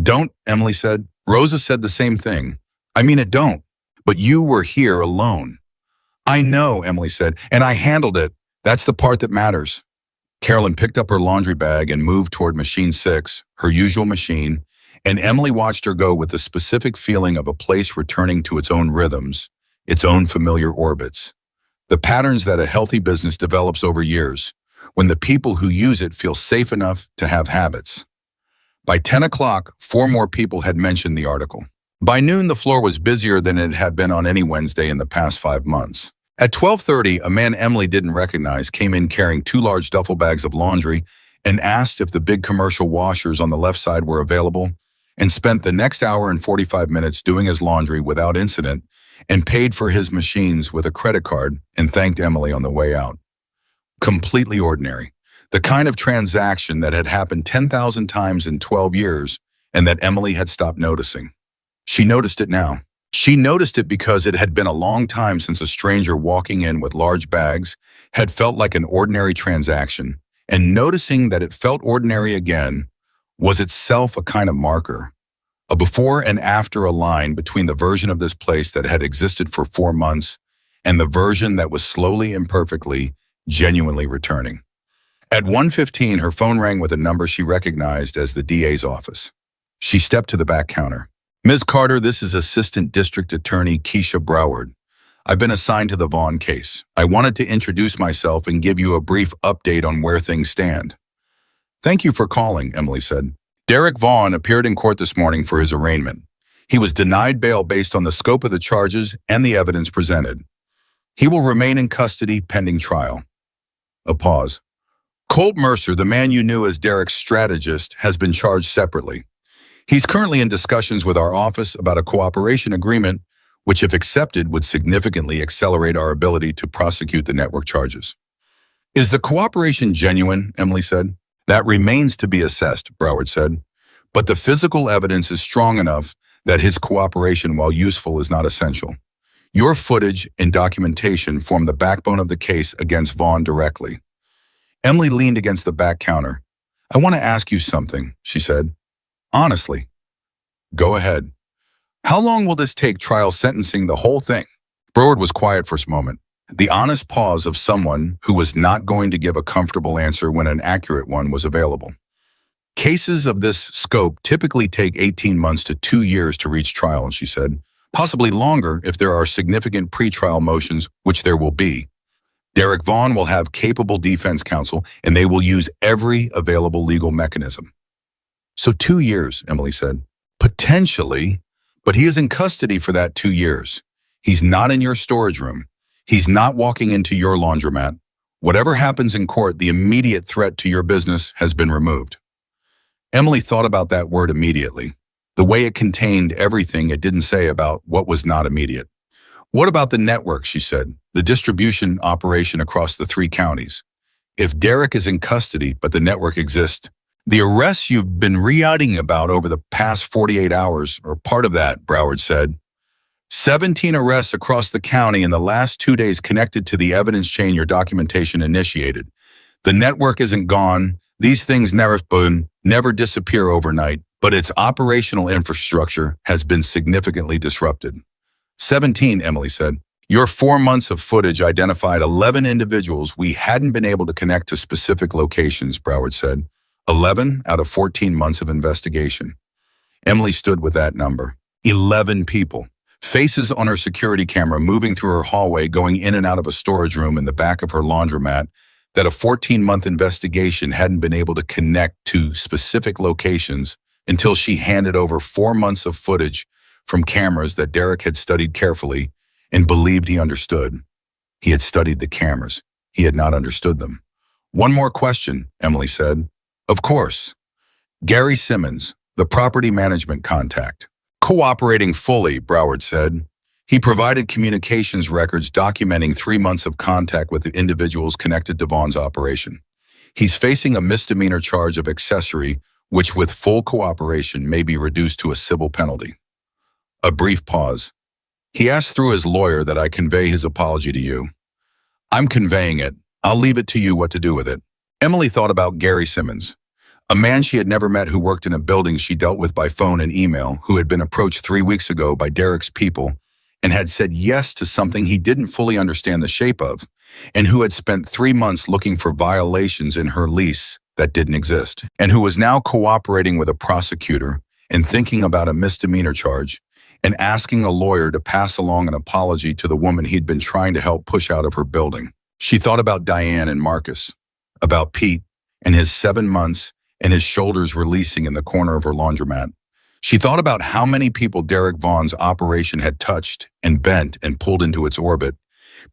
S1: Don't, Emily said. Rosa said the same thing. I mean it don't. But you were here alone. I know, Emily said, and I handled it. That's the part that matters. Carolyn picked up her laundry bag and moved toward machine 6, her usual machine, and Emily watched her go with the specific feeling of a place returning to its own rhythms, its own familiar orbits. The patterns that a healthy business develops over years, when the people who use it feel safe enough to have habits. By 10 o'clock, 4 more people had mentioned the article. By noon, the floor was busier than it had been on any Wednesday in the past 5 months. At 12:30, a man Emily didn't recognize came in carrying 2 large duffel bags of laundry and asked if the big commercial washers on the left side were available, and spent the next hour and 45 minutes doing his laundry without incident and paid for his machines with a credit card and thanked Emily on the way out. Completely ordinary. The kind of transaction that had happened 10,000 times in 12 years and that Emily had stopped noticing. She noticed it now. She noticed it because it had been a long time since a stranger walking in with large bags had felt like an ordinary transaction, and noticing that it felt ordinary again was itself a kind of marker, a before and after, a line between the version of this place that had existed for 4 months and the version that was slowly, imperfectly, genuinely returning. At 1:15, her phone rang with a number she recognized as the DA's office. She stepped to the back counter. Ms. Carter, this is Assistant District Attorney Keisha Broward. I've been assigned to the Vaughn case. I wanted to introduce myself and give you a brief update on where things stand. Thank you for calling, Emily said. Derek Vaughn appeared in court this morning for his arraignment. He was denied bail based on the scope of the charges and the evidence presented. He will remain in custody pending trial. A pause. Colt Mercer, the man you knew as Derek's strategist, has been charged separately. He's currently in discussions with our office about a cooperation agreement, which, if accepted, would significantly accelerate our ability to prosecute the network charges. Is the cooperation genuine? Emily said. That remains to be assessed, Broward said. But the physical evidence is strong enough that his cooperation, while useful, is not essential. Your footage and documentation form the backbone of the case against Vaughn directly. Emily leaned against the back counter. I want to ask you something, she said. Honestly. Go ahead. How long will this take, trial sentencing, the whole thing? Brotherhood was quiet for a moment, the honest pause of someone who was not going to give a comfortable answer when an accurate one was available. Cases of this scope typically take 18 months to 2 years to reach trial, she said, possibly longer if there are significant pretrial motions, which there will be. Derek Vaughn will have capable defense counsel, and they will use every available legal mechanism. So 2 years, Emily said. Potentially, but he is in custody for that 2 years. He's not in your storage room. He's not walking into your laundromat. Whatever happens in court, the immediate threat to your business has been removed. Emily thought about that word immediately, the way it contained everything it didn't say about what was not immediate. What about the network, she said, the distribution operation across the 3 counties? If Derek is in custody, but the network exists, the arrests you've been re-outing about over the past 48 hours are part of that, Broward said. 17 arrests across the county in the last 2 days connected to the evidence chain your documentation initiated. The network isn't gone. These things never disappear overnight, but its operational infrastructure has been significantly disrupted. 17, Emily said. Your 4 months of footage identified 11 individuals we hadn't been able to connect to specific locations, Broward said. 11 out of 14 months of investigation. Emily stood with that number. 11 people. Faces on her security camera moving through her hallway, going in and out of a storage room in the back of her laundromat, that a 14-month investigation hadn't been able to connect to specific locations until she handed over 4 months of footage from cameras that Derek had studied carefully and believed he understood. He had studied the cameras. He had not understood them. One more question, Emily said. Of course. Gary Simmons, the property management contact. Cooperating fully, Broward said. He provided communications records documenting 3 months of contact with the individuals connected to Vaughn's operation. He's facing a misdemeanor charge of accessory, which with full cooperation may be reduced to a civil penalty. A brief pause. He asked through his lawyer that I convey his apology to you. I'm conveying it. I'll leave it to you what to do with it. Emily thought about Gary Simmons, a man she had never met who worked in a building she dealt with by phone and email, who had been approached 3 weeks ago by Derek's people and had said yes to something he didn't fully understand the shape of, and who had spent 3 months looking for violations in her lease that didn't exist, and who was now cooperating with a prosecutor and thinking about a misdemeanor charge and asking a lawyer to pass along an apology to the woman he'd been trying to help push out of her building. She thought about Diane and Marcus, about Pete and his 7 months and his shoulders releasing in the corner of her laundromat. She thought about how many people Derek Vaughn's operation had touched and bent and pulled into its orbit,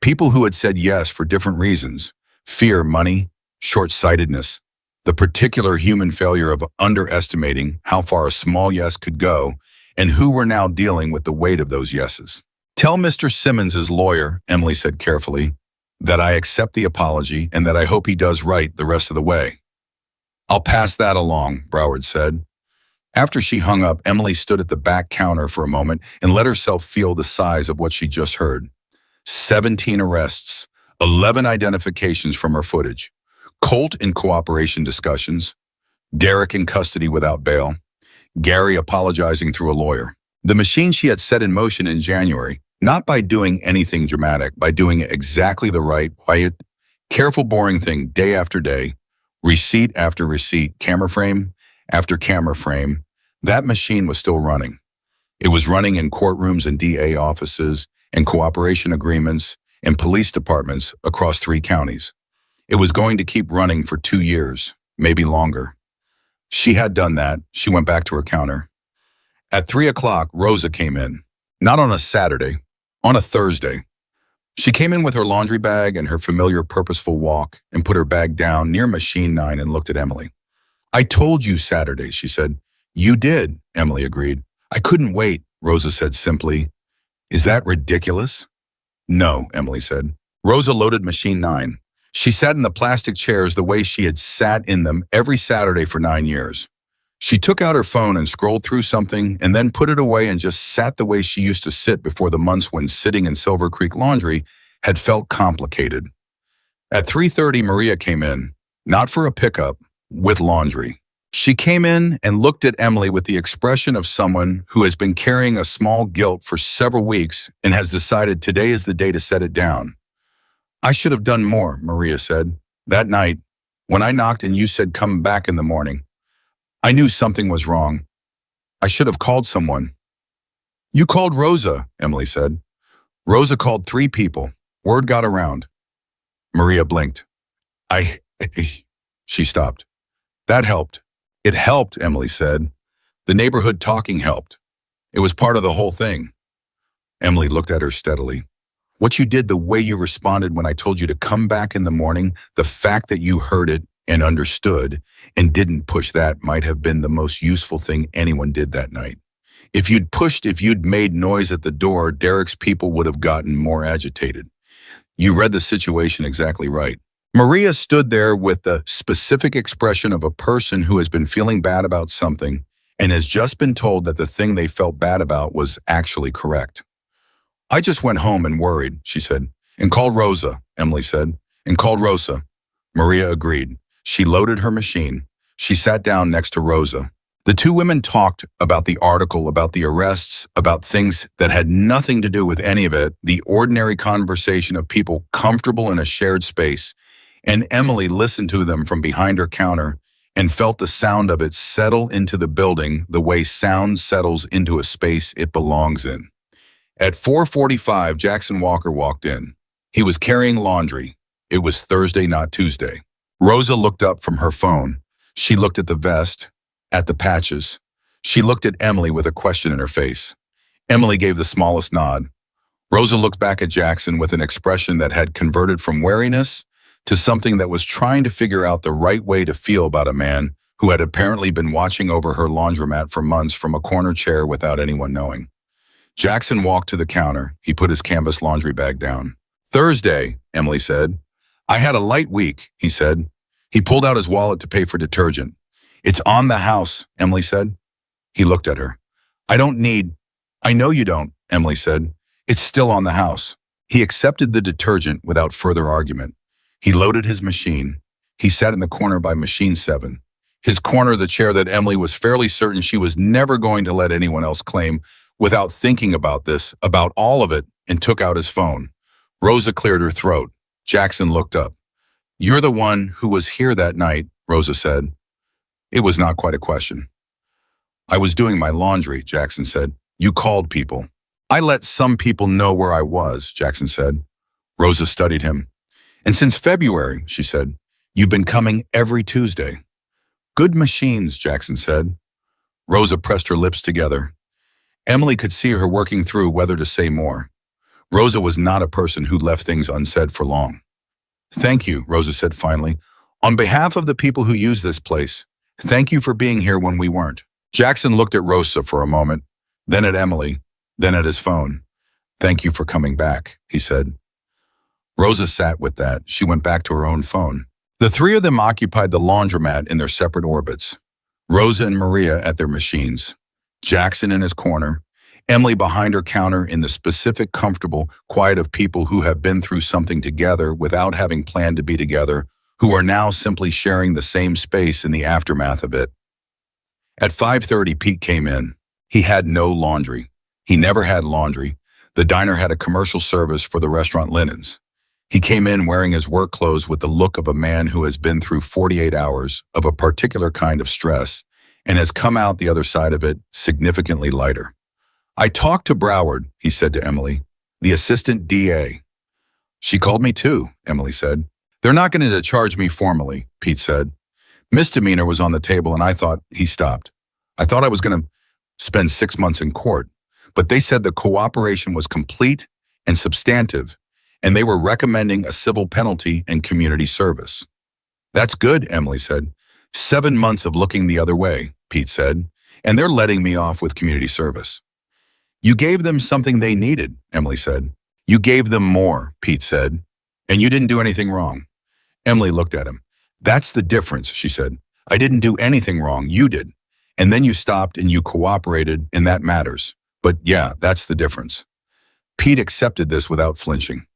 S1: people who had said yes for different reasons: fear, money, short-sightedness, the particular human failure of underestimating how far a small yes could go, and who were now dealing with the weight of those yeses. Tell Mr. Simmons' lawyer, Emily said carefully, that I accept the apology and that I hope he does right the rest of the way. I'll pass that along, Broward said. After she hung up, Emily stood at the back counter for a moment and let herself feel the size of what she just heard. 17 arrests, 11 identifications from her footage, Colt in cooperation discussions, Derek in custody without bail, Gary apologizing through a lawyer. The machine she had set in motion in January, not by doing anything dramatic, by doing it exactly the right, quiet, careful, boring thing day after day, receipt after receipt, camera frame after camera frame, that machine was still running. It was running in courtrooms and DA offices and cooperation agreements and police departments across 3 counties. It was going to keep running for 2 years, maybe longer. She had done that. She went back to her counter. At 3 o'clock, Rosa came in. Not on a Saturday, on a Thursday. She came in with her laundry bag and her familiar purposeful walk and put her bag down near Machine 9 and looked at Emily. I told you Saturday, she said. You did, Emily agreed. I couldn't wait, Rosa said simply. Is that ridiculous? No, Emily said. Rosa loaded Machine 9. She sat in the plastic chairs the way she had sat in them every Saturday for 9 years. She took out her phone and scrolled through something and then put it away and just sat the way she used to sit before the months when sitting in Silver Creek Laundry had felt complicated. At 3:30, Maria came in, not for a pickup, with laundry. She came in and looked at Emily with the expression of someone who has been carrying a small guilt for several weeks and has decided today is the day to set it down. I should have done more, Maria said. That night, when I knocked and you said come back in the morning, I knew something was wrong. I should have called someone. You called Rosa, Emily said. Rosa called 3 people. Word got around. Maria blinked. I, she stopped. That helped. It helped, Emily said. The neighborhood talking helped. It was part of the whole thing. Emily looked at her steadily. What you did, the way you responded when I told you to come back in the morning, the fact that you heard it and understood and didn't push that might have been the most useful thing anyone did that night. If you'd pushed, if you'd made noise at the door, Derek's people would have gotten more agitated. You read the situation exactly right. Maria stood there with the specific expression of a person who has been feeling bad about something and has just been told that the thing they felt bad about was actually correct. I just went home and worried, she said, and called Rosa, Emily said, and called Rosa. Maria agreed. She loaded her machine. She sat down next to Rosa. The 2 women talked about the article, about the arrests, about things that had nothing to do with any of it, the ordinary conversation of people comfortable in a shared space. And Emily listened to them from behind her counter and felt the sound of it settle into the building the way sound settles into a space it belongs in. At 4:45, Jackson Walker walked in. He was carrying laundry. It was Thursday, not Tuesday. Rosa looked up from her phone. She looked at the vest, at the patches. She looked at Emily with a question in her face. Emily gave the smallest nod. Rosa looked back at Jackson with an expression that had converted from wariness to something that was trying to figure out the right way to feel about a man who had apparently been watching over her laundromat for months from a corner chair without anyone knowing. Jackson walked to the counter. He put his canvas laundry bag down. Thursday, Emily said. I had a light week, he said. He pulled out his wallet to pay for detergent. It's on the house, Emily said. He looked at her. I know you don't, Emily said. It's still on the house. He accepted the detergent without further argument. He loaded his machine. He sat in the corner by machine 7. His corner, the chair that Emily was fairly certain she was never going to let anyone else claim, without thinking about this, about all of it, and took out his phone. Rosa cleared her throat. Jackson looked up. You're the one who was here that night, Rosa said. It was not quite a question. I was doing my laundry, Jackson said. You called people. I let some people know where I was, Jackson said. Rosa studied him. And since February, she said, you've been coming every Tuesday. Good machines, Jackson said. Rosa pressed her lips together. Emily could see her working through whether to say more. Rosa was not a person who left things unsaid for long. Thank you, Rosa said finally. On behalf of the people who use this place, thank you for being here when we weren't. Jackson looked at Rosa for a moment, then at Emily, then at his phone. Thank you for coming back, he said. Rosa sat with that. She went back to her own phone. The 3 of them occupied the laundromat in their separate orbits. Rosa and Maria at their machines. Jackson in his corner, Emily behind her counter in the specific, comfortable quiet of people who have been through something together without having planned to be together, who are now simply sharing the same space in the aftermath of it. At 5:30, Pete came in. He had no laundry. He never had laundry. The diner had a commercial service for the restaurant linens. He came in wearing his work clothes with the look of a man who has been through 48 hours of a particular kind of stress and has come out the other side of it significantly lighter. I talked to Broward, he said to Emily, the assistant DA. She called me too, Emily said. They're not going to charge me formally, Pete said. Misdemeanor was on the table and I thought, he stopped. I thought I was going to spend 6 months in court, but they said the cooperation was complete and substantive, and they were recommending a civil penalty and community service. That's good, Emily said. 7 months of looking the other way, Pete said, and they're letting me off with community service. You gave them something they needed, Emily said. You gave them more, Pete said, and you didn't do anything wrong. Emily looked at him. That's the difference, she said. I didn't do anything wrong, you did. And then you stopped and you cooperated, and that matters. But yeah, that's the difference. Pete accepted this without flinching.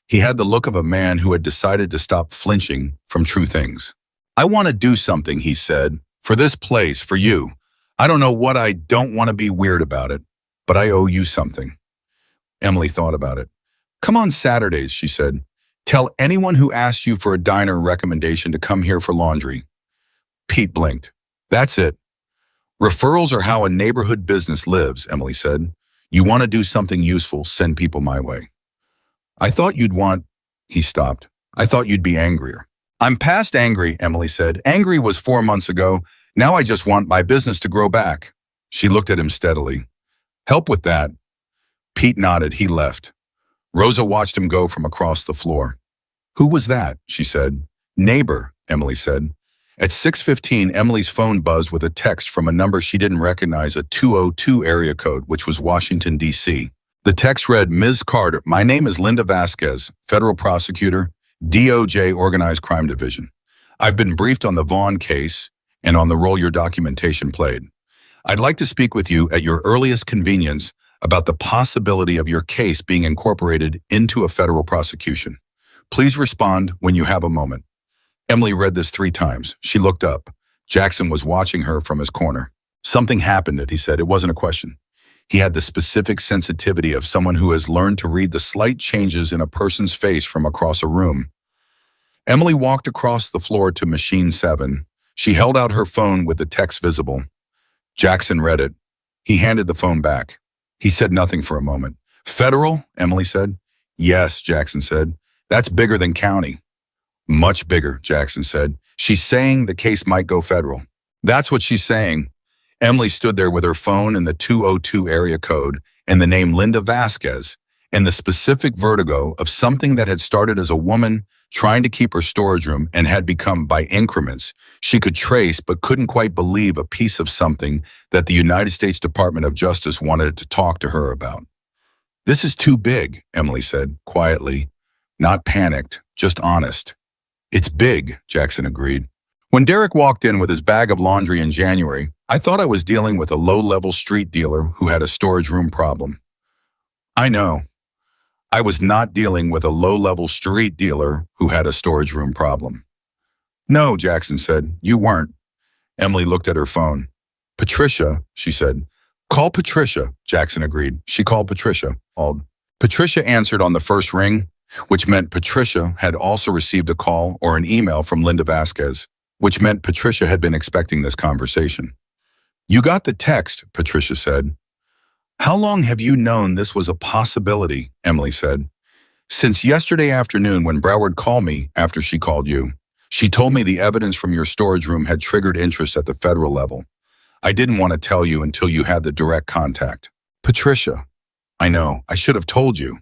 S1: He had the look of a man who had decided to stop flinching from true things. I want to do something, he said, for this place, for you. I don't know what, I don't want to be weird about it, but I owe you something. Emily thought about it. Come on Saturdays, she said. Tell anyone who asks you for a diner recommendation to come here for laundry. Pete blinked. That's it. Referrals are how a neighborhood business lives, Emily said. You want to do something useful, send people my way. I thought you'd want, he stopped. I thought you'd be angrier. I'm past angry, Emily said. Angry was 4 months ago. Now I just want my business to grow back. She looked at him steadily. Help with that. Pete nodded. He left. Rosa watched him go from across the floor. Who was that? She said. Neighbor, Emily said. At 6:15, Emily's phone buzzed with a text from a number she didn't recognize, a 202 area code, which was Washington, D.C. The text read, Ms. Carter, my name is Linda Vasquez, federal prosecutor, DOJ Organized Crime Division. I've been briefed on the Vaughn case and on the role your documentation played. I'd like to speak with you at your earliest convenience about the possibility of your case being incorporated into a federal prosecution. Please respond when you have a moment. Emily read this 3 times. She looked up. Jackson was watching her from his corner. Something happened, he said. It wasn't a question. He had the specific sensitivity of someone who has learned to read the slight changes in a person's face from across a room. Emily walked across the floor to machine 7. She held out her phone with the text visible. Jackson read it. He handed the phone back. He said nothing for a moment. Federal? Emily said. Yes, Jackson said. That's bigger than county. Much bigger, Jackson said. She's saying the case might go federal. That's what she's saying. Emily stood there with her phone and the 202 area code and the name Linda Vasquez and the specific vertigo of something that had started as a woman trying to keep her storage room and had become, by increments, she could trace but couldn't quite believe, a piece of something that the United States Department of Justice wanted to talk to her about. This is too big, Emily said, quietly, not panicked, just honest. It's big, Jackson agreed. When Derek walked in with his bag of laundry in January, I thought I was dealing with a low-level street dealer who had a storage room problem. I know. I was not dealing with a low-level street dealer who had a storage room problem. No, Jackson said, you weren't. Emily looked at her phone. Patricia, she said. Call Patricia, Jackson agreed. She called Patricia. Patricia answered on the first ring, which meant Patricia had also received a call or an email from Linda Vasquez, which meant Patricia had been expecting this conversation. You got the text, Patricia said. How long have you known this was a possibility? Emily said. Since yesterday afternoon when Broward called me after she called you. She told me the evidence from your storage room had triggered interest at the federal level. I didn't want to tell you until you had the direct contact. Patricia, I know, I should have told you.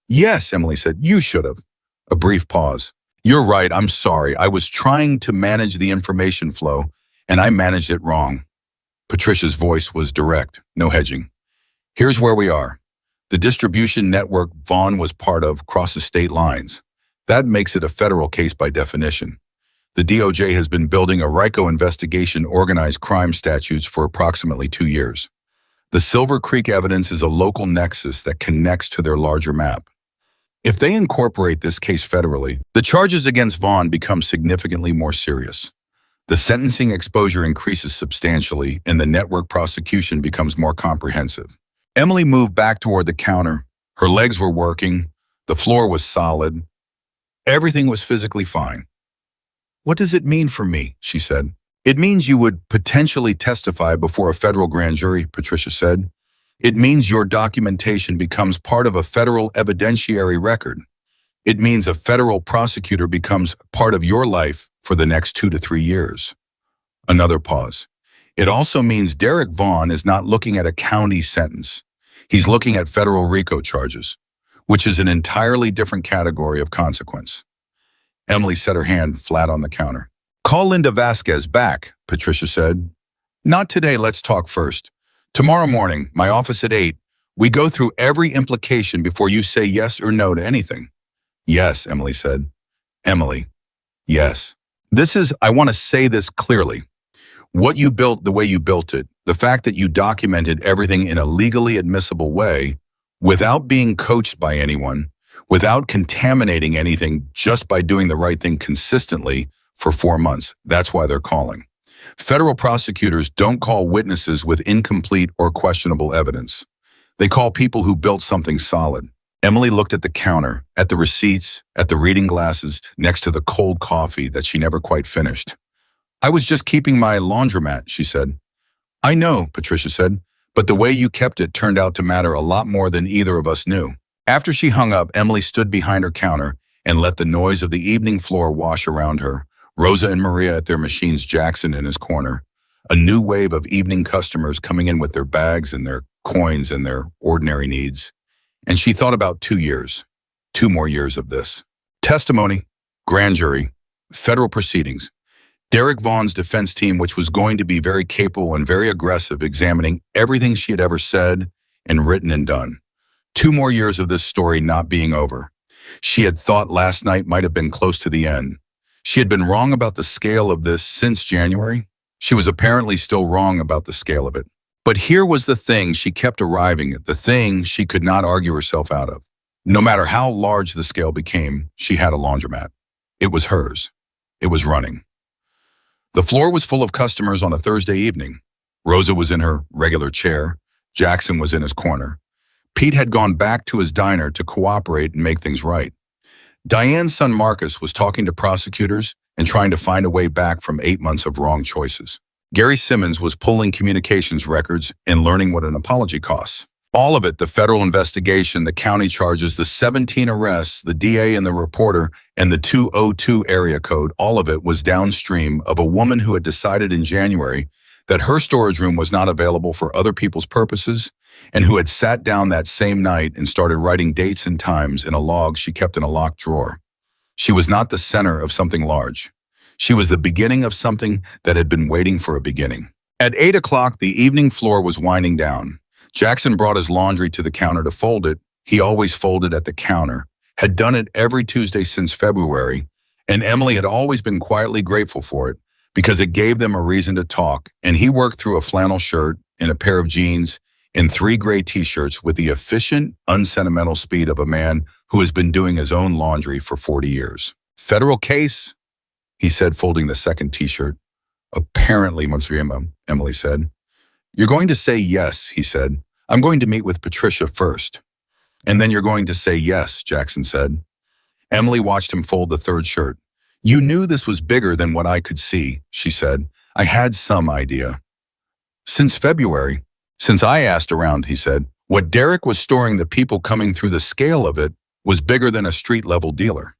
S1: Yes, Emily said, you should have. A brief pause. You're right, I'm sorry. I was trying to manage the information flow, and I managed it wrong. Patricia's voice was direct, no hedging. Here's where we are. The distribution network Vaughn was part of crosses state lines. That makes it a federal case by definition. The DOJ has been building a RICO investigation organized crime statutes for approximately 2 years. The Silver Creek evidence is a local nexus that connects to their larger map. If they incorporate this case federally, the charges against Vaughn become significantly more serious. The sentencing exposure increases substantially, and the network prosecution becomes more comprehensive. Emily moved back toward the counter. Her legs were working. The floor was solid. Everything was physically fine. What does it mean for me? She said. It means you would potentially testify before a federal grand jury, Patricia said. It means your documentation becomes part of a federal evidentiary record. It means a federal prosecutor becomes part of your life for the next 2 to 3 years. Another pause. It also means Derek Vaughn is not looking at a county sentence. He's looking at federal RICO charges, which is an entirely different category of consequence. Emily set her hand flat on the counter. Call Linda Vasquez back, Patricia said. Not today, let's talk first. Tomorrow morning, my office at 8, we go through every implication before you say yes or no to anything. Yes, Emily said. Emily, yes. I want to say this clearly. What you built, the way you built it, the fact that you documented everything in a legally admissible way, without being coached by anyone, without contaminating anything, just by doing the right thing consistently for 4 months. That's why they're calling. Federal prosecutors don't call witnesses with incomplete or questionable evidence. They call people who built something solid. Emily looked at the counter, at the receipts, at the reading glasses, next to the cold coffee that she never quite finished. I was just keeping my laundromat, she said. I know, Patricia said, but the way you kept it turned out to matter a lot more than either of us knew. After she hung up, Emily stood behind her counter and let the noise of the evening floor wash around her. Rosa and Maria at their machines, Jackson in his corner. A new wave of evening customers coming in with their bags and their coins and their ordinary needs. And she thought about 2 years, 2 more years of this. Testimony, grand jury, federal proceedings. Derek Vaughn's defense team, which was going to be very capable and very aggressive, examining everything she had ever said and written and done. 2 more years of this story not being over. She had thought last night might have been close to the end. She had been wrong about the scale of this since January. She was apparently still wrong about the scale of it. But here was the thing she kept arriving at, the thing she could not argue herself out of. No matter how large the scale became, she had a laundromat. It was hers. It was running. The floor was full of customers on a Thursday evening. Rosa was in her regular chair. Jackson was in his corner. Pete had gone back to his diner to cooperate and make things right. Diane's son Marcus was talking to prosecutors and trying to find a way back from 8 months of wrong choices. Gary Simmons was pulling communications records and learning what an apology costs. All of it, the federal investigation, the county charges, the 17 arrests, the DA and the reporter, and the 202 area code, all of it was downstream of a woman who had decided in January that her storage room was not available for other people's purposes, and who had sat down that same night and started writing dates and times in a log she kept in a locked drawer. She was not the center of something large. She was the beginning of something that had been waiting for a beginning. At 8 o'clock, the evening floor was winding down. Jackson brought his laundry to the counter to fold it. He always folded at the counter, had done it every Tuesday since February, and Emily had always been quietly grateful for it because it gave them a reason to talk, and he worked through a flannel shirt and a pair of jeans and 3 gray t-shirts with the efficient, unsentimental speed of a man who has been doing his own laundry for 40 years. Federal case, he said, folding the second t-shirt. Apparently, Emily said. You're going to say yes, he said. I'm going to meet with Patricia first. And then you're going to say yes, Jackson said. Emily watched him fold the third shirt. You knew this was bigger than what I could see, she said. I had some idea. Since February, since I asked around, he said, what Derek was storing, the people coming through, the scale of it was bigger than a street-level dealer.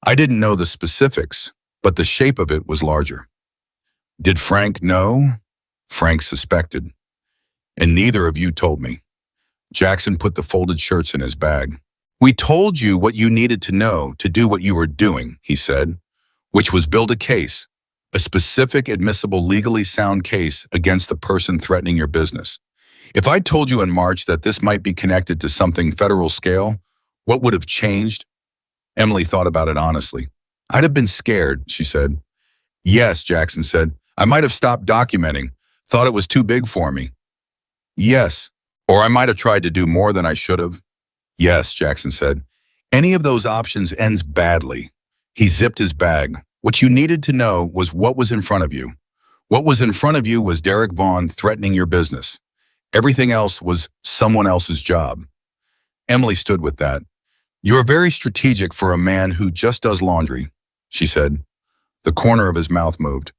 S1: I didn't know the specifics, but the shape of it was larger. Did Frank know? Frank suspected. And neither of you told me. Jackson put the folded shirts in his bag. We told you what you needed to know to do what you were doing, he said, which was build a case, a specific, admissible, legally sound case against the person threatening your business. If I told you in March that this might be connected to something federal scale, what would have changed? Emily thought about it honestly. I'd have been scared, she said. Yes, Jackson said. I might have stopped documenting, thought it was too big for me. Yes, or I might have tried to do more than I should have. Yes, Jackson said. Any of those options ends badly. He zipped his bag. What you needed to know was what was in front of you. What was in front of you was Derek Vaughn threatening your business. Everything else was someone else's job. Emily stood with that. You're very strategic for a man who just does laundry, she said. The corner of his mouth moved.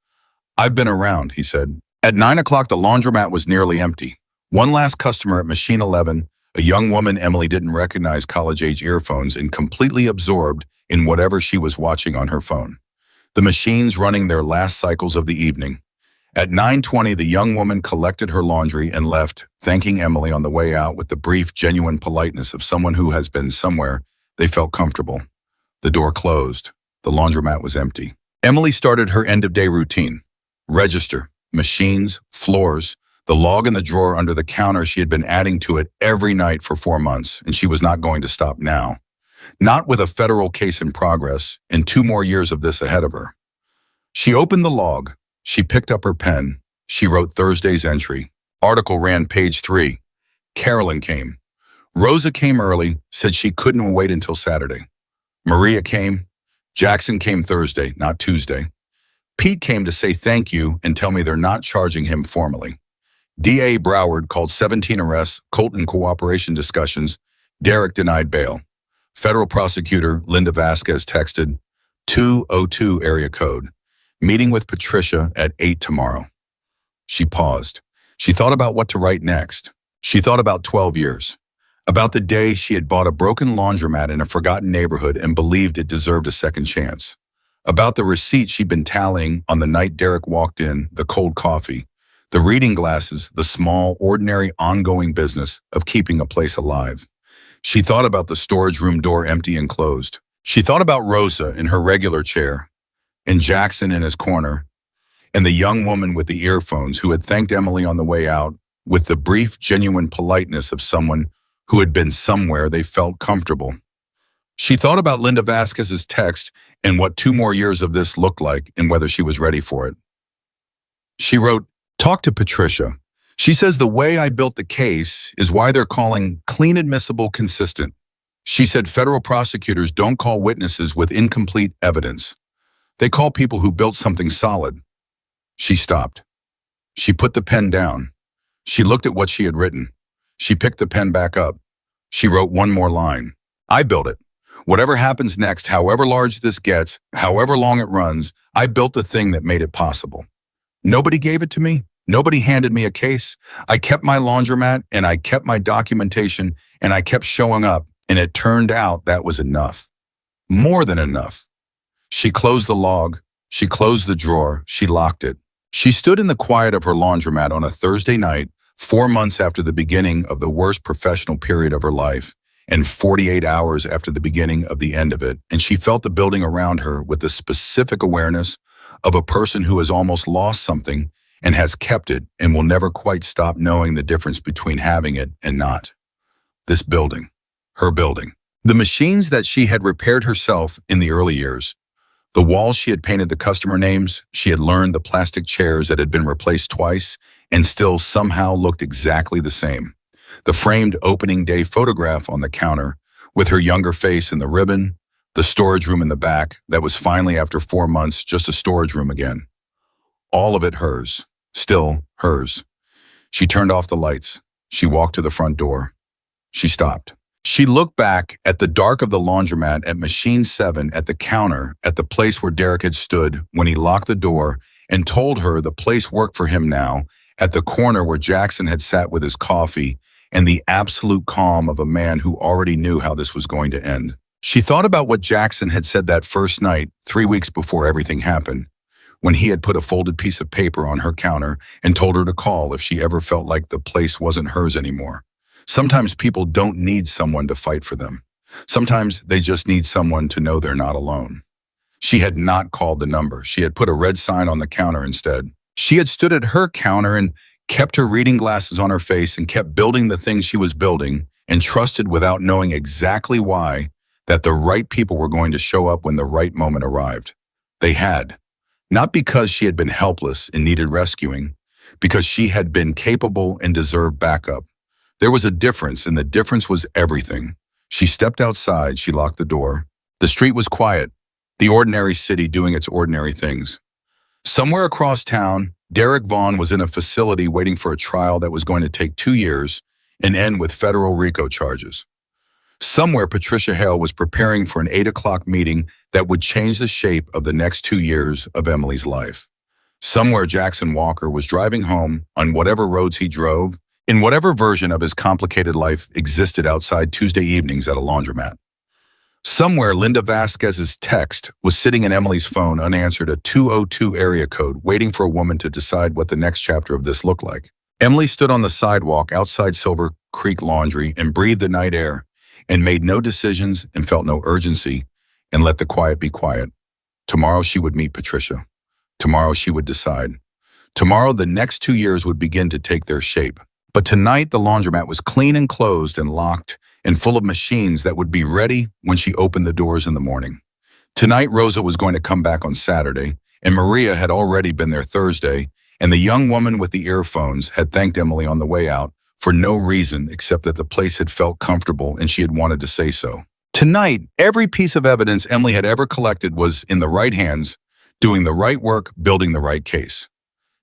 S1: I've been around, he said. At 9 o'clock, the laundromat was nearly empty. One last customer at machine 11, a young woman Emily didn't recognize, college-age earphones and completely absorbed in whatever she was watching on her phone. The machines running their last cycles of the evening. At 9:20, the young woman collected her laundry and left, thanking Emily on the way out with the brief, genuine politeness of someone who has been somewhere they felt comfortable. The door closed. The laundromat was empty. Emily started her end-of-day routine. Register, machines, floors, the log in the drawer under the counter. She had been adding to it every night for 4 months, and she was not going to stop now. Not with a federal case in progress and 2 more years of this ahead of her. She opened the log, She picked up her pen. She wrote Thursday's entry. Article ran page 3. Carolyn came. Rosa came early, said she couldn't wait until Saturday. Maria came. Jackson came Thursday, not Tuesday. Pete came to say thank you and tell me they're not charging him formally. D.A. Broward called 17 arrests, Colton cooperation discussions. Derek denied bail. Federal prosecutor Linda Vasquez texted 202 area code. Meeting with Patricia at 8 tomorrow. She paused. She thought about what to write next. She thought about 12 years. About the day she had bought a broken laundromat in a forgotten neighborhood and believed it deserved a second chance. About the receipt she'd been tallying on the night Derek walked in, the cold coffee, the reading glasses, the small, ordinary, ongoing business of keeping a place alive. She thought about the storage room door empty and closed. She thought about Rosa in her regular chair, and Jackson in his corner, and the young woman with the earphones who had thanked Emily on the way out with the brief, genuine politeness of someone who had been somewhere they felt comfortable. She thought about Linda Vasquez's text and what 2 more years of this looked like and whether she was ready for it. She wrote, "Talk to Patricia. She says the way I built the case is why they're calling clean admissible consistent. She said federal prosecutors don't call witnesses with incomplete evidence. They call people who built something solid." She stopped. She put the pen down. She looked at what she had written. She picked the pen back up. She wrote one more line. "I built it. Whatever happens next, however large this gets, however long it runs, I built the thing that made it possible. Nobody gave it to me. Nobody handed me a case. I kept my laundromat and I kept my documentation and I kept showing up, and it turned out that was enough. More than enough." She closed the log. She closed the drawer. She locked it. She stood in the quiet of her laundromat on a Thursday night, 4 months after the beginning of the worst professional period of her life, and 48 hours after the beginning of the end of it, and she felt the building around her with the specific awareness of a person who has almost lost something and has kept it and will never quite stop knowing the difference between having it and not. This building, her building. The machines that she had repaired herself in the early years, the walls she had painted the customer names, she had learned the plastic chairs that had been replaced twice and still somehow looked exactly the same. The framed opening day photograph on the counter with her younger face in the ribbon, the storage room in the back that was finally after 4 months just a storage room again. All of it hers, still hers. She turned off the lights. She walked to the front door. She stopped. She looked back at the dark of the laundromat, at machine 7, at the counter, at the place where Derek had stood when he locked the door and told her the place worked for him now, at the corner where Jackson had sat with his coffee, and the absolute calm of a man who already knew how this was going to end. She thought about what Jackson had said that first night, 3 weeks before everything happened, when he had put a folded piece of paper on her counter and told her to call if she ever felt like the place wasn't hers anymore. Sometimes people don't need someone to fight for them. Sometimes they just need someone to know they're not alone. She had not called the number. She had put a red sign on the counter instead. She had stood at her counter and kept her reading glasses on her face and kept building the things she was building and trusted without knowing exactly why that the right people were going to show up when the right moment arrived. They had. Not because she had been helpless and needed rescuing, because she had been capable and deserved backup. There was a difference, and the difference was everything. She stepped outside. She locked the door. The street was quiet, the ordinary city doing its ordinary things. Somewhere across town, Derek Vaughn was in a facility waiting for a trial that was going to take 2 years and end with federal RICO charges. Somewhere, Patricia Hale was preparing for an 8 o'clock meeting that would change the shape of the next 2 years of Emily's life. Somewhere, Jackson Walker was driving home on whatever roads he drove, in whatever version of his complicated life existed outside Tuesday evenings at a laundromat. Somewhere, Linda Vasquez's text was sitting in Emily's phone unanswered, a 202 area code, waiting for a woman to decide what the next chapter of this looked like. Emily stood on the sidewalk outside Silver Creek Laundry and breathed the night air and made no decisions and felt no urgency and let the quiet be quiet. Tomorrow she would meet Patricia. Tomorrow she would decide. Tomorrow the next 2 years would begin to take their shape. But tonight the laundromat was clean and closed and locked and full of machines that would be ready when she opened the doors in the morning. Tonight Rosa was going to come back on Saturday, and Maria had already been there Thursday, and the young woman with the earphones had thanked Emily on the way out for no reason except that the place had felt comfortable and she had wanted to say so. Tonight, every piece of evidence Emily had ever collected was in the right hands, doing the right work, building the right case.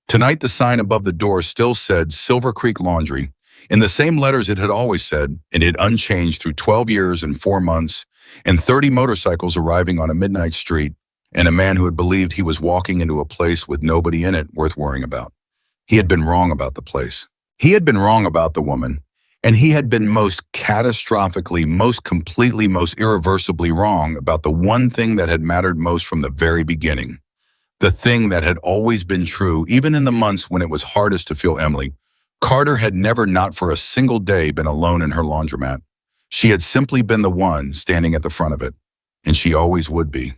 S1: Tonight, the sign above the door still said Silver Creek Laundry, in the same letters it had always said, and it unchanged through 12 years and 4 months, and 30 motorcycles arriving on a midnight street, and a man who had believed he was walking into a place with nobody in it worth worrying about. He had been wrong about the place. He had been wrong about the woman, and he had been most catastrophically, most completely, most irreversibly wrong about the one thing that had mattered most from the very beginning. The thing that had always been true, even in the months when it was hardest to feel Emily. Carter had never, not for a single day, been alone in her laundromat. She had simply been the one standing at the front of it, and she always would be.